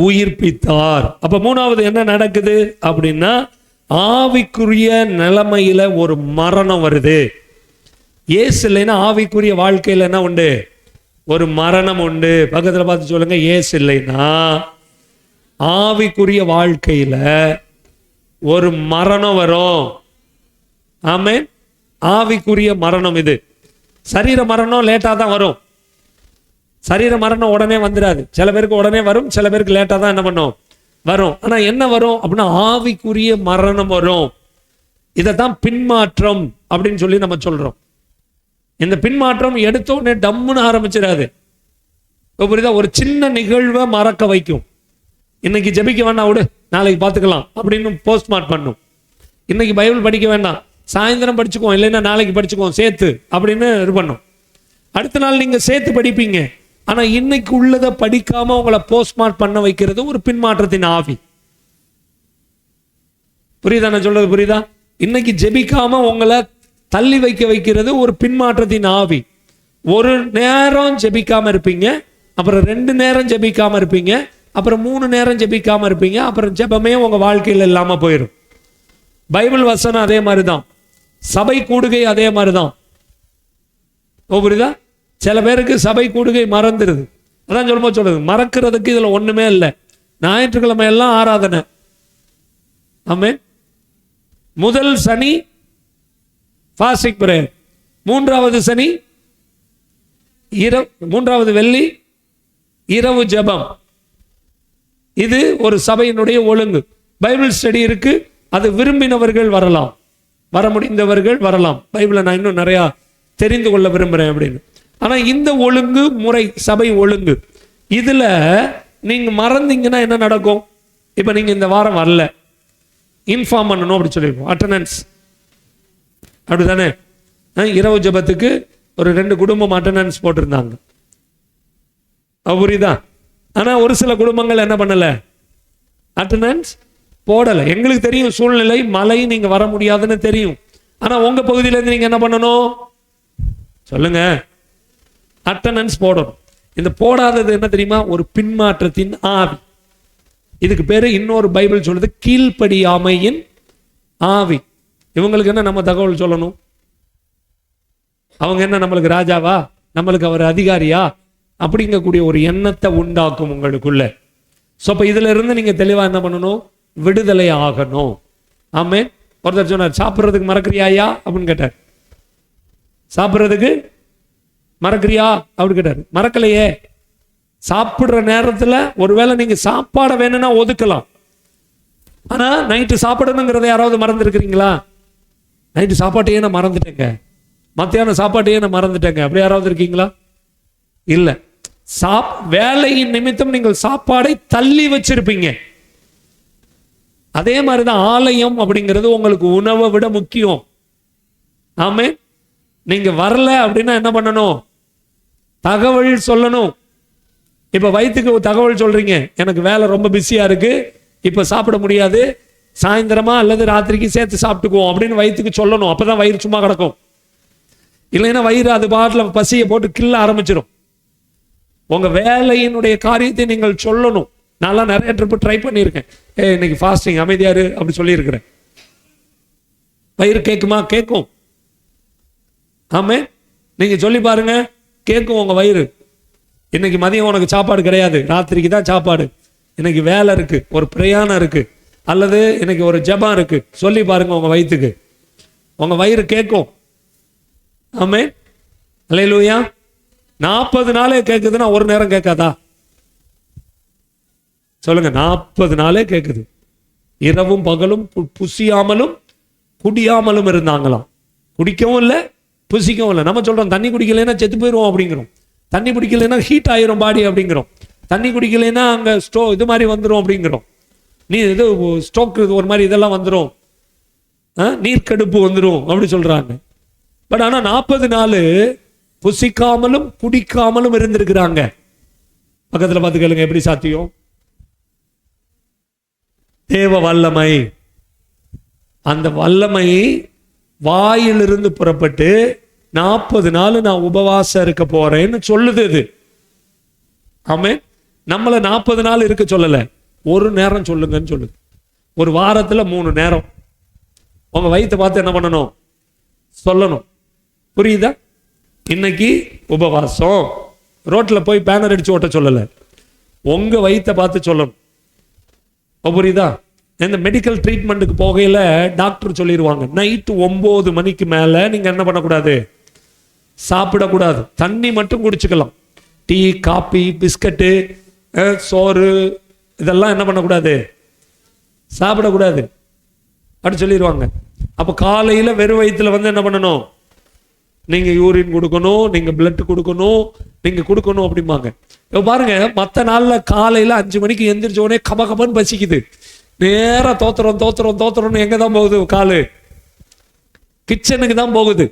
Speaker 1: உயிர்ப்பித்தார். அப்ப 3வது என்ன நடக்குது அப்படின்னா, ஆவிக்குரிய நிலைமையில ஒரு மரணம் வருது. ஏசு இல்லைன்னா ஆவிக்குரிய வாழ்க்கையில என்ன உண்டு, ஒரு மரணம் உண்டு. பக்கத்துல பார்த்து சொல்லுங்க, ஏசு இல்லைன்னா ஆவிக்குரிய வாழ்க்கையில ஒரு மரணம் வரும். ஆமென். ஆவிக்குரிய மரணம் இது. சரீர மரணம் லேட்டா தான் வரும். சரீர மரணம் உடனே வந்துடாது. சில பேருக்கு உடனே வரும், சில பேருக்கு லேட்டா தான் என்ன பண்ணும், வரும். ஆனா என்ன வரும் அப்படின்னா, ஆவிக்குரிய மரணம் வரும். இதைத்தான் பின்மாற்றம் அப்படின்னு சொல்லி நம்ம சொல்றோம். இந்த பின்மாற்றம் எடுத்தோடனே டம்முன்னு ஆரம்பிச்சிடாது. புரியுதா? ஒரு சின்ன நிகழ்வை மறக்க வைக்கும். இன்னைக்கு ஜெபிக்க வேண்டாம், விடு நாளைக்கு பார்த்துக்கலாம் அப்படின்னு போஸ்ட்மார்ட் பண்ணும். இன்னைக்கு பைபிள் படிக்க வேண்டாம், சாயந்தரம் படிச்சுக்குவோம், இல்லைன்னா நாளைக்கு படிச்சுக்குவோம் சேர்த்து அப்படின்னு இது பண்ணும். அடுத்த நாள் நீங்க சேர்த்து படிப்பீங்க. ஆனா இன்னைக்கு உள்ளதை படிக்காம உங்களை போஸ்ட்மார்ட் பண்ண வைக்கிறது ஒரு பின்மாற்றத்தின் ஆவி. புரியுதா நான் சொல்றது? புரியுதா? இன்னைக்கு ஜெபிக்காம உங்களை தள்ளி வைக்க வைக்கிறது ஒரு பின்மாற்றத்தின் ஆவி. ஒரு நேரம் ஜெபிக்காம இருப்பீங்க, அப்புறம் 2 நேரம் ஜெபிக்காம இருப்பீங்க, அப்புறம் 3 நேரம் ஜெபிக்காம இருப்பீங்க, அப்புறம் ஜெபமே உங்க வாழ்க்கையில் இல்லாம போயிடும். பைபிள் வசனம் அதே மாதிரிதான், சபை கூடுகை அதே மாதிரிதான். புரியுதா? சில பேருக்கு சபை கூடுகை மறந்துடுது. அதான் சொல்றது, மறக்கிறதுக்கு இதுல ஒண்ணுமே இல்லை. ஞாயிற்றுக்கிழமை எல்லாம் ஆராதனை. ஆமென். முதல் சனி ஃபாஸ்டிங் பிரேயர், 3வது சனி இரவு, 3வது வெள்ளி இரவு ஜெபம். இது ஒரு சபையினுடைய ஒழுங்கு. பைபிள் ஸ்டடி இருக்கு, அது விரும்பினவர்கள் வரலாம், வர முடிந்தவர்கள் வரலாம். பைபிளை நான் இன்னும் நிறைய தெரிந்து கொள்ள விரும்புறேன் அப்படின்னு. ஆனா இந்த ஒழுங்கு முறை, சபை ஒழுங்கு, இதுல நீங்க மறந்தீங்கன்னா என்ன நடக்கும்? இப்ப நீங்க இந்த வாரம் வரல, இன்ஃபார்ம் பண்ணணும் அப்படி சொல்லிருக்கோம், அட்டண்டன்ஸ். அப்படித்தானே? இரவு ஜெபத்துக்கு ஒரு 2 குடும்பம் அட்டண்டன்ஸ் போட்டிருந்தாங்க. புரியுதா? ஆனா ஒரு சில குடும்பங்கள் என்ன பண்ணல, அட்டண்டன்ஸ் போடல. எங்களுக்கு தெரியும் சூழ்நிலை, மழை, நீங்க வர முடியாதுன்னு தெரியும். ஆனா உங்க பகுதியில இருந்து நீங்க என்ன பண்ணணும் சொல்லுங்க, அட்டண்டன்ஸ் போடணும். இந்த போடாதது என்ன தெரியுமா? ஒரு பின்மாற்றத்தின் ஆவி. இதுக்கு பேரு இன்னொரு பைபிள் சொல்லுது கீழ்ப்படியாமையின் ஆவி. இவங்களுக்கு என்ன நம்ம தகவல் சொல்லணும்? அவங்க என்ன நம்மளுக்கு ராஜாவா, நம்மளுக்கு அவர் அதிகாரியா அப்படிங்கக்கூடிய ஒரு எண்ணத்தை உண்டாக்கும் உங்களுக்குள்ள. ஸோ அப்போ இதுல இருந்து நீங்க தெளிவா என்ன பண்ணணும்? விடுதலை ஆகணும். ஆமென். ஒருத்தர் சொன்னார், சாப்பிட்றதுக்கு மறக்கிறியாயா அப்படின்னு கேட்டார். சாப்பிட்றதுக்கு மறக்கிறியா அப்படின்னு கேட்டார். மறக்கலையே. சாப்பிடுற நேரத்துல ஒருவேளை நீங்க சாப்பாடை வேணும்னா ஒதுக்கலாம். ஆனா நைட்டு சாப்பிடணுங்கிறத யாராவது மறந்துருக்கிறீங்களா? நைட்டு சாப்பாட்டையே நான் மறந்துட்டேங்க, மத்தியானம் சாப்பாட்டையே நான் மறந்துட்டேங்க, அப்படி யாராவது இருக்கீங்களா? இல்லை. வேலையின் நிமித்தம் நீங்கள் சாப்பாடை தள்ளி வச்சிருப்பீங்க. அதே மாதிரிதான் ஆலயம் அப்படிங்கிறது உங்களுக்கு உணவை விட முக்கியம். ஆமே. நீங்க வரல அப்படின்னா என்ன பண்ணணும்? தகவல் சொல்லணும். இப்ப வயிற்றுக்கு தகவல் சொல்றீங்க, எனக்கு வேலை ரொம்ப பிஸியா இருக்கு, இப்ப சாப்பிட முடியாது, சாயந்தரமா அல்லது ராத்திரிக்கு சேர்த்து சாப்பிட்டுக்குவோம் அப்படின்னு வயிற்றுக்கு சொல்லணும். அப்பதான் வயிறு சும்மா கிடக்கும். இல்லைன்னா வயிறு அது பாட்டில் பசியை போட்டு கிள்ள ஆரம்பிச்சிடும். உங்க வேலையினுடைய காரியத்தை நீங்கள் சொல்லணும். நான்லாம் நிறைய ட்ரிப் ட்ரை பண்ணியிருக்கேன். இன்னைக்கு ஃபாஸ்டிங், அமைதியாரு அப்படி சொல்லியிருக்கிறேன். வயிறு கேட்குமா? கேட்கும். ஆமே. நீங்க சொல்லி பாருங்க, கேட்கும் உங்க வயிறு. இன்னைக்கு மதியம் உனக்கு சாப்பாடு கிடையாது, ராத்திரிக்கு தான் சாப்பாடு, இன்னைக்கு வேலை இருக்கு, ஒரு பிரயாணம் இருக்கு, அல்லது இன்னைக்கு ஒரு ஜெபம் இருக்கு, சொல்லி பாருங்க உங்க வயிற்றுக்கு. உங்க வயிறு கேட்கும். ஆமே. அல்லேலூயா. 40 நாளே கேட்குதுன்னா ஒரு நேரம் கேட்காதா? சொல்லுங்க. 40 நாளே கேட்குது. இரவும் பகலும் புசியாமலும் குடியாமலும் இருந்தாங்களாம். குடிக்கவும் இல்லை, புசிக்கவும் இல்லை. நம்ம சொல்றோம் தண்ணி குடிக்கலைன்னா செத்து போயிடுவோம் அப்படிங்கிறோம். தண்ணி குடிக்கலைன்னா ஹீட் ஆயிரும் பாடி அப்படிங்கிறோம். தண்ணி குடிக்கலைன்னா அங்கே இது மாதிரி வந்துடும் அப்படிங்கிறோம். இது ஸ்டோக் ஒரு மாதிரி இதெல்லாம் வந்துடும், நீர்க்கடுப்பு வந்துடும் அப்படி சொல்றாங்க. பட் ஆனால் 40 நாள் புசிக்காமலும் குடிக்காமலும் இருந்திருக்கிறாங்க. பக்கத்தில் பார்த்து கேளுங்க, எப்படி சாத்தியம்? தேவ வல்லமை. அந்த வல்லமை வாயிலிருந்து புறப்பட்டு 40 நாள் நான் உபவாசம் இருக்க போறேன்னு சொல்லுது இது. ஆமே. நம்மள 40 நாள் இருக்க சொல்லல, ஒரு நேரம் சொல்லுங்கன்னு சொல்லுது. ஒரு வாரத்துல 3 நேரம் உங்க வயிற்றை பார்த்து என்ன பண்ணணும்? சொல்லணும். புரியுதா? இன்னைக்கு உபவாசம். ரோட்ல போய் பேனர் அடிச்சு ஓட்ட சொல்லல, உங்க வயிற்றை பார்த்து சொல்லணும். புரியுதா? இந்த மெடிக்கல் ட்ரீட்மெண்ட்டுக்கு போகையில டாக்டர் சொல்லிடுவாங்க, நைட்டு 9 மணிக்கு மேல நீங்க என்ன பண்ணக்கூடாது? சாப்பிடக்கூடாது. தண்ணி மட்டும் குடிச்சுக்கலாம். டீ, காபி, பிஸ்கட்டு, சோறு இதெல்லாம் என்ன பண்ணக்கூடாது? சாப்பிடக்கூடாது அப்படி சொல்லிடுவாங்க. அப்போ காலையில் வெறும் வயிற்றுல வந்து என்ன பண்ணணும்? நீங்கள் யூரின் கொடுக்கணும், நீங்கள் பிளட் கொடுக்கணும், நீங்கள் கொடுக்கணும் அப்படிம்பாங்க. இப்போ பாருங்க, மற்ற நாளில் காலையில் 5 மணிக்கு எந்திரிச்ச உடனே கபகபன்னு பசிக்குது, நேராக தோத்துறோம்னு எங்கே தான் போகுது? காலு கிச்சனுக்கு தான் போகுது.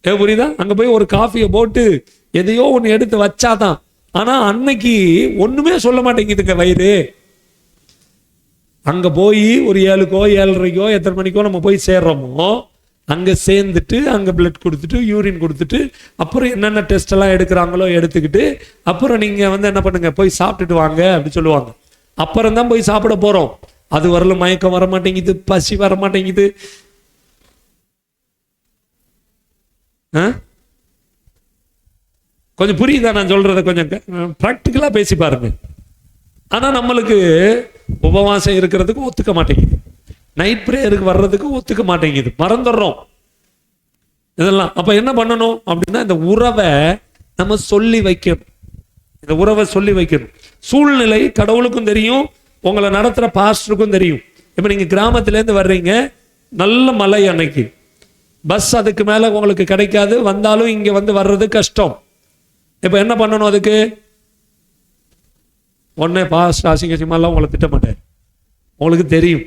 Speaker 1: புரியுதா? அங்கே போய் ஒரு காஃபியை போட்டு எதையோ ஒன்று எடுத்து வச்சாதான். ஆனால் அன்னைக்கு ஒன்றுமே சொல்ல மாட்டேங்குதுங்க வயிறு. அங்கே போய் ஒரு 7க்கோ 7:30க்கோ எத்தனை மணிக்கோ நம்ம போய் சேர்றோமோ, அங்கே சேர்ந்துட்டு அங்கே பிளட் கொடுத்துட்டு யூரின் கொடுத்துட்டு அப்புறம் என்னென்ன டெஸ்ட் எல்லாம் எடுக்கிறாங்களோ எடுத்துக்கிட்டு அப்புறம் நீங்கள் வந்து என்ன பண்ணுங்க, போய் சாப்பிட்டுட்டு வாங்க அப்படி சொல்லுவாங்க. அப்புறம் தான் போய் சாப்பிட போகிறோம். அது வரல, மயக்கம் வர மாட்டேங்குது, பசி வர மாட்டேங்குது. கொஞ்சம் புரியுதா நான் சொல்றத? கொஞ்சம் ப்ராக்டிக்கலா பேசி பாருங்க. ஆனா நம்மளுக்கு உபவாசம் இருக்கிறதுக்கு ஒத்துக்க மாட்டேங்குது, நைட் பிரேயருக்கு வர்றதுக்கு ஒத்துக்க மாட்டேங்குது, மறந்துடுறோம் இதெல்லாம். அப்ப என்ன பண்ணணும் அப்படின்னா, இந்த உறவை நம்ம சொல்லி வைக்கணும். இந்த உறவை சொல்லி வைக்கணும். சூழ்நிலை கடவுளுக்கும் தெரியும், உங்களை நடத்துற பாஸ்டருக்கும் தெரியும். இப்ப நீங்க கிராமத்திலேருந்து வர்றீங்க, நல்ல மழை அன்னைக்கு, பஸ் அதுக்கு மேல உங்களுக்கு கிடைக்காது, வந்தாலும் இங்க வந்து வர்றது கஷ்டம். இப்ப என்ன பண்ணணும்? அதுக்கு உடனே பாஸ்ட் அசிங்கசியமாலாம் உங்களை திட்ட மாட்டேன், உங்களுக்கு தெரியும்.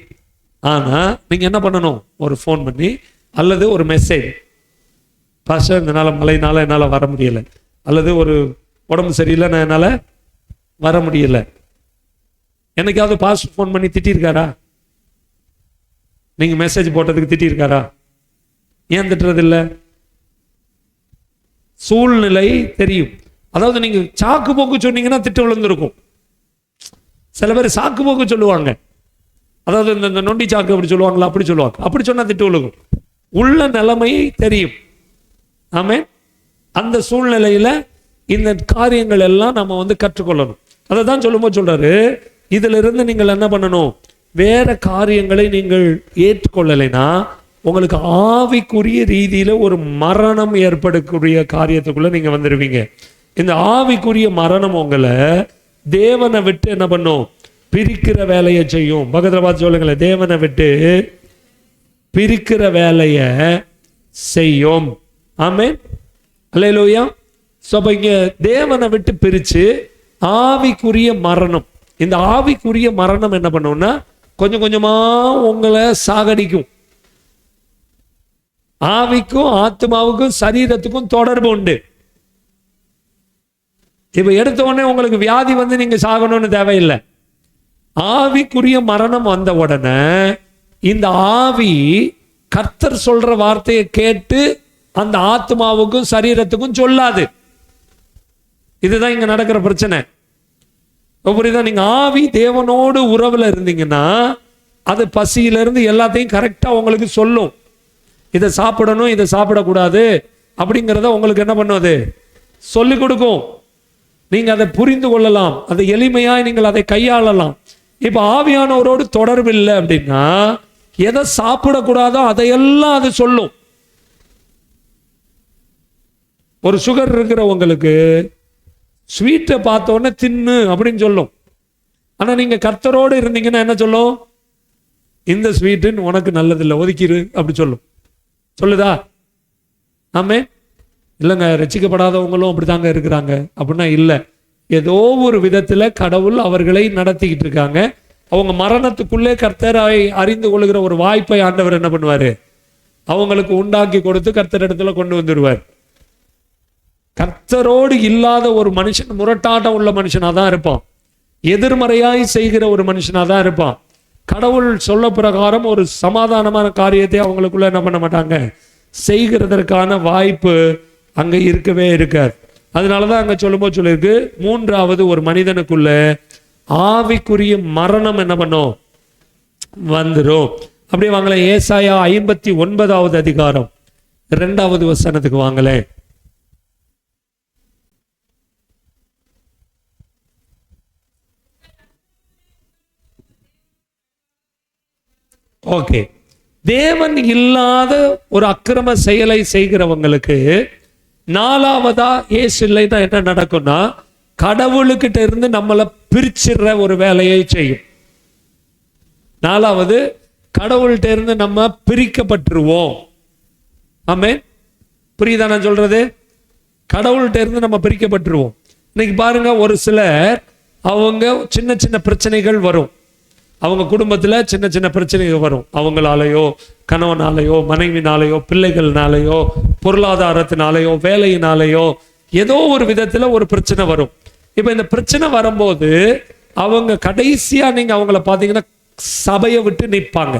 Speaker 1: ஆனா நீங்க என்ன பண்ணணும்? ஒரு ஃபோன் பண்ணி அல்லது ஒரு மெசேஜ், பாஸ்டர் இந்த மழைனால என்னால் வர முடியலை, அல்லது ஒரு உடம்பு சரியில்லை நான் என்னால் வர முடியலை. என்னைக்காவது பாஸ்டர் ஃபோன் பண்ணி திட்டிருக்காரா? நீங்க மெசேஜ் போட்டதுக்கு திட்டிருக்காரா? ஏன் திட்டுறது இல்லை? சூழ்நிலை தெரியும். அதாவது நீங்க சாக்கு போக்கு சொன்னீங்கன்னா திட்டு விழுந்திருக்கும். சில பேர் சாக்கு போக்கு சொல்லுவாங்க, அதாவது இந்த நொண்டி சாக்கு அப்படி சொல்லுவாங்களா, அப்படி சொல்லுவாங்க. அப்படி சொன்னா திட்டு விழுகும். உள்ள நிலைமை தெரியும். ஆமே. அந்த சூழ்நிலையில இந்த காரியங்கள் எல்லாம் நம்ம வந்து கற்றுக்கொள்ளணும். அதை தான் சொல்லும்போது சொல்றாரு, இதுல இருந்து நீங்கள் என்ன பண்ணணும், வேற காரியங்களை நீங்கள் ஏற்றுக்கொள்ளலைன்னா உங்களுக்கு ஆவிக்குரிய ரீதியில ஒரு மரணம் ஏற்படக்கூடிய காரியத்துக்குள்ள நீங்க வந்துடுவீங்க. இந்த ஆவிக்குரிய மரணம் உங்களை தேவனை விட்டு என்ன பண்ணும், பிரிக்கிற வேலையை செய்யும். பக்கத்துல பார்த்து சொல்லுங்களேன், தேவனை விட்டு பிரிக்கிற வேலையை செய்யும். ஆமென், அல்லேலூயா. சோ அப்ப இங்க தேவனை விட்டு பிரிச்சு ஆவிக்குரிய மரணம், இந்த ஆவிக்குரிய மரணம் என்ன பண்ணும்னா கொஞ்சம் கொஞ்சமா உங்களை சாகடிக்கும். ஆவிக்கும் ஆத்மாவுக்கும் சரீரத்துக்கும் தொடர்பு உண்டு. இப்ப எடுத்த உடனே உங்களுக்கு வியாதி வந்து நீங்க சாகணும்னு தேவையில்லை. ஆவிக்குரிய மரணம் வந்த உடனே இந்த ஆவி கர்த்தர் சொல்ற வார்த்தையை கேட்டு அந்த ஆத்மாவுக்கும் சரீரத்துக்கும் சொல்லாது. இதுதான் இங்க நடக்கிற பிரச்சனை. புரியுதா? நீங்க ஆவி தேவனோடு உறவுல இருந்தீங்கன்னா அது பசியிலிருந்து எல்லாத்தையும் கரெக்டா உங்களுக்கு சொல்லும். இதை சாப்பிடணும், இதை சாப்பிடக்கூடாது அப்படிங்கிறத உங்களுக்கு என்ன பண்ணுவது, சொல்லிக் கொடுக்கும். நீங்க அதை புரிந்து கொள்ளலாம், அதை எளிமையாய் நீங்கள் அதை கையாளலாம். இப்ப ஆவியானவரோடு தொடர்பு இல்லை அப்படின்னா எதை சாப்பிடக்கூடாதோ அதையெல்லாம் அது சொல்லும். ஒரு சுகர் இருக்கிறவங்களுக்கு ஸ்வீட்டை பார்த்த உடனே தின்னு அப்படின்னு சொல்லும். ஆனா நீங்க கர்த்தரோடு இருந்தீங்கன்னா என்ன சொல்லும், இந்த ஸ்வீட்டுன்னு உனக்கு நல்லதில்லை, ஒதுக்கிரு அப்படி சொல்லும். சொல்லுதா? ஆமே இல்லைங்க, ரசிக்கப்படாதவங்களும் அப்படித்தாங்க இருக்கிறாங்க அப்படின்னா இல்லை. ஏதோ ஒரு விதத்துல கடவுள் அவர்களை நடத்திக்கிட்டு இருக்காங்க. அவங்க மரணத்துக்குள்ளே கர்த்தரை அறிந்து கொள்கிற ஒரு வாய்ப்பை ஆண்டவர் என்ன பண்ணுவாரு, அவங்களுக்கு உண்டாக்கி கொடுத்து கர்த்தர் இடத்துல கொண்டு வந்துடுவார். கர்த்தரோடு இல்லாத ஒரு மனுஷன் முரட்டாட்டம் உள்ள மனுஷனா தான் இருப்பான், எதிர்மறையாய் செய்கிற ஒரு மனுஷனா தான் இருப்பான். கடவுள் சொல்ல பிரகாரம் ஒரு சமாதானமான காரியத்தை அவங்களுக்குள்ள என்ன பண்ண மாட்டாங்க, செய்கிறதற்கான வாய்ப்பு அங்க இருக்கவே இருக்காது. அதனாலதான் அங்க சொல்லும்போது சொல்லியிருக்கு, மூன்றாவது ஒரு மனிதனுக்குள்ள ஆவிக்குரிய மரணம் என்ன பண்ணும், வந்துரும். அப்படியே வாங்களேன், ஏசாயா 59வது அதிகாரம் 2வது வசனத்துக்கு வாங்களேன். ஓகே, தேவன் இல்லாத ஒரு அக்கிரம செயலை செய்கிறவங்களுக்கு நாலாவதா இயேசு இல்லைன்னா என்ன நடக்கும்னா, கடவுளுக்கிட்ட இருந்து நம்மளை பிரிச்சிடுற ஒரு வேலையை செய்யும். நாலாவது, கடவுள்கிட்ட இருந்து நம்ம பிரிக்கப்பட்டுருவோம். ஆமே, புரியுதா நான் சொல்றது? கடவுள்கிட்ட இருந்து நம்ம பிரிக்கப்பட்டுருவோம். இன்னைக்கு பாருங்க, ஒரு சிலர் அவங்க சின்ன சின்ன பிரச்சனைகள் வரும், அவங்க குடும்பத்துல சின்ன சின்ன பிரச்சனைகள் வரும். அவங்களாலேயோ, கணவனாலேயோ, மனைவினாலேயோ, பிள்ளைகள்னாலேயோ, பொருளாதாரத்தினாலேயோ, வேலையினாலேயோ ஏதோ ஒரு விதத்துல ஒரு பிரச்சனை வரும். இப்ப இந்த பிரச்சனை வரும்போது அவங்க கடைசியா நீங்க அவங்கள பாத்தீங்கன்னா சபையை விட்டு நிற்பாங்க.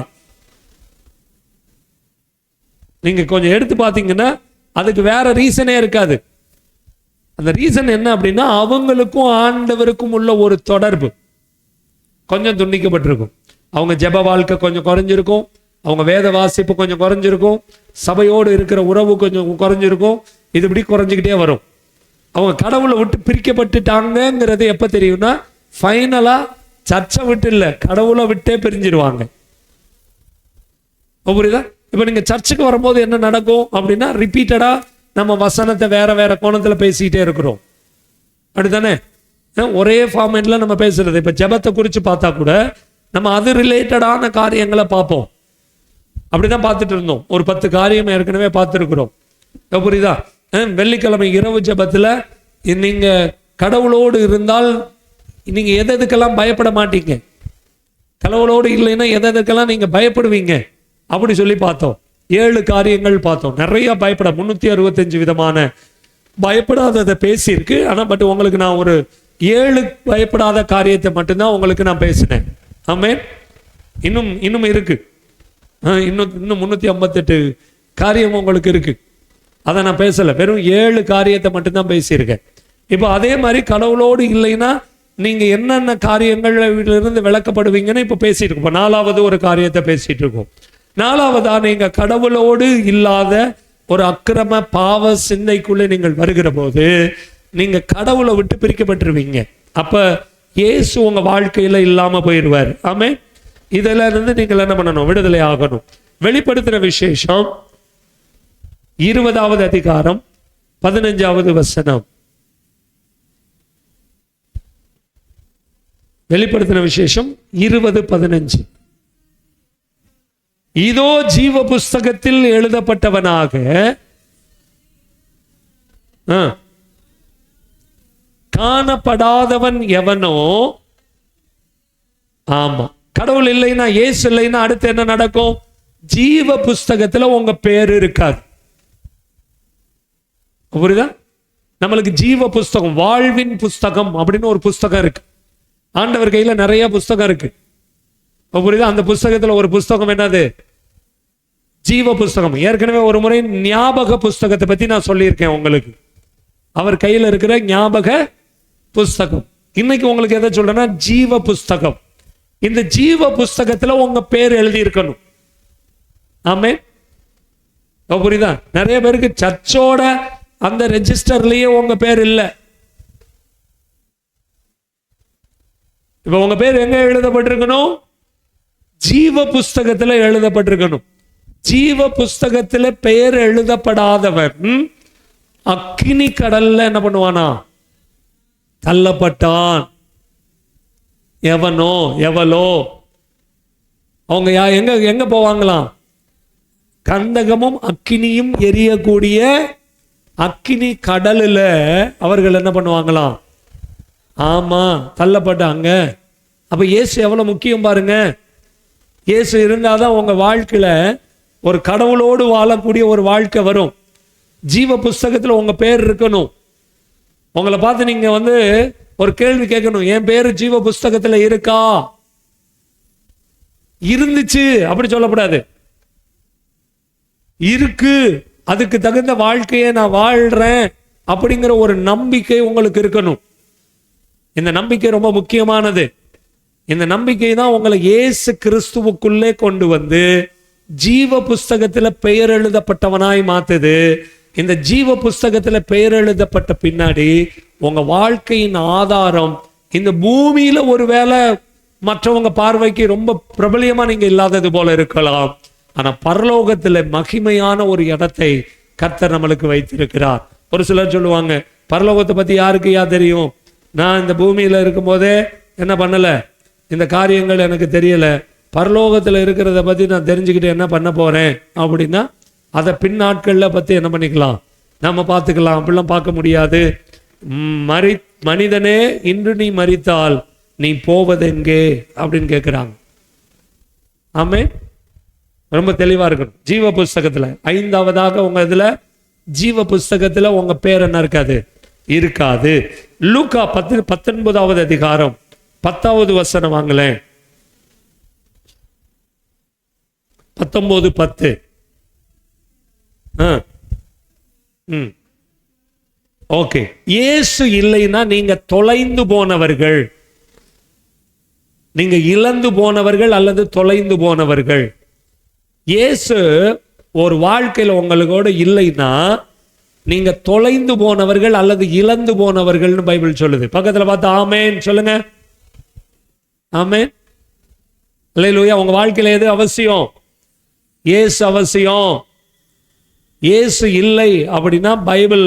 Speaker 1: நீங்க கொஞ்சம் எடுத்து பாத்தீங்கன்னா அதுக்கு வேற ரீசனே இருக்காது. அந்த ரீசன் என்ன அப்படின்னா, அவங்களுக்கும் ஆண்டவருக்கும் உள்ள ஒரு தொடர்பு கொஞ்சம் துண்டிக்கப்பட்டிருக்கும். அவங்க ஜெப வாழ்க்கை கொஞ்சம் குறைஞ்சிருக்கும், அவங்க வேத வாசிப்பு கொஞ்சம் குறைஞ்சிருக்கும், சபையோடு இருக்கிற உறவு கொஞ்சம் குறைஞ்சிருக்கும். இது இப்படி குறைஞ்சிக்கிட்டே வரும். அவங்க கடவுளை விட்டு பிரிக்கப்பட்டுட்டாங்கிறது எப்ப தெரியும்னா, ஃபைனலா சர்ச்சை விட்டு இல்லை, கடவுளை விட்டே பிரிஞ்சிருவாங்க. புரியுதா? இப்ப நீங்க சர்ச்சுக்கு வரும்போது என்ன நடக்கும் அப்படின்னா, ரிப்பீட்டடா நம்ம வசனத்தை வேற வேற கோணத்துல பேசிக்கிட்டே இருக்கிறோம். அப்படித்தானே? ஒரே ஃபார்மேட்ல நம்ம பேசுறது. இப்ப ஜெபத்தை குறித்து பார்த்தா கூட நம்ம அது ரிலேட்டடான காரியங்களை பார்ப்போம். அப்படிதான் பார்த்துட்டு இருந்தோம். ஒரு 10 காரியம் ஏற்கனவே பார்த்துருக்கிறோம். புரியுதா? வெள்ளிக்கிழமை இரவு ஜெபத்துல நீங்க கடவுளோடு இருந்தால் நீங்க எதுக்கெல்லாம் பயப்பட மாட்டீங்க, கடவுளோடு இல்லைன்னா எதுக்கெல்லாம் நீங்க பயப்படுவீங்க அப்படி சொல்லி பார்த்தோம். 7 காரியங்கள் பார்த்தோம். நிறைய பயப்பட 365 விதமான பயப்படாததை பேசியிருக்கு. ஆனா பட் உங்களுக்கு நான் ஒரு 7 பயப்படாத காரியத்தை மட்டும்தான் உங்களுக்கு நான் பேசினேன். ஆமே, இன்னும் இருக்கு. இன்னும் 358 காரியம் உங்களுக்கு இருக்கு. அதை நான் பேசல, வெறும் 7 காரியத்தை மட்டும்தான் பேசியிருக்கேன். இப்போ அதே மாதிரி கடவுளோடு இல்லைன்னா நீங்க என்னென்ன காரியங்கள் இருந்து விளக்கப்படுவீங்கன்னு இப்ப பேசிட்டு இருக்கோம். 4வது ஒரு காரியத்தை பேசிட்டு இருக்கோம். 4வதா, நீங்க கடவுளோடு இல்லாத ஒரு அக்கிரம பாவ சிந்தைக்குள்ளே நீங்கள் வருகிற போது நீங்க கடவுளை விட்டு பிரிக்கப்பட்டுருவீங்க. அப்ப இயேசு உங்க வாழ்க்கையில இல்லாம போயிடுவார். ஆமென். இதுல இருந்து நீங்கள் என்ன பண்ணணும்? விடுதலை ஆகணும். வெளிப்படுத்துற விசேஷம் 20வது அதிகாரம் 15வது வசனம். வெளிப்படுத்தின விசேஷம் 20:15. இதோ ஜீவ புஸ்தகத்தில் எழுதப்பட்டவனாக காணப்படாதவன் எவனோ. ஆமா, கடவுள் இல்லைன்னா, இயேசு இல்லைன்னா அடுத்து என்ன நடக்கும்? ஜீவ புஸ்தகத்துல உங்க பேர் இருக்காது. புரியுதா? நம்மளுக்கு ஜீவ புஸ்தகம், வாழ்வின் புஸ்தகம் அப்படின்னு ஒரு புஸ்தகம் இருக்கு. ஆண்டவர் கையில நிறைய புஸ்தகம் இருக்கு. புரியுதா? அந்த புஸ்தகத்துல ஒரு புஸ்தகம் என்னது? ஜீவ புஸ்தகம். ஏற்கனவே ஒரு முறை ஞாபக புஸ்தகத்தை பத்தி நான் சொல்லியிருக்கேன் உங்களுக்கு. அவர் கையில இருக்கிற ஞாபக புஸ்தகம். இன்னைக்கு உங்களுக்கு எதை சொல்றேன்னா, ஜீவ புஸ்தகம். இந்த ஜீவ புஸ்தகத்துல உங்க பேர் எழுதி இருக்கணும். ஆமென். புரியுதா? நிறைய பேருக்கு சர்ச்சோட அந்த ரெஜிஸ்டர்லயே உங்க பேர் இல்லை. இப்ப உங்க பேர் எங்க எழுதப்பட்டிருக்கணும்? ஜீவ புஸ்தகத்துல எழுதப்பட்டிருக்கணும். ஜீவ புஸ்தகத்துல பெயர் எழுதப்படாதவன் அக்கினி கடல்ல என்ன பண்ணுவானா? தள்ளப்பட்டான். எவனோ எவளோ அவங்க எங்க எங்க போவாங்களாம்? கந்தகமும் அக்கினியும் எரியக்கூடிய அக்கினி கடலில் அவர்கள் என்ன பண்ணுவாங்களாம்? ஆமா, தள்ளப்பட்டாங்க. அப்ப இயேசு எவ்வளவு முக்கியம் பாருங்க. இயேசு இருந்தாதான் உங்க வாழ்க்கையில ஒரு கடவுளோடு வாழக்கூடிய ஒரு வாழ்க்கை வரும். ஜீவ புஸ்தகத்துல உங்க பேர் இருக்கணும். உங்களை பார்த்து நீங்க ஒரு கேள்வி கேட்கணும், என் பேரு ஜீவ புஸ்தகத்துல இருக்கா? இருந்துச்சு அப்படி சொல்லக்கூடாது. இருக்கு, அதுக்கு தகுந்த வாழ்க்கையை நான் வாழ்றேன் அப்படிங்கிற ஒரு நம்பிக்கை உங்களுக்கு இருக்கணும். இந்த நம்பிக்கை ரொம்ப முக்கியமானது. இந்த நம்பிக்கை தான் உங்களை இயேசு கிறிஸ்துவுக்குள்ளே கொண்டு வந்து ஜீவ புஸ்தகத்துல பெயர் எழுதப்பட்டவனாய் மாத்துது. இந்த ஜீவ புஸ்தகத்துல பெயர் எழுதப்பட்ட பின்னாடி உங்க வாழ்க்கையின் ஆதாரம் இந்த பூமியில ஒருவேளை மற்றவங்க பார்வைக்கு ரொம்ப பிரபலியமா நீங்க இல்லாதது போல இருக்கலாம். ஆனா பரலோகத்துல மகிமையான ஒரு இடத்தை கர்த்தர் நம்மளுக்கு வைத்திருக்கிறார். ஒரு சிலர் சொல்லுவாங்க, பரலோகத்தை பத்தி யாருக்கு தெரியும்? நான் இந்த பூமியில இருக்கும் போதே என்ன பண்ணல, இந்த காரியங்கள் எனக்கு தெரியல. பரலோகத்துல இருக்கிறத பத்தி நான் தெரிஞ்சுக்கிட்டு என்ன பண்ண போறேன் அப்படின்னா, அதை பின்னாட்கள்ல பத்தி என்ன பண்ணிக்கலாம், நம்ம பார்த்துக்கலாம். அப்படிலாம் பார்க்க முடியாது. மனிதனே, இன்று நீ மரித்தால் நீ போவதெங்கே அப்படின்னு கேட்கிறாங்க. ஆமே, ரொம்ப தெளிவா இருக்கணும். ஜீவ புஸ்தகத்துல 5வதாக உங்க இதுல ஜீவ புஸ்தகத்துல உங்க பேர் என்ன இருக்காது? இருக்காது. லூக்கா 19வது அதிகாரம் 10வது வசனம் வாங்களேன். 19:10. ஓகே. இயேசு இல்லைன்னா நீங்க தொலைந்து போனவர்கள், நீங்க இழந்து போனவர்கள் அல்லது தொலைந்து போனவர்கள். இயேசு ஒரு வாழ்க்கையில் உங்களோட இல்லைன்னா நீங்க தொலைந்து போனவர்கள் அல்லது இழந்து போனவர்கள்னு பைபிள் சொல்லுது. பக்கத்துல பார்த்து ஆமேன் சொல்லுங்க. ஆமேன். அல்லேலூயா. உங்க வாழ்க்கையில எது அவசியம்? இயேசு அவசியம். இயேசு இல்லை அப்படின்னா பைபிள்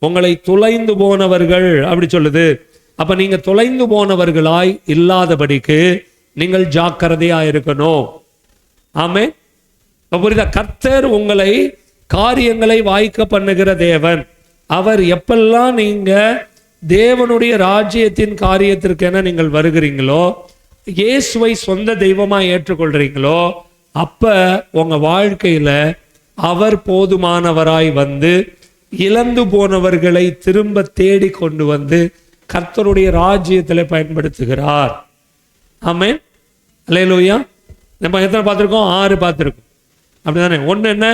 Speaker 1: உங்களை தொலைந்து போனவர்கள் அப்படி சொல்லுது. அப்ப நீங்க தொலைந்து போனவர்களாய் இல்லாதபடிக்கு நீங்கள் ஜாக்கிரதையா இருக்கணும். ஆமென். புரியுதா? கர்த்தர் உங்களை காரியங்களை வாய்க்க பண்ணுகிற தேவன். அவர் எப்பெல்லாம் நீங்க தேவனுடைய ராஜ்யத்தின் காரியத்திற்கென நீங்கள் வருகிறீங்களோ, இயேசுவை சொந்த தெய்வமா ஏற்றுக்கொள்றீங்களோ, அப்ப உங்க வாழ்க்கையில அவர் போதுமானவராய் வந்து இழந்து போனவர்களை திரும்ப தேடி கொண்டு வந்து கர்த்தருடைய ராஜ்யத்தில் பயன்படுத்துகிறார். ஆமென். அல்லேலூயா. நம்ம எத்தனை பார்த்திருக்கோம்? 6 பார்த்திருக்கோம். அப்படிதானே? ஒண்ணு என்ன?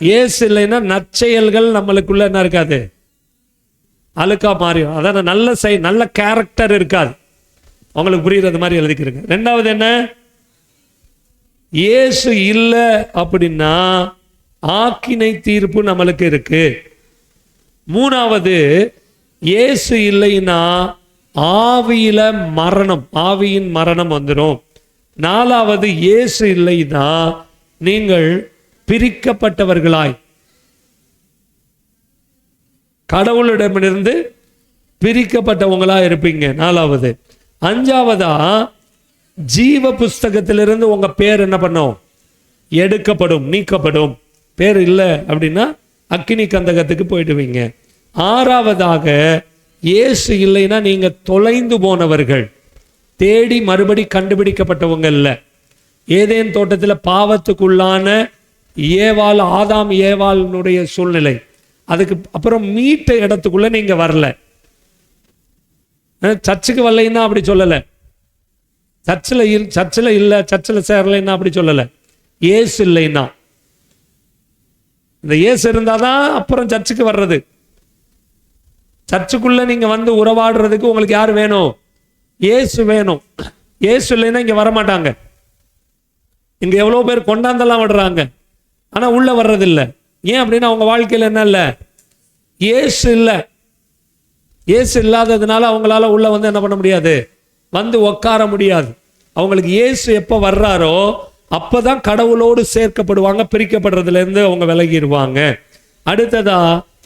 Speaker 1: இயேசு இல்லைன்னா நற்செயல்கள் நம்மளுக்குள்ள என்ன இருக்காது? அழுக்கா மாறிடும். அதான் நல்ல கேரக்டர் இருக்காது. உங்களுக்கு புரியுறது மாதிரி எழுதிக்கிறீங்க. 2வது என்ன? இயேசு இல்லை அப்படின்னா ஆக்கினை தீர்ப்பு நம்மளுக்கு இருக்கு. மூணாவது, இயேசு இல்லைன்னா ஆவியில மரணம், ஆவியின் மரணம் வந்துடும். நாலாவது, இயேசு இல்லைன்னா நீங்கள் பிரிக்கப்பட்டவர்களாய், கடவுளிடமிருந்து பிரிக்கப்பட்டவங்களா இருப்பீங்க. நாலாவது. அஞ்சாவதா, ஜீவ புஸ்தகத்திலிருந்து உங்க பேர் என்ன பண்ணும்? எடுக்கப்படும், நீக்கப்படும். பேர் இல்லை அப்படின்னா அக்கினி கந்தகத்துக்கு போயிடுவீங்க. ஆறாவதாக, இயேசு இல்லைன்னா நீங்க தொலைந்து போனவர்கள், தேடி மறுபடி கண்டுபிடிக்கப்பட்டவங்க இல்லை. ஏதேன் தோட்டத்தில் பாவத்துக்குள்ளான ஏவாள், ஆதாம் ஏவாளுடைய சூழ்நிலை, அதுக்கு அப்புறம் மீட்ட இடத்துக்குள்ள நீங்க வரல. சர்ச்சுக்கு வரலைன்னா அப்படி சொல்லலை, சர்ச்சில் இல்லை, சர்ச்சில் சேரலைன்னா அப்படி சொல்லலை. இயேசு இல்லைன்னா, இந்த இயேசு இருந்தாதான் அப்புறம் சர்ச்சுக்கு வர்றது. சர்ச்சுக்குள்ள நீங்க வந்து உறவாடுறதுக்கு உங்களுக்கு யார் வேணும்? இயேசு வேணும். இயேசு இல்லைன்னா இங்க வரமாட்டாங்க. இங்க எவ்வளவு பேர் கொண்டாந்தெல்லாம் விடுறாங்க, ஆனா உள்ள வர்றதில்லை. ஏன் அப்படின்னா அவங்க வாழ்க்கையில் என்ன இல்லை? இயேசு இல்லை. இயேசு இல்லாததுனால அவங்களால உள்ள வந்து என்ன பண்ண முடியாது? வந்து உட்கார முடியாது. அவங்களுக்கு இயேசு எப்போ வர்றாரோ அப்பதான் கடவுளோடு சேர்க்கப்படுவாங்க. பிரிக்கப்படுறதுல இருந்து அவங்க விலகிடுவாங்க. அடுத்ததா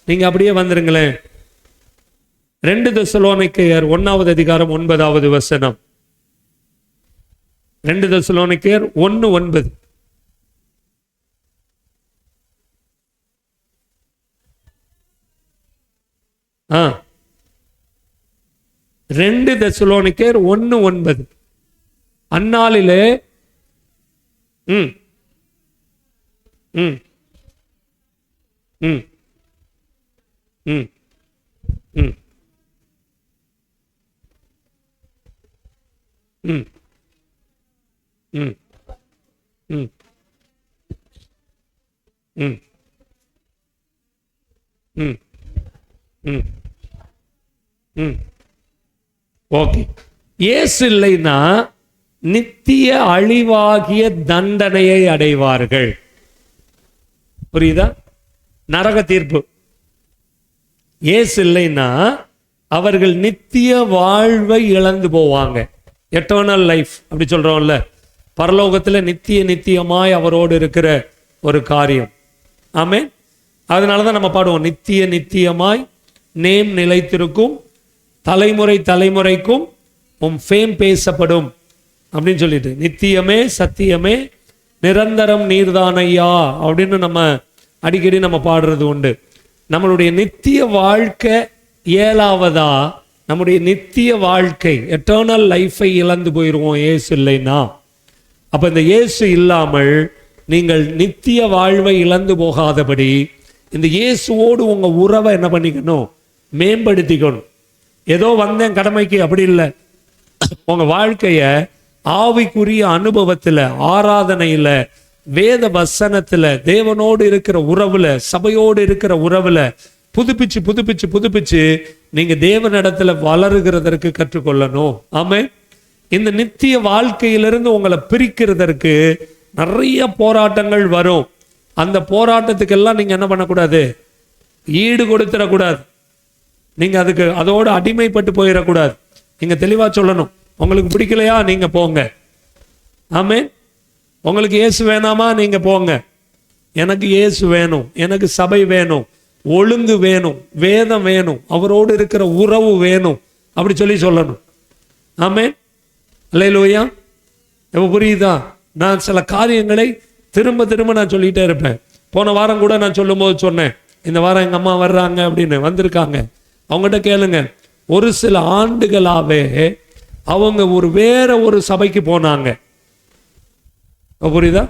Speaker 1: நீங்க அப்படியே வந்துருங்களேன். 2 தெசலோனிக்கேயர் 1வது அதிகாரம் 9வது வசனம். 2 தெசலோனிக்கேயர் 1:9. ஆ 2 தெசலோனிக்கேயர் 1:9. அந்நாளிலே ம் ம் ம் ம் ம் ம் ம் ம் ம் ம் ம் ம் ஓகே. இயேசு இல்லைன்னா நித்திய அழிவாகிய தண்டனையை அடைவார்கள். புரியுதா? நரக தீர்ப்பு. இயேசு இல்லைன்னா அவர்கள் நித்திய வாழ்வை இழந்து போவாங்க. எட்டர்னல் லைஃப் அப்படி சொல்றோம்ல, பரலோகத்தில் நித்தியமாய் அவரோடு இருக்கிற ஒரு காரியம். ஆமென். அதனாலதான் நம்ம பாடுவோம், நித்தியமாய் நேம் நிலைத்திருக்கும், தலைமுறைக்கும் உம் ஃபேம் பேசப்படும் அப்படின்னு சொல்லிட்டு, நித்தியமே சத்தியமே நிரந்தரம் நீர்தானையா அப்படின்னு நம்ம அடிக்கடி நம்ம பாடுறது உண்டு. நம்மளுடைய நித்திய வாழ்க்கை 7வதா, நம்முடைய நித்திய வாழ்க்கை எட்டர்னல் லைஃபை இழந்து போயிடுவோம் இயேசு இல்லைன்னா. அப்ப இந்த இயேசு இல்லாமல் நீங்கள் நித்திய வாழ்வை இழந்து போகாதபடி இந்த இயேசுவோடு உங்க உறவை என்ன பண்ணிக்கணும்? மேம்படுத்திக்கணும். ஏதோ வந்தேன் கடமைக்கு அப்படி இல்லை. உங்க வாழ்க்கைய ஆவிக்குரிய அனுபவத்துல, ஆராதனையில, வேத வசனத்துல, தேவனோடு இருக்கிற உறவுல, சபையோடு இருக்கிற உறவுல புதுப்பிச்சு நீங்க தேவனிடத்துல வளருகிறதற்கு கற்றுக்கொள்ளணும். ஆமென். இந்த நித்திய வாழ்க்கையிலிருந்து உங்களை பிரிக்கிறதற்கு நிறைய போராட்டங்கள் வரும். அந்த போராட்டத்துக்கெல்லாம் நீங்க என்ன பண்ணக்கூடாது? ஈடு கொடுத்துடக்கூடாது. நீங்க அதோட அடிமைப்பட்டு போயிடக்கூடாது. நீங்க தெளிவா சொல்லணும், உங்களுக்கு பிடிக்கலையா நீங்க போங்க. ஆமென். உங்களுக்கு இயேசு வேணாமா? நீங்க போங்க. எனக்கு இயேசு வேணும், எனக்கு சபை வேணும், ஒழுங்கு வேணும், வேதம் வேணும், அவரோடு இருக்கிற உறவு வேணும் அப்படி சொல்லணும். ஆமென். அல்லேலூயா. எப்ப புரியுதா? நான் சில காரியங்களை திரும்ப நான் சொல்லிட்டே இருப்பேன். போன வாரம் கூட நான் சொல்லும் போது சொன்னேன், இந்த வாரம் எங்க அம்மா வர்றாங்க அப்படின்னு. வந்திருக்காங்க. அவங்ககிட்ட கேளுங்க, ஒரு சில ஆண்டுகளாவே அவங்க வேற ஒரு சபைக்கு போனாங்க. புரியுதா?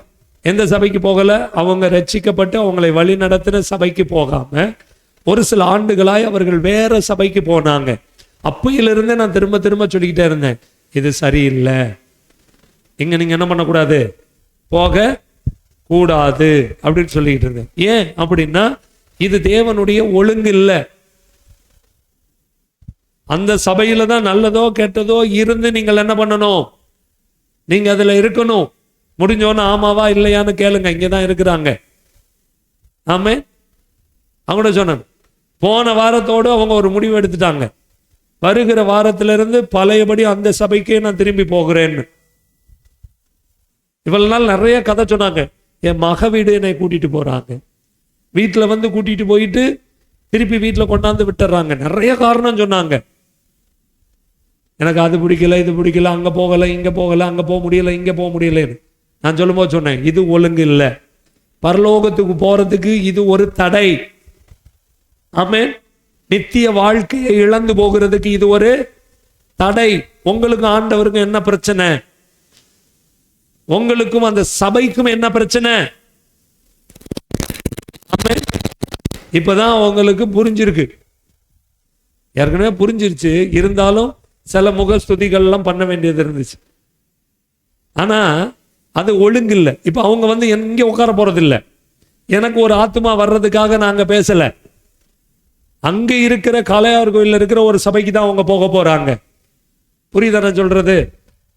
Speaker 1: எந்த சபைக்கு போகல, அவங்க ரட்சிக்கப்பட்டு அவங்களை வழி நடத்தின சபைக்கு போகாம ஒரு சில ஆண்டுகளாய் அவர்கள் வேற சபைக்கு போனாங்க. அப்பையிலிருந்தே நான் திரும்ப சொல்லிக்கிட்டே இருந்தேன், இது சரியில்லை, இங்க நீங்க என்ன பண்ணக்கூடாது? போக கூடாது அப்படின்னு சொல்லிக்கிட்டு இருந்தேன். ஏன் அப்படின்னா இது தேவனுடைய ஒழுங்கு இல்லை. அந்த சபையில தான் நல்லதோ கெட்டதோ இருந்து நீங்கள் என்ன பண்ணணும்? நீங்க அதுல இருக்கணும். முடிஞ்சோன்னு ஆமாவா இல்லையான்னு கேளுங்க. இங்கதான் இருக்கிறாங்க. ஆமென். அவங்க சொன்னாங்க, போன வாரத்தோடு அவங்க ஒரு முடிவு எடுத்துட்டாங்க, வருகிற வாரத்திலிருந்து பழையபடி அந்த சபைக்கே நான் திரும்பி போகிறேன்னு. இவ்வளவு நாள் நிறைய கதை சொன்னாங்க. என் மக வீடு என்னை கூட்டிட்டு போறாங்க, வீட்டில் வந்து கூட்டிட்டு போயிட்டு திருப்பி வீட்டில் கொண்டாந்து விட்டுறாங்க. நிறைய காரணம் சொன்னாங்க. எனக்கு அது பிடிக்கல, இது பிடிக்கல, அங்கே போகலை, இங்கே போகலை, அங்கே போக முடியலை, இங்கே போக முடியலன்னு. நான் சொல்லும்போது சொன்னேன், இது ஒழுங்கு இல்லை. பரலோகத்துக்கு போறதுக்கு இது ஒரு தடை. ஆமென். நித்திய வாழ்க்கையை இழந்து போகிறதுக்கு இது ஒரு தடை. உங்களுக்கு ஆண்டவருக்கும் என்ன பிரச்சனை? உங்களுக்கும் அந்த சபைக்கும் என்ன பிரச்சனை? ஆமென். இப்பதான் உங்களுக்கு புரிஞ்சிருக்கு. ஏற்கனவே புரிஞ்சிருச்சு, இருந்தாலும் சில முகஸ்துதிகள்லாம் பண்ண வேண்டியது இருந்துச்சு. ஆனா அது ஒழுங்கு இல்லை. இப்ப அவங்க வந்து எங்க உட்கார போறது இல்லை. எனக்கு ஒரு ஆத்மா வர்றதுக்காக நாங்க பேசல. அங்க இருக்கிற காளையார் கோயில்ல இருக்கிற ஒரு சபைக்கு தான் அவங்க போக போறாங்க. புரியுதா நான் சொல்றது?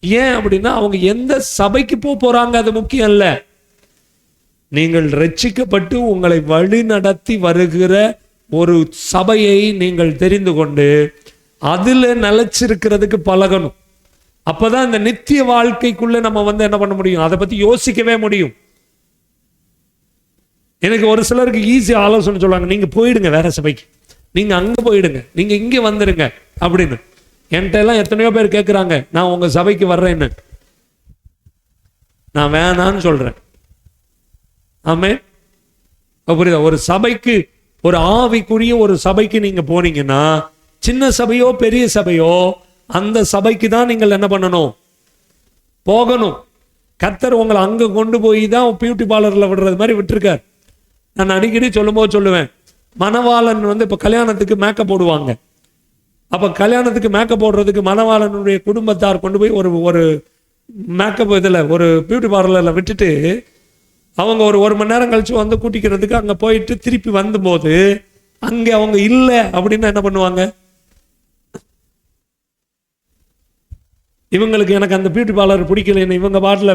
Speaker 1: ஏன் அப்படின்னா அவங்க எந்த சபைக்கு போறாங்க அது முக்கியம் இல்ல. நீங்கள் ரட்சிக்கப்பட்டு உங்களை வழி நடத்தி வருகிற ஒரு சபையை நீங்கள் தெரிந்து கொண்டு அதுல நிலைச்சிருக்கிறதுக்கு பழகணும். அப்பதான் இந்த நித்திய வாழ்க்கைக்குள்ள நம்ம வந்து என்ன பண்ண முடியும், அதை பத்தி யோசிக்கவே முடியும். எனக்கு ஒரு சிலருக்கு ஈஸி ஆலோசனை சொல்லுவாங்க, நீங்க போயிடுங்க வேற சபைக்கு, நீங்க அங்க போயிடுங்க, நீங்க இங்க வந்துருங்க அப்படின்னு. என்கிட்ட எல்லாம் எத்தனையோ பேர் கேட்கிறாங்க, நான் உங்க சபைக்கு வர்றேன்னு. நான் வேணான்னு சொல்றேன். ஆமே. புரியுதா? ஒரு சபைக்கு, ஒரு ஆவிக்குரிய ஒரு சபைக்கு நீங்க போனீங்கன்னா, சின்ன சபையோ பெரிய சபையோ, அந்த சபைக்கு தான் நீங்கள் என்ன பண்ணணும், போகணும். கர்த்தர் உங்களை அங்க கொண்டு போய் தான் பியூட்டி பார்லர்ல விடுறது மாதிரி விட்டுருக்கார். நான் அடிக்கடி சொல்லும்போது சொல்லுவேன், மணவாளன் வந்து இப்ப கல்யாணத்துக்கு மேக்கப் போடுவாங்க. அப்ப கல்யாணத்துக்கு மேக்கப் போடுறதுக்கு மணவாளனுடைய குடும்பத்தார் கொண்டு போய் ஒரு மேக்கப் இதுல ஒரு பியூட்டி பார்லர்ல விட்டுட்டு அவங்க ஒரு மணி நேரம் கழிச்சு வந்து கூட்டிக்கிறதுக்கு அங்க போயிட்டு திருப்பி வந்தபோது அங்க அவங்க இல்லை அப்படின்னு என்ன பண்ணுவாங்க, இவங்களுக்கு எனக்கு அந்த பியூட்டி பார்லர் பிடிக்கலன்னு இவங்க பாட்டில்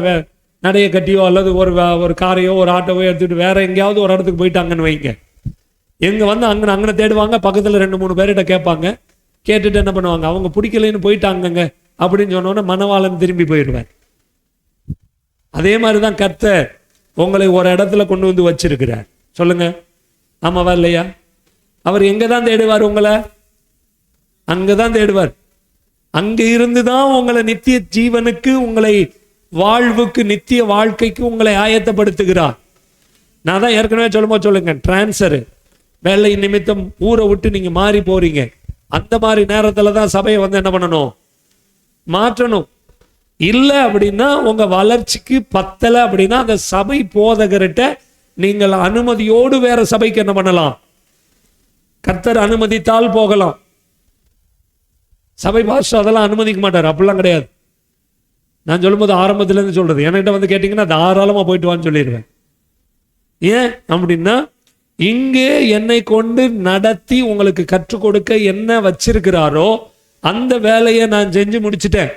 Speaker 1: நடைய கட்டியோ அல்லது ஒரு காரையோ ஒரு ஆட்டோவோ எடுத்துட்டு வேற எங்கேயாவது ஒரு இடத்துக்கு போயிட்டாங்கன்னு வைங்க. எங்க வந்து அங்கே தேடுவாங்க, பக்கத்தில் 2-3 பேர்கிட்ட கேட்பாங்க. கேட்டுட்டு என்ன பண்ணுவாங்க, அவங்க பிடிக்கலன்னு போயிட்டாங்கங்க அப்படின்னு சொன்னோன்னே மணவாளன் திரும்பி போயிடுவார். அதே மாதிரிதான் கர்த்தர் உங்களை ஒரு இடத்துல கொண்டு வந்து வச்சிருக்கிறார். சொல்லுங்க, ஆமாவா இல்லையா? அவர் எங்க தான் தேடுவார் உங்களை? அங்கதான் தேடுவார். அங்க இருந்துதான் உங்களை நித்திய ஜீவனுக்கு, உங்களை வாழ்வுக்கு, நித்திய வாழ்க்கைக்கு உங்களை ஆயத்தப்படுத்துகிறார். நான் தான் ஏற்கனவே சொல்லும்போது சொல்லுங்க, டிரான்ஸ்ஃபர், வேலை நிமித்தம் ஊரை விட்டு நீங்க மாறி போறீங்க. அந்த மாதிரி நேரத்துல தான் சபையை வந்து என்ன பண்ணணும், மாற்றணும். இல்லை அப்படின்னா உங்க வளர்ச்சிக்கு பத்தலை அப்படின்னா அந்த சபை போதகர்கிட்ட நீங்கள் அனுமதியோடு வேற சபைக்கு என்ன பண்ணலாம், கர்த்தர் அனுமதித்தால் போகலாம். சபை பாஸ்டர் அதெல்லாம் அனுமதிக்க மாட்டார், அப்படிலாம் கிடையாது. நான் சொல்லும்போது ஆரம்பத்துல இருந்து சொல்றது, என்கிட்ட வந்து கேட்டீங்கன்னா தாராளமா போயிட்டு வான்னு சொல்லிடுவேன். ஏன் அப்படின்னா இங்கே என்னை கொண்டு நடத்தி உங்களுக்கு கற்றுக் கொடுக்க என்ன வச்சிருக்கிறாரோ அந்த வேலையை நான் செஞ்சு முடிச்சிட்டேன்,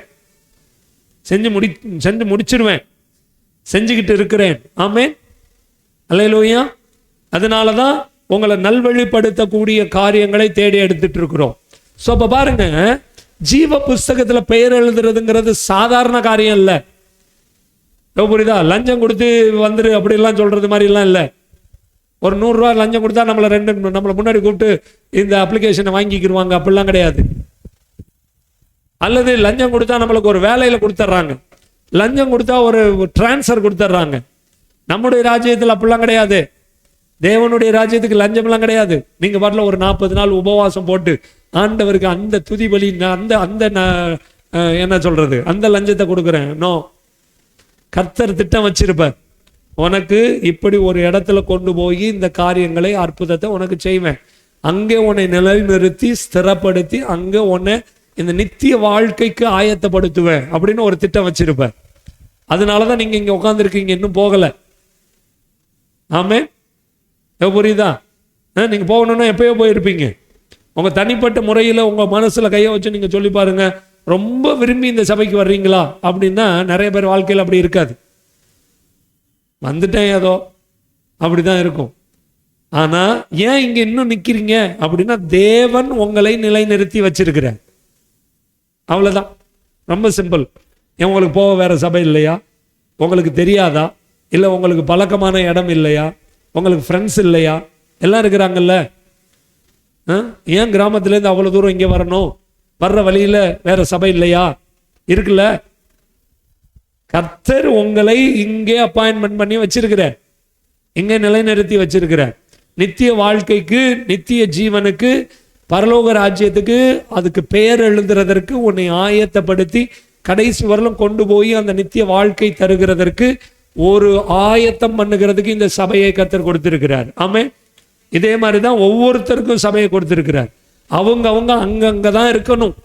Speaker 1: செஞ்சு முடிச்சிருவேன், செஞ்சுக்கிட்டு இருக்கிறேன். ஆமென், அல்லேலூயா. அதனாலதான் உங்களை நல்வழிப்படுத்தக்கூடிய காரியங்களை தேடி எடுத்துட்டு இருக்கிறோம். சோ இப்ப பாருங்க, ஜீவ புஸ்தகத்துல பெயர் எழுதுறதுங்கிறது சாதாரண காரியம் இல்ல. புரியுதா? லஞ்சம் கொடுத்து வந்துரு அப்படி எல்லாம் சொல்றது மாதிரி எல்லாம் இல்ல. ஒரு 100 ரூபாய் லஞ்சம் கொடுத்தா நம்மளை முன்னாடி கூப்பிட்டு இந்த அப்ளிகேஷனை வாங்கிக்கிடுவாங்க, அப்படிலாம் கிடையாது. அல்லது லஞ்சம் கொடுத்தா நம்மளுக்கு ஒரு வேலையில கொடுத்துட்றாங்க, லஞ்சம் கொடுத்தா ஒரு டிரான்ஸ்ஃபர் கொடுத்துட்றாங்க. நம்முடைய ராஜ்யத்தில் அப்படிலாம் கிடையாது. தேவனுடைய ராஜ்யத்துக்கு லஞ்சம் எல்லாம் கிடையாது. நீங்க பாட்டுல ஒரு 40 நாள் உபவாசம் போட்டு ஆண்டவருக்கு அந்த துதி பலி, அந்த என்ன சொல்றது, அந்த லஞ்சத்தை கொடுக்குறேன். நோ, கர்த்தர் திட்டம் வச்சிருப்பார். உனக்கு இப்படி ஒரு இடத்துல கொண்டு போய் இந்த காரியங்களை, அற்புதத்தை உனக்கு செய்வேன், அங்கே உன்னை நிலைநிறுத்தி ஸ்திரப்படுத்தி அங்கே உன்னை இந்த நித்திய வாழ்க்கைக்கு ஆயத்தப்படுத்துவேன் அப்படின்னு ஒரு திட்டம் வச்சிருப்பார். அதனாலதான் நீங்க இங்க உட்கார்ந்துருக்கீங்க, இன்னும் போகல. ஆமே, புரியுதா? நீங்க போகணும்னா எப்பயோ போயிருப்பீங்க. உங்க தனிப்பட்ட முறையில உங்க மனசுல கையை வச்சு நீங்க சொல்லி பாருங்க, ரொம்ப விரும்பி இந்த சபைக்கு வர்றீங்களா அப்படின்னா நிறைய பேர் வாழ்க்கையில் அப்படி இருக்காது. வந்துட்டேன் ஏதோ அப்படிதான் இருக்கும். ஆனா ஏன் இங்க இன்னும் நிக்கிறீங்க அப்படின்னா, தேவன் உங்களை நிலைநிறுத்தி வச்சிருக்கிறார். அவ்வளவுதான், ரொம்ப சிம்பிள். ஏன் உங்களுக்கு போக வேற சபை இல்லையா? உங்களுக்கு தெரியாதா? இல்லை உங்களுக்கு பழக்கமான இடம் இல்லையா? உங்களுக்கு ஃப்ரெண்ட்ஸ் இல்லையா? எல்லாம் இருக்கிறாங்கல்ல. ஏன் கிராமத்துலேருந்து அவ்வளோ தூரம் இங்கே வரணும்? வர்ற வழியில் வேற சபை இல்லையா? இருக்குல்ல. கர்த்தர் உங்களை இங்கே அப்பாயின்மெண்ட் பண்ணி வச்சிருக்கிறார், இங்கே நிலைநிறுத்தி வச்சிருக்கிறார். நித்திய வாழ்க்கைக்கு, நித்திய ஜீவனுக்கு, பரலோக ராஜ்யத்துக்கு, அதுக்கு பெயர் எழுதுறதற்கு உன்னை ஆயத்தப்படுத்தி கடைசி வரலும் கொண்டு போய் அந்த நித்திய வாழ்க்கை தருகிறதற்கு ஒரு ஆயத்தம் பண்ணுகிறதுக்கு இந்த சபையை கர்த்தர் கொடுத்திருக்கிறார். ஆமென். இதே மாதிரி தான் ஒவ்வொருத்தருக்கும் சபையை கொடுத்திருக்கிறார். அவங்க அங்கங்க தான் இருக்கணும்.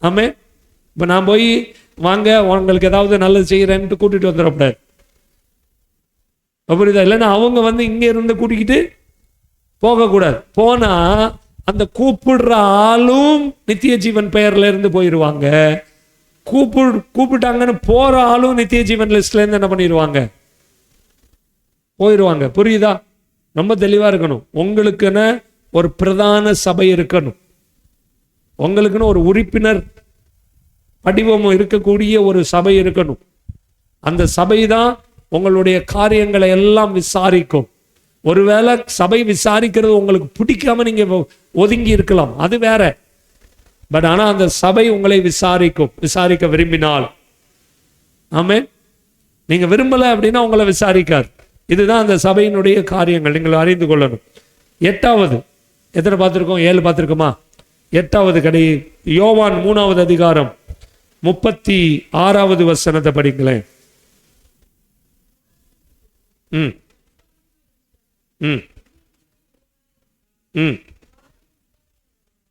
Speaker 1: ஆமென். இப்போ நான் போய் வாங்க உங்களுக்கு ஏதாவது நல்லது செய்கிறேன்ட்டு கூட்டிட்டு வந்துடக்கூடாது. புரியுதா? இல்லைன்னா அவங்க வந்து இங்கே இருந்து கூட்டிக்கிட்டு போகக்கூடாது. போனா அந்த கூப்பிடுற ஆளும் நித்திய ஜீவன் பெயர்ல இருந்து போயிடுவாங்க. கூப்பிட்டாங்கன்னு போற ஆளும் நித்திய ஜீவன் லிஸ்ட்ல இருந்து என்ன பண்ணிடுவாங்க? போயிடுவாங்க. புரியுதா? ரொம்ப தெளிவா இருக்கணும். உங்களுக்குன்னு ஒரு பிரதான சபை இருக்கணும். உங்களுக்குன்னு ஒரு உறுப்பினர் படிவம் இருக்கக்கூடிய ஒரு சபை இருக்கணும். அந்த சபை தான் உங்களுடைய காரியங்களை எல்லாம் விசாரிக்கும். ஒருவேளை சபை விசாரிக்கிறது உங்களுக்கு பிடிக்காம நீங்க ஒதுங்கி இருக்கலாம், அது வேற. பட் ஆனா அந்த சபை உங்களை விசாரிக்கும், விசாரிக்க விரும்பினால். ஆமென். நீங்க விரும்பல அப்படின்னா உங்களை விசாரிக்காது. இதுதான் அந்த சபையினுடைய காரியங்கள், நீங்கள் அறிந்து கொள்ளணும். 8வது எத்தனை பார்த்திருக்கோம்? 7 பார்த்திருக்கோமா? 8வது கடை யோவான் 3வது அதிகாரம் 36வது வசனத்தை படிங்களேன்.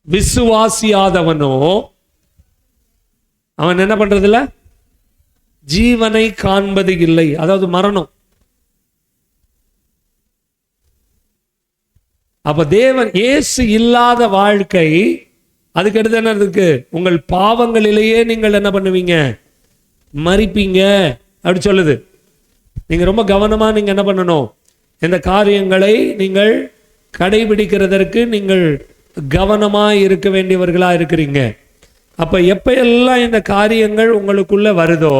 Speaker 1: விசுவாசியாதவனோ அவன் என்ன பண்றதில்ல? ஜீவனை காண்பது இல்லை. அதாவது மரணம். அப்ப தேவன் இயேசு இல்லாத வாழ்க்கை, அதுக்கு அடுத்து என்ன இருக்கு? உங்கள் பாவங்களிலேயே நீங்கள் என்ன பண்ணுவீங்க? மரிப்பீங்க அப்படி சொல்லுது. நீங்க ரொம்ப கவனமா நீங்க என்ன பண்ணணும்? இந்த காரியங்களை நீங்கள் கடைபிடிக்கிறதற்கு நீங்கள் கவனமா இருக்க வேண்டியவர்களா இருக்கிறீங்க. அப்ப எப்ப எல்லாம் இந்த காரியங்கள் உங்களுக்குள்ள வருதோ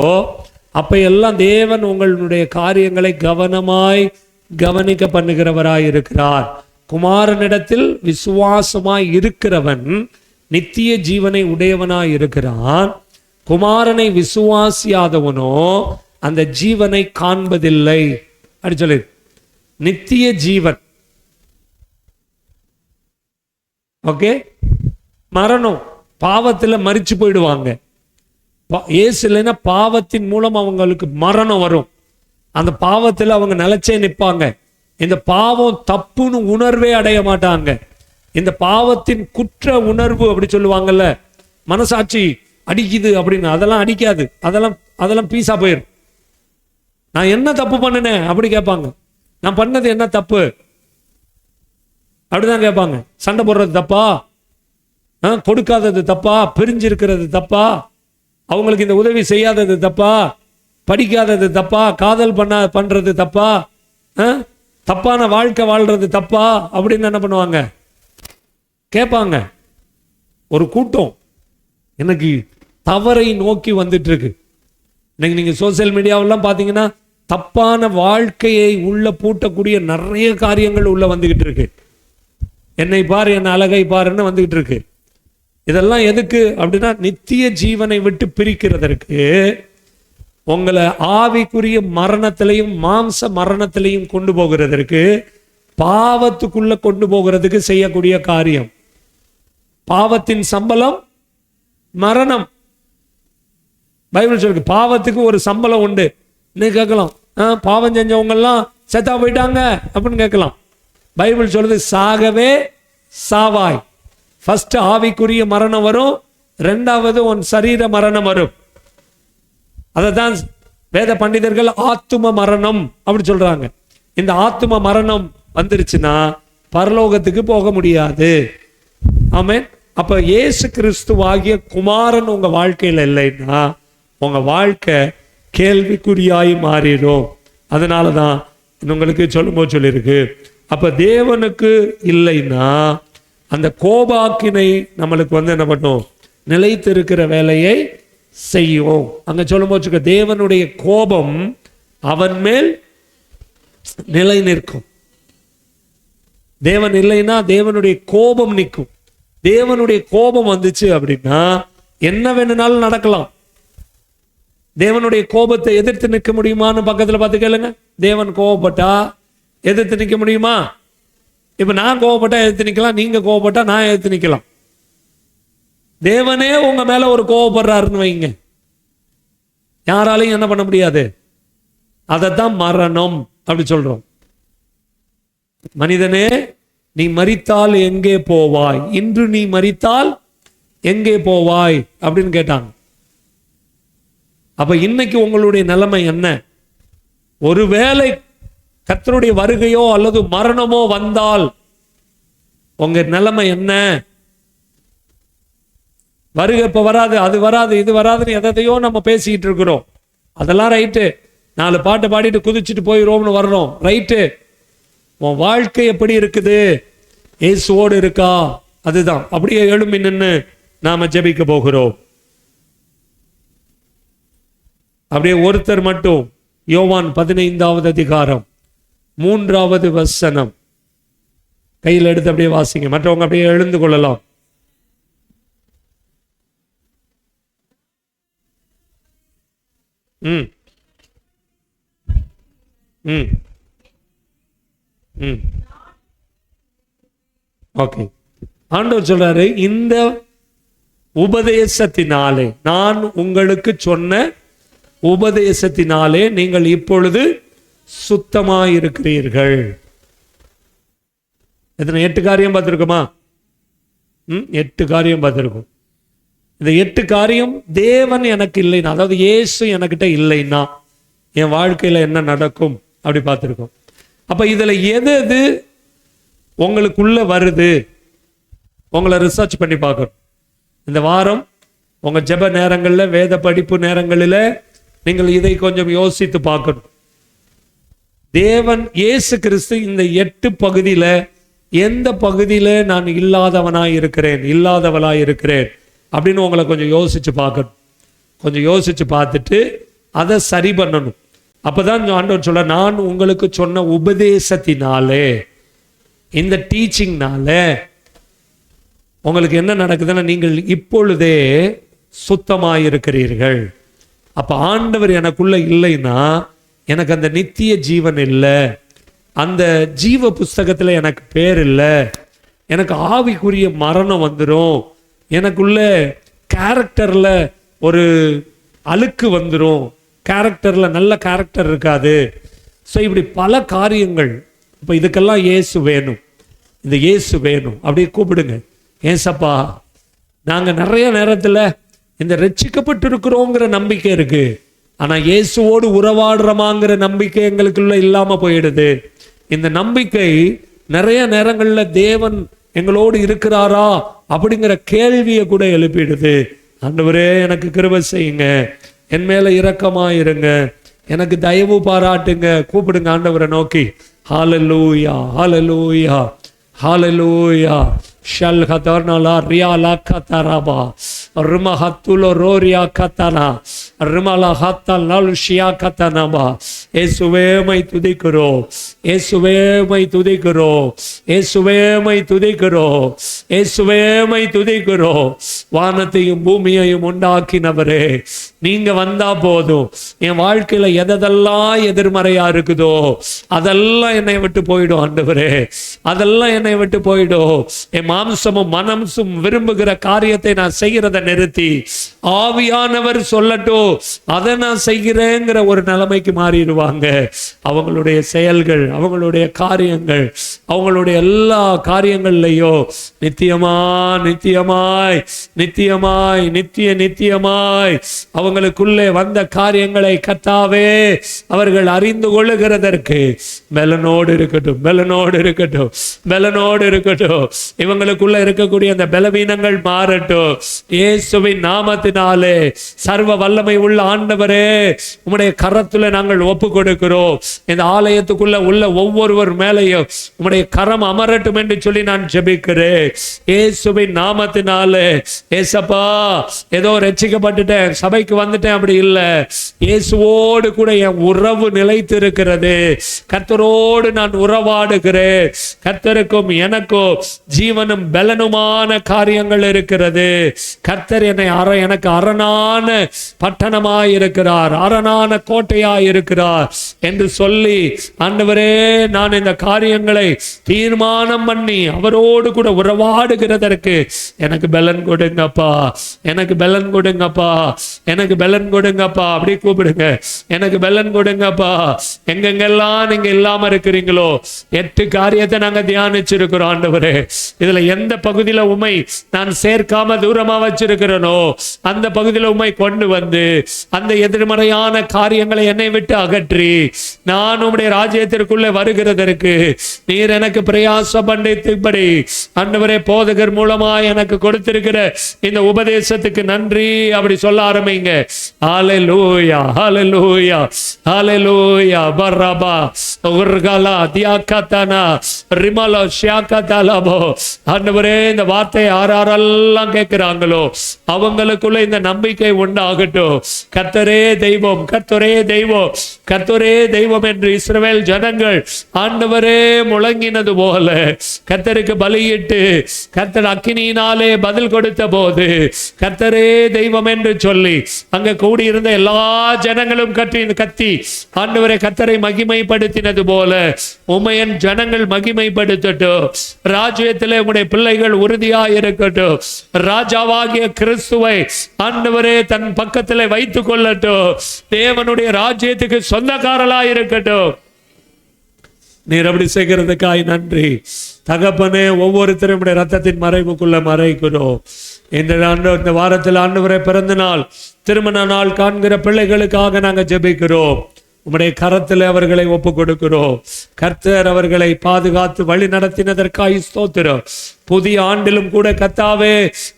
Speaker 1: அப்ப எல்லாம் தேவன் உங்களுடைய காரியங்களை கவனமாய் கவனிக்க பண்ணுகிறவராய் இருக்கிறார். குமாரனிடத்தில் விசுவாசமாய் இருக்கிறவன் நித்திய ஜீவனை உடையவனாய் இருக்கிறான். குமாரனை விசுவாசியாதவனோ அந்த ஜீவனை காண்பதில்லை அப்படி சொல்லு. நித்திய ஜீவன். ஓகே. மரணம், பாவத்தில் மரிச்சு போயிடுவாங்க. ஏசு இல்லைன்னா பாவத்தின் மூலம் அவங்களுக்கு மரணம் வரும். அந்த பாவத்தில் அவங்க நிலைச்சே நிற்பாங்க. இந்த பாவம் தப்புன்னு உணர்வே அடைய மாட்டாங்க. இந்த பாவத்தின் குற்ற உணர்வு அப்படி சொல்லுவாங்கல்ல, மனசாட்சி அடிக்குது அப்படின்னு, அதெல்லாம் அடிக்காது. அதெல்லாம் பீஸா போயிடும். நான் என்ன தப்பு பண்ணினேன் அப்படி கேட்பாங்க. நான் பண்ணது என்ன தப்பு அப்படிதான் கேட்பாங்க. சண்டை போடுறது தப்பா? கொடுக்காதது தப்பா? பிரிஞ்சிருக்கிறது தப்பா? அவங்களுக்கு இந்த உதவி செய்யாதது தப்பா? படிக்காதது தப்பா? காதல் பண்றது தப்பா? தப்பான வாழ்க்கை வாழ்றது தப்பா அப்படின்னு என்ன பண்ணுவாங்க? கேட்பாங்க. ஒரு கூட்டம் எனக்கு தவறை நோக்கி வந்துட்டு இருக்கு. இன்னைக்கு நீங்க சோசியல் மீடியாவெல்லாம் பார்த்தீங்கன்னா தப்பான வாழ்க்கையை உள்ள பூட்டக்கூடிய நிறைய காரியங்கள் உள்ள வந்துகிட்டு இருக்கு. என்னை பார், என் அழகை பாருன்னு வந்துகிட்டு இருக்கு. இதெல்லாம் எதுக்கு அப்படின்னா நித்திய ஜீவனை விட்டு பிரிக்கிறதற்கு, உங்களை ஆவிக்குரிய மரணத்திலையும் மாம்ச மரணத்திலையும் கொண்டு போகிறதற்கு, பாவத்துக்குள்ள கொண்டு போகிறதுக்கு செய்யக்கூடிய காரியம். பாவத்தின் சம்பளம் மரணம். பைபிள் சொல்லுங்க, பாவத்துக்கு ஒரு சம்பளம் உண்டு. இன்னைக்கு கேட்கலாம், பாவம் செஞ்சவங்க எல்லாம் செத்தா போயிட்டாங்க அப்படின்னு கேட்கலாம். பைபிள் சொல்லுது, சாகவே சாவாய். ஃபர்ஸ்ட் ஆவிக்குரிய மரணம் வரும், 2வது உன் சரீர மரணம் வரும். அதைத்தான் வேத பண்டிதர்கள் ஆத்தும மரணம் அப்படி சொல்றாங்க. இந்த ஆத்தும மரணம் வந்துருச்சுன்னா பரலோகத்துக்கு போக முடியாது. ஆமென். அப்ப இயேசு கிறிஸ்துவாகிய குமாரன் உங்க வாழ்க்கையில இல்லைன்னா உங்க வாழ்க்கை கேள்விக்குறியாய் மாறிடும். அதனாலதான் உங்களுக்கு சொல்லும்போது சொல்லியிருக்கு. அப்ப தேவனுக்கு இல்லைன்னா அந்த கோபாக்கினை நம்மளுக்கு என்ன பண்ணும், நிலைத்து இருக்கிற வேலையை செய்யும். அங்க சொல்லும்போது தேவனுடைய கோபம் அவன் மேல் நிலை நிற்கும். தேவன் இல்லைன்னா தேவனுடைய கோபம் நிற்கும். தேவனுடைய கோபம் வந்துச்சு அப்படின்னா என்ன வேணும்னாலும் நடக்கலாம். தேவனுடைய கோபத்தை எதிர்த்து நிற்க முடியுமான்னு பக்கத்துல பார்த்து கேளுங்க. தேவன் கோபப்பட்டா எதிர்த்து நிற்க முடியுமா? இப்ப நான் கோபப்பட்டா எதிர்த்து நிற்கலாம், நீங்க கோபப்பட்டா நான் எதிர்த்து நிற்கலாம். தேவனே உங்க மேல ஒரு கோபப்படுறாருன்னு வைங்க, யாராலையும் என்ன பண்ண முடியாது. அதைத்தான் மரணம் அப்படி சொல்றோம். மனிதனே, நீ மரித்தால் எங்கே போவாய், இன்று நீ மரித்தால் எங்கே போவாய் அப்படின்னு கேட்டாங்க. அப்ப இன்னைக்கு உங்களுடைய நிலைமை என்ன? ஒருவேளை கர்த்தருடைய வருகையோ அல்லது மரணமோ வந்தால் உங்க நிலைமை என்ன? வருகை இப்ப வராது, அது வராது, இது வராதுன்னு எதையோ நம்ம பேசிக்கிட்டு இருக்கிறோம். அதெல்லாம் ரைட்டு, 4 பாட்டு பாடிட்டு குதிச்சுட்டு போயிடுவோம்னு வர்றோம், ரைட்டு. உன் வாழ்க்கை எப்படி இருக்குது? இயேசுவோடு இருக்கா? அதுதான். அப்படியே எழும்பி நின்று நாம ஜெபிக்க போகிறோம். அப்படியே ஒருத்தர் மட்டும் யோவான் 15வது அதிகாரம் 3வது வசனம் கையில் எடுத்து அப்படியே வாசிங்க. மற்றவங்க அப்படியே எழுந்து கொள்ளலாம். ஓகே. ஆண்டவர் சொல்றாரு, இந்த உபதேசத்தினாலே, நான் உங்களுக்கு சொன்ன உபதேசத்தினாலே நீங்கள் இப்பொழுது சுத்தமாயிருக்கிறீர்கள். எத்தனை? 8 காரியம் பார்த்திருக்குமா? 8 காரியம் பார்த்திருக்கும். இந்த 8 காரியம் தேவன் எனக்கு இல்லைன்னா, அதாவது இயேசு எனக்கிட்ட இல்லைன்னா என் வாழ்க்கையில என்ன நடக்கும் அப்படி பார்த்திருக்கோம். அப்ப இதுல எது எது உங்களுக்குள்ள வருது, உங்களை ரிசர்ச் பண்ணி பார்க்கணும். இந்த வாரம் உங்க ஜெப நேரங்களில், வேத படிப்பு நேரங்களில் நீங்கள் இதை கொஞ்சம் யோசித்து பார்க்கணும். தேவன் இயேசு கிறிஸ்து இந்த 8 பகுதியில எந்த பகுதியில நான் இல்லாதவனாய் இருக்கிறேன், இல்லாதவளாய் இருக்கிறேன் அப்படின்னு உங்களை கொஞ்சம் யோசிச்சு பார்க்கணும். கொஞ்சம் யோசிச்சு பார்த்துட்டு அதை சரி பண்ணணும். அப்பதான் ஆண்டவர் சொல்ல, நான் உங்களுக்கு சொன்ன உபதேசத்தினாலே, இந்த டீச்சிங்னால உங்களுக்கு என்ன நடக்குதுன்னா, நீங்கள் இப்பொழுதே சுத்தமாயிருக்கிறீர்கள். அப்ப ஆண்டவர் எனக்குள்ள இல்லைன்னா எனக்கு அந்த நித்திய ஜீவன் இல்லை, அந்த ஜீவ புஸ்தகத்துல எனக்கு பேர் இல்லை, எனக்கு ஆவிக்குரிய மரணம் வந்துடும், எனக்குள்ள கேரக்டர்ல ஒரு அழுக்கு வந்துடும், கேரக்டர்ல நல்ல கேரக்டர் இருக்காது. ஸோ இப்படி பல காரியங்கள். இப்போ இதுக்கெல்லாம் இயேசு வேணும், இந்த இயேசு வேணும். அப்படியே கூப்பிடுங்க, ஏசப்பா. நாங்கள் நிறைய நேரத்தில் இந்த ரட்சிக்கப்பட்டு இருக்கிறோங்கிற நம்பிக்கை இருக்கு, ஆனால் இயேசுவோடு உறவாடுறோமாங்கிற நம்பிக்கை எங்களுக்குள்ள இல்லாமல் போயிடுது. இந்த நம்பிக்கை நிறைய நேரங்களில் தேவன் எங்களோடு இருக்கிறாரா அப்படிங்கிற கேள்வியை கூட எழுப்பிடுது. ஆண்டவரே, எனக்கு கிருபை செய்யுங்க, என் மேல இரக்கமாயிருங்க, எனக்கு தயவு பாராட்டுங்க. கூப்பிடுங்க ஆண்டவரை நோக்கி. ஹல்லேலூயா, ஹல்லேலூயா, ஹல்லேலூயா. ஷல் ஹதர்னலா ரியாலா கதரபா ருமஹத்துலோ ரோரியா கதனா ருமலா ஹத்தல் நல்ஷியா கதனபா. இயேசுவே மை துதிக்கிறோம், இயேசுவே மை துதிக்கிறோம், இயேசுவே மை துதிக்கிறோம், இயேசுவே மை துதிக்கிறோம். வானத்தையும் பூமியையும் உண்டாக்கினவரே, நீங்க வந்தா போதும். என் வாழ்க்கையில எதெல்லாம் எதிர்மறையா இருக்குதோ அதெல்லாம் என்னை விட்டு போயிடும் ஆண்டவரே, அதெல்லாம் என்னை விட்டு போயிடும். என் மாம்சமும் மனசும் விரும்புகிற காரியத்தை நான் செய்கிறத நிறுத்தி ஆவியானவர் சொல்லட்டும், அதை நான் செய்கிறேங்கிற ஒரு நிலைமைக்கு மாறிடுவாங்க. அவங்களுடைய செயல்கள், அவங்களுடைய காரியங்கள், அவங்களுடைய எல்லா காரியங்கள்லையும் நித்தியமாய் நித்தியமாய் நித்தியமாய் நித்தியமாய் அவங்களுக்குள்ளே வந்த காரியங்களை கர்த்தாவே அவர்கள் அறிந்து கொள்ளுகிறதற்கு பலனோடு இருக்கட்டும், பலனோடு இருக்கட்டும், பலனோடு இருக்கட்டும். இவங்களுக்குள்ள இருக்கக்கூடிய அந்த பலவீனங்கள் மாறட்டும். இயேசுவின் நாமத்தினாலே சர்வ வல்லமை உள்ள ஆண்டவரே, உம்முடைய கரத்துல நாங்கள் ஒப்பு கொடுக்கிறோம். இந்த ஆலயத்துக்குள்ள உள்ள ஒவ்வொருவர் மேலையும் உம்முடைய கரம் அமரட்டும் என்று சொல்லி நான் ஜெபிக்கிறேன் இயேசுவின் நாமத்தினாலே. ஏசப்பா, ஏதோ ரட்சிக்கப்பட்டுட்டேன், சபைக்கு வந்துட்டேன், அப்படி இல்லை. இயேசுவோடு கூட என் உறவு நிலைத்து இருக்கிறது. கர்த்தரோடு நான் உறவாடுகிறேன். கர்த்தருக்கும் எனக்கும் ஜீவனும் பலனுமான காரியங்கள் இருக்கிறது. கர்த்தர் எனக்கு அரணான பட்டணமாய் இருக்கிறார், அரணான கோட்டையாய் இருக்கிறார் என்று சொல்லி, ஆண்டவரே, நான் இந்த காரியங்களை தீர்மானம் பண்ணி அவரோடு கூட உறவாடுகிறதற்கு எனக்கு பலன் கொடுங்கப்பா, எனக்கு பலன் கொடுங்கப்பா, எனக்கு பலன் கொடுங்கப்பா. அப்படி கூப்பிடுங்க, எனக்கு பலன் கொடுங்கப்பா. எங்கெங்கெல்லாம் நீங்க இல்லாம இருக்கிறீங்களோ 8 காரியத்தை நாங்க தியானிச்சிருக்கிறோம் ஆண்டவரே. இதுல எந்த பகுதியில உம்மை நான் சேர்க்காம தூரமா வச்சிருக்கிறேனோ அந்த பகுதியில உம்மை கொண்டு வந்து அந்த எதிர்மறையான காரியங்களை என்னை விட்டு அகற்றி நான் உம்முடைய ராஜ்யத்திற்குள்ளே வருகிறதற்கு நீர் எனக்கு பிரயாசம் பண்ணித்தபடி ஆண்டவரே, போதகர் மூலமா எனக்கு கொடுத்திருக்கிற இந்த உபதேசத்துக்கு நன்றி. அப்படி சொல்ல ஆரம்பிங்க. ஹல்லேலூயா, ஹல்லேலூயா, ஹல்லேலூயா. பரபா உர்கலா தியாகதனா ரிமலோ ஷியாகதலபோ. ஆண்டவரே, இந்த வார்த்தை யாரெல்லாம் கேட்கிறாங்களோ அவங்களுக்குள்ள இந்த நம்பிக்கை உண்டாகட்டும். கர்த்தரே தெய்வம், கர்த்தரே தெய்வம், கர்த்தரே தெய்வம் என்று இஸ்ரவேல் ஜனங்கள் ஆண்டவரே முழங்கினது போல கர்த்தருக்கு பலியிட்டு கர்த்தர் அக்கினியினாலே பதில் கொடுத்த போது கர்த்தரே தெய்வம் என்று சொல்லி அங்க கூடியிருந்த எல்லா ஜனங்களும் கத்தி ஆண்டவரே கர்த்தரை மகிமைப்படுத்தினது போல உம்மையன் ஜனங்கள் மகிமைப்படுத்தட்டும். ராஜ்யத்திலே உம்முடைய பிள்ளைகள் உறுதியாய் இருக்கட்டும். ராஜாவாகிய கிறிஸ்துவை ஆண்டவரே தன் பக்கத்திலே வைத்துக் கொள்ளட்டும். தேவனுடைய ராஜ்யத்துக்கு சொந்தக்காரலாய் இருக்கட்டும். நீர் அப்படி செய்கிறதுக்காய் நன்றி தகப்பனே. ஒவ்வொருத்தரும் ரத்தத்தின் மறைவுக்குள்ள மறைக்கிறோம். இந்த வாரத்தில் ஆண்டவரே பிறந்த நாள், திருமண நாள் காண்கிற பிள்ளைகளுக்காக நாங்கள் ஜெபிக்கிறோம். உம்முடைய கரத்தில் அவர்களை ஒப்பு கொடுக்கிறோம். கர்த்தர் அவர்களை பாதுகாத்து வழி நடத்தினதற்காய் ஸ்தோத்திரம். புதிய ஆண்டிலும் கூட கர்த்தாவே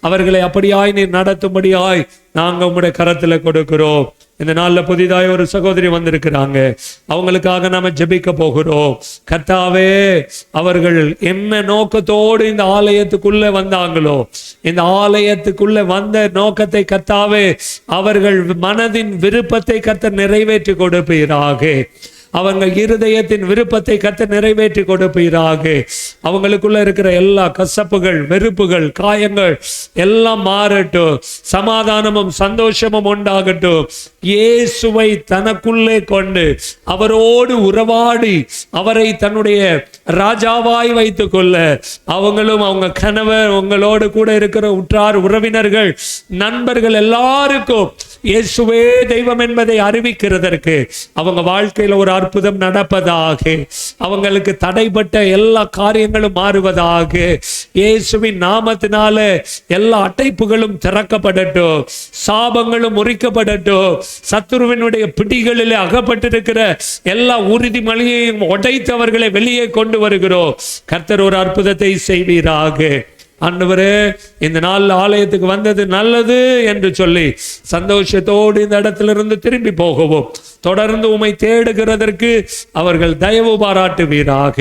Speaker 1: அவர்களை அப்படியாய் நீர் நடத்தும்படியாய் நாங்கள் உம்முடைய கரத்தில் கொடுக்கிறோம். இந்த நாளில் புதிதாய் ஒரு சகோதரி வந்திருக்கிறாங்க, அவங்களுக்காக நாம ஜெபிக்க போகிறோம். கர்த்தாவே, அவர்கள் என்ன நோக்கத்தோடு இந்த ஆலயத்துக்குள்ள வந்தாங்களோ இந்த ஆலயத்துக்குள்ள வந்த நோக்கத்தை கர்த்தாவே அவர்கள் மனதின் விருப்பத்தை கர்த்தர் நிறைவேற்றி கொடுப்பீராக. அவங்க இருதயத்தின் விருப்பத்தை கர்த்தர் நிறைவேற்றி கொடுப்பீராக. அவங்களுக்குள்ள இருக்கிற எல்லா கசப்புகள், வெறுப்புகள், காயங்கள் எல்லாம் மாறட்டும். சமாதானமும் சந்தோஷமும் உண்டாகட்டும். இயேசுவை தனக்குள்ளே கொண்டு அவரோடு உறவாடி அவரை தன்னுடைய ராஜாவாய் வைத்துக் கொள்ள அவங்களும் அவங்க கணவர், உங்களோடு கூட இருக்கிற உற்றார் உறவினர்கள், நண்பர்கள் எல்லாருக்கும் இயேசுவே தெய்வம் என்பதை அறிவிக்கிறதற்கு அவங்க வாழ்க்கையில் ஒரு அற்புதம் நடப்பதாக. அவங்களுக்கு தடைப்பட்ட எல்லா காரியங்களும் மாறுவதாக. இயேசுவின் நாமத்தினால எல்லா அடைப்புகளும் திறக்கப்படட்டும், சாபங்களும் முறிக்கப்படட்டும். சத்துருவினுடைய பிடிகளிலே அகப்பட்டிருக்கிற எல்லா உறுதிமொழியையும் உடைத்தவர்களை வெளியே கொண்டு வருகிறோம். கர்த்தர் ஒரு அற்புதத்தை செய்வீராக. ஆண்டவரே, இந்த நாள் ஆலயத்துக்கு வந்தது நல்லது என்று சொல்லி சந்தோஷத்தோடு இந்த இடத்திலிருந்து திரும்பி போகவும் தொடர்ந்து உம்மை தேடுகிறதற்கு அவர்கள் தயவு பாராட்டுவீராக.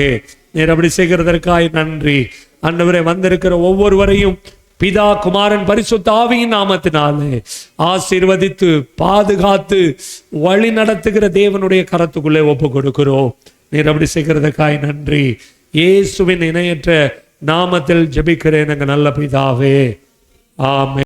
Speaker 1: நீர் அப்படி செய்கிறதற்காய் நன்றி. ஆண்டவரே, வந்திருக்கிற ஒவ்வொருவரையும் பிதா, குமாரன், பரிசுத்த ஆவியின் நாமத்தினாலே ஆசீர்வதித்து பாதுகாத்து வழி நடத்துகிற தேவனுடைய கரத்துக்குள்ளே ஒப்பு கொடுக்கிறோம். நீர் அப்படி செய்கிறதற்காய் நன்றி. இயேசுவின் இணையற்ற நாமத்தில் ஜெபிக்கிறேன் எங்கள் நல்ல பிதாவே, ஆமென்.